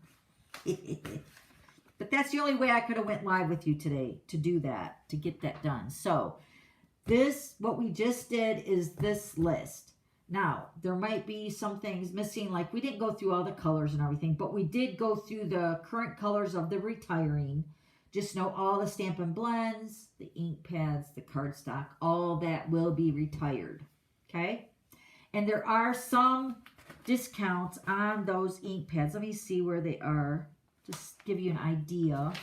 S2: But that's the only way I could have went live with you today, to do that, to get that done. So, what we just did is this list. Now, there might be some things missing, like we didn't go through all the colors and everything, but we did go through the current colors of the retiring. Just know all the Stampin' Blends, the ink pads, the cardstock, all that will be retired, okay? And there are some discounts on those ink pads. Let me see where they are, just give you an idea.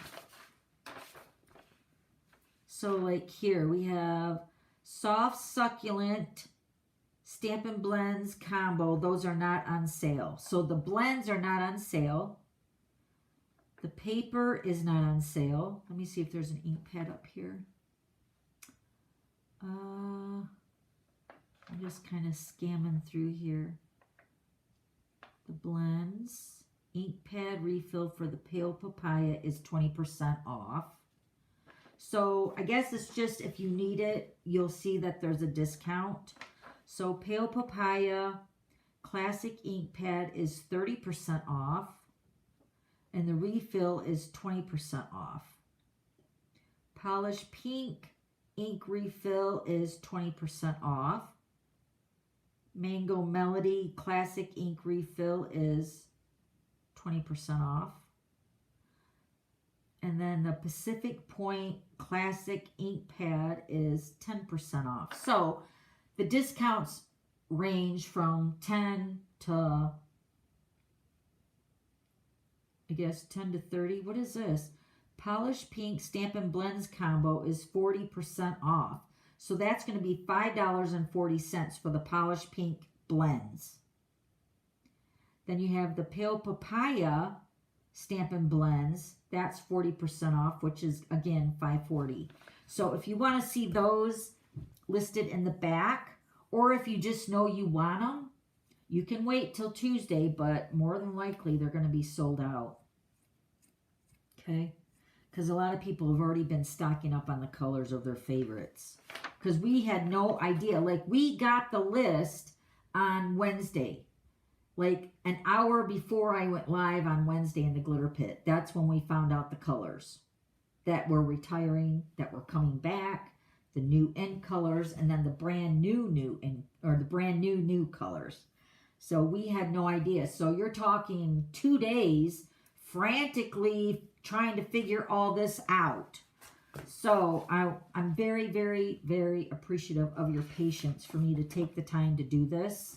S2: So like here, we have Soft Succulent Stampin' Blends combo. Those are not on sale. So the blends are not on sale. The paper is not on sale. Let me see if there's an ink pad up here. I'm just kind of scamming through here. The blends. Ink pad refill for the Pale Papaya is 20% off. So I guess it's just if you need it, you'll see that there's a discount. So Pale Papaya Classic Ink Pad is 30% off. And the refill is 20% off. Polished Pink Ink Refill is 20% off. Mango Melody Classic Ink Refill is 20% off. And then the Pacific Point Classic Ink Pad is 10% off. So the discounts range from 10 to, I guess, 10 to 30. What is this? Polished Pink Stampin' Blends combo is 40% off. So that's going to be $5.40 for the Polished Pink Blends. Then you have the Pale Papaya Stampin' Blends. That's 40% off, which is, again, $5.40. So if you want to see those listed in the back, or if you just know you want them, you can wait till Tuesday, but more than likely they're going to be sold out. Okay? Because a lot of people have already been stocking up on the colors of their favorites. Because we had no idea. Like, we got the list on Wednesday. Like, an hour before I went live on Wednesday in the Glitter Pit. That's when we found out the colors that were retiring, that were coming back, the new end colors, and then the brand new colors. So we had no idea. So you're talking 2 days frantically trying to figure all this out. So I'm very, very, very appreciative of your patience for me to take the time to do this.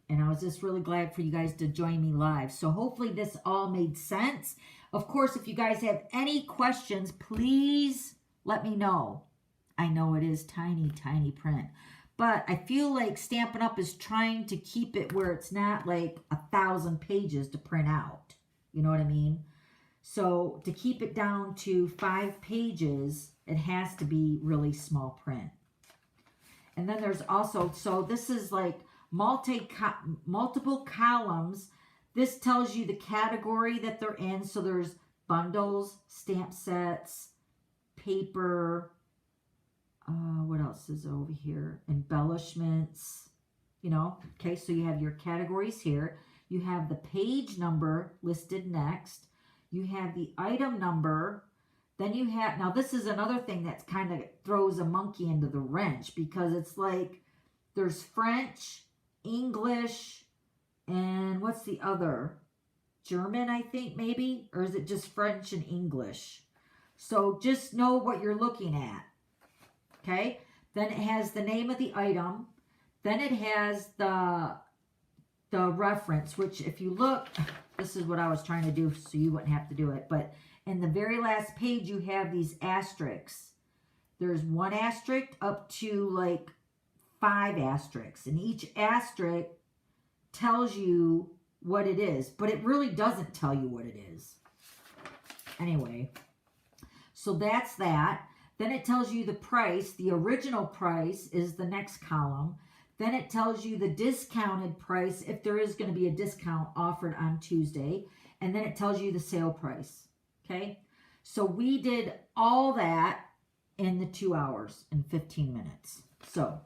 S2: And I was just really glad for you guys to join me live. So hopefully this all made sense. Of course, if you guys have any questions, please let me know. I know it is tiny, tiny print. But I feel like Stampin' Up! Is trying to keep it where it's not like 1,000 pages to print out. You know what I mean? So to keep it down to 5 pages, it has to be really small print. And then there's also, so this is like multiple columns. This tells you the category that they're in. So there's bundles, stamp sets, paper, what else is over here? Embellishments, you know. Okay, so you have your categories here. You have the page number listed next. You have the item number. Then you have, now this is another thing that's kind of throws a monkey into the wrench, because it's like there's French, English, and what's the other? German, I think, maybe? Or is it just French and English? So just know what you're looking at. Okay? Then it has the name of the item. Then it has the reference, which if you look, this is what I was trying to do so you wouldn't have to do it. But in the very last page, you have these asterisks. There's 1 asterisk up to like 5 asterisks. And each asterisk tells you what it is. But it really doesn't tell you what it is. Anyway, so that's that. Then it tells you the price. The original price is the next column. Then it tells you the discounted price, if there is going to be a discount offered on Tuesday. And then it tells you the sale price. Okay? So we did all that in the 2 hours and 15 minutes. So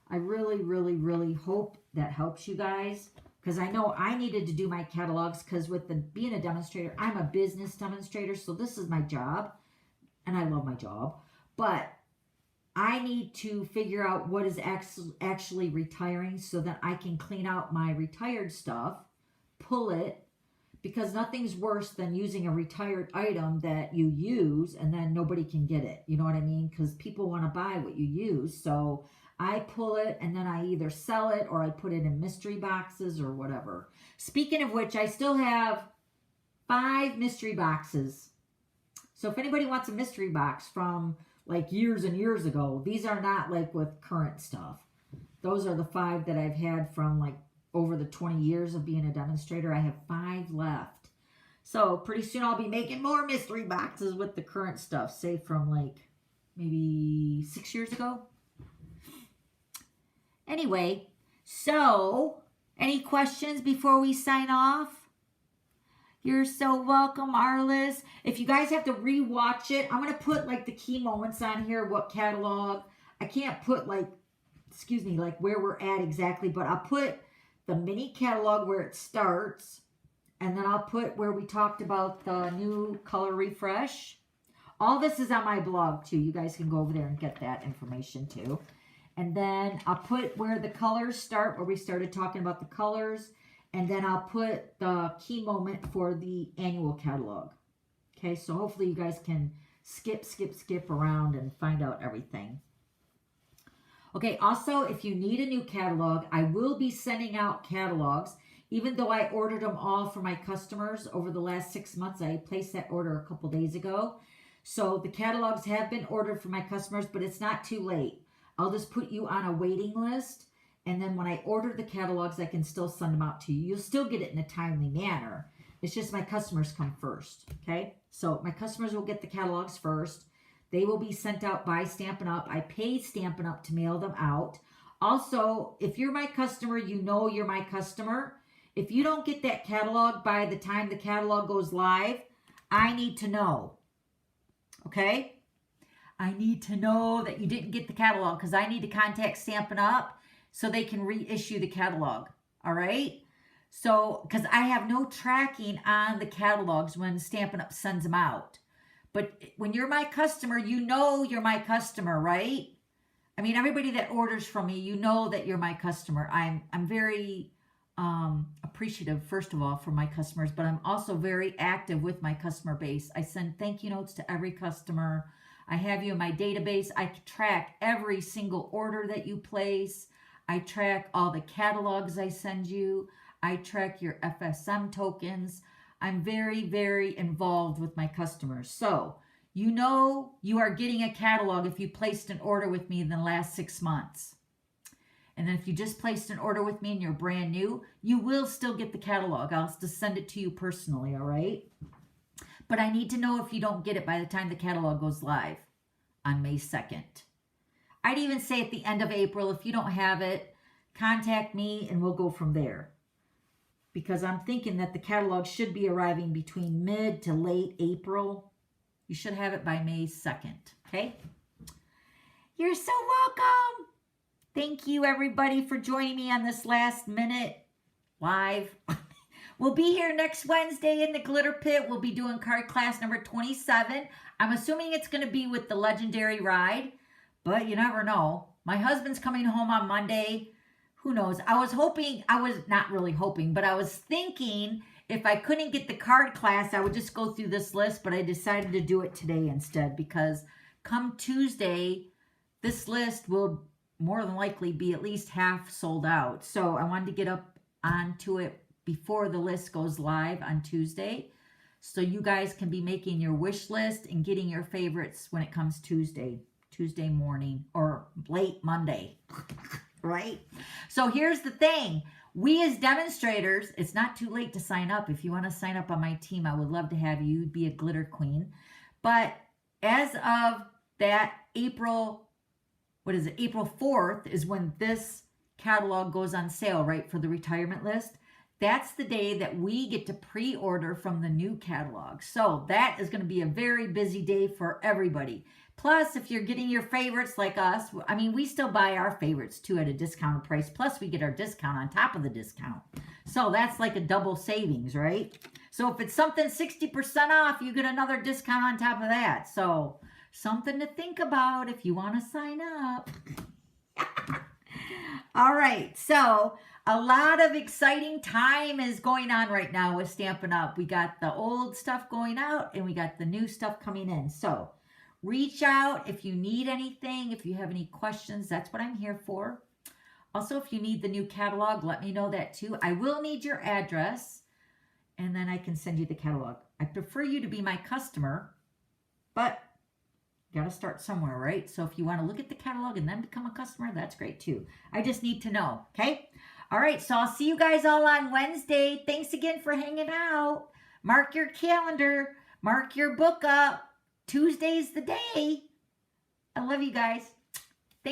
S2: I really, really, really hope that helps you guys. Because I know I needed to do my catalogs, because with being a demonstrator, I'm a business demonstrator. So this is my job. And I love my job. But I need to figure out what is actually retiring so that I can clean out my retired stuff, pull it, because nothing's worse than using a retired item that you use and then nobody can get it. You know what I mean? Because people want to buy what you use. So I pull it and then I either sell it or I put it in mystery boxes or whatever. Speaking of which, I still have 5 mystery boxes. So if anybody wants a mystery box from like years and years ago. These are not like with current stuff. Those are the 5 that I've had from like over the 20 years of being a demonstrator. I have 5 left. So pretty soon I'll be making more mystery boxes with the current stuff, say from like maybe 6 years ago. Anyway, so any questions before we sign off? You're so welcome, Arliss. If you guys have to re-watch it, I'm going to put like the key moments on here, what catalog. I can't put like, excuse me, like where we're at exactly, but I'll put the mini catalog where it starts. And then I'll put where we talked about the new color refresh. All this is on my blog too. You guys can go over there and get that information too. And then I'll put where the colors start, where we started talking about the colors. And then I'll put the key moment for the annual catalog. Okay, so hopefully you guys can skip around and find out everything. Okay, also, if you need a new catalog, I will be sending out catalogs. Even though I ordered them all for my customers over the last 6 months, I placed that order a couple days ago. So the catalogs have been ordered for my customers, but it's not too late. I'll just put you on a waiting list. And then when I order the catalogs, I can still send them out to you. You'll still get it in a timely manner. It's just my customers come first, okay? So my customers will get the catalogs first. They will be sent out by Stampin' Up. I pay Stampin' Up to mail them out. Also, if you're my customer, you know you're my customer. If you don't get that catalog by the time the catalog goes live, I need to know, okay? I need to know that you didn't get the catalog because I need to contact Stampin' Up so they can reissue the catalog, all right? So, because I have no tracking on the catalogs when Stampin' Up sends them out. But when you're my customer, you know you're my customer, right? I mean, everybody that orders from me, you know that you're my customer. I'm very appreciative, first of all, for my customers, but I'm also very active with my customer base. I send thank you notes to every customer. I have you in my database. I track every single order that you place. I track all the catalogs I send you. I track your FSM tokens. I'm very, very involved with my customers. So, you know you are getting a catalog if you placed an order with me in the last 6 months. And then if you just placed an order with me and you're brand new, you will still get the catalog. I'll just send it to you personally, all right? But I need to know if you don't get it by the time the catalog goes live on May 2nd. I'd even say at the end of April, if you don't have it, contact me and we'll go from there. Because I'm thinking that the catalog should be arriving between mid to late April. You should have it by May 2nd, okay? You're so welcome. Thank you, everybody, for joining me on this last minute live. We'll be here next Wednesday in the Glitter Pit. We'll be doing card class number 27. I'm assuming it's going to be with the Legendary Ride, but you never know. My husband's coming home on Monday. Who knows? I was not really hoping, but I was thinking if I couldn't get the card class, I would just go through this list, but I decided to do it today instead because come Tuesday, this list will more than likely be at least half sold out. So I wanted to get up onto it before the list goes live on Tuesday. So you guys can be making your wish list and getting your favorites when it comes Tuesday morning or late Monday, right? So here's the thing. We as demonstrators, it's not too late to sign up. If you want to sign up on my team, I would love to have you be a glitter queen. But as of that April 4th is when this catalog goes on sale, right, for the retirement list. That's the day that we get to pre-order from the new catalog. So that is going to be a very busy day for everybody. Plus, if you're getting your favorites like us, I mean, we still buy our favorites too at a discounted price. Plus, we get our discount on top of the discount. So that's like a double savings, right? So if it's something 60% off, you get another discount on top of that. So something to think about if you want to sign up. All right, so a lot of exciting time is going on right now with Stampin' Up. We got the old stuff going out and we got the new stuff coming in. So reach out if you need anything, if you have any questions, that's what I'm here for. Also, if you need the new catalog, let me know that too. I will need your address and then I can send you the catalog. I prefer you to be my customer, but Got to start somewhere, right? So if you want to look at the catalog and then become a customer, that's great too. I just need to know, okay? All right, so I'll see you guys all on Wednesday. Thanks again for hanging out. Mark your calendar. Mark your book up. Tuesday's the day. I love you guys.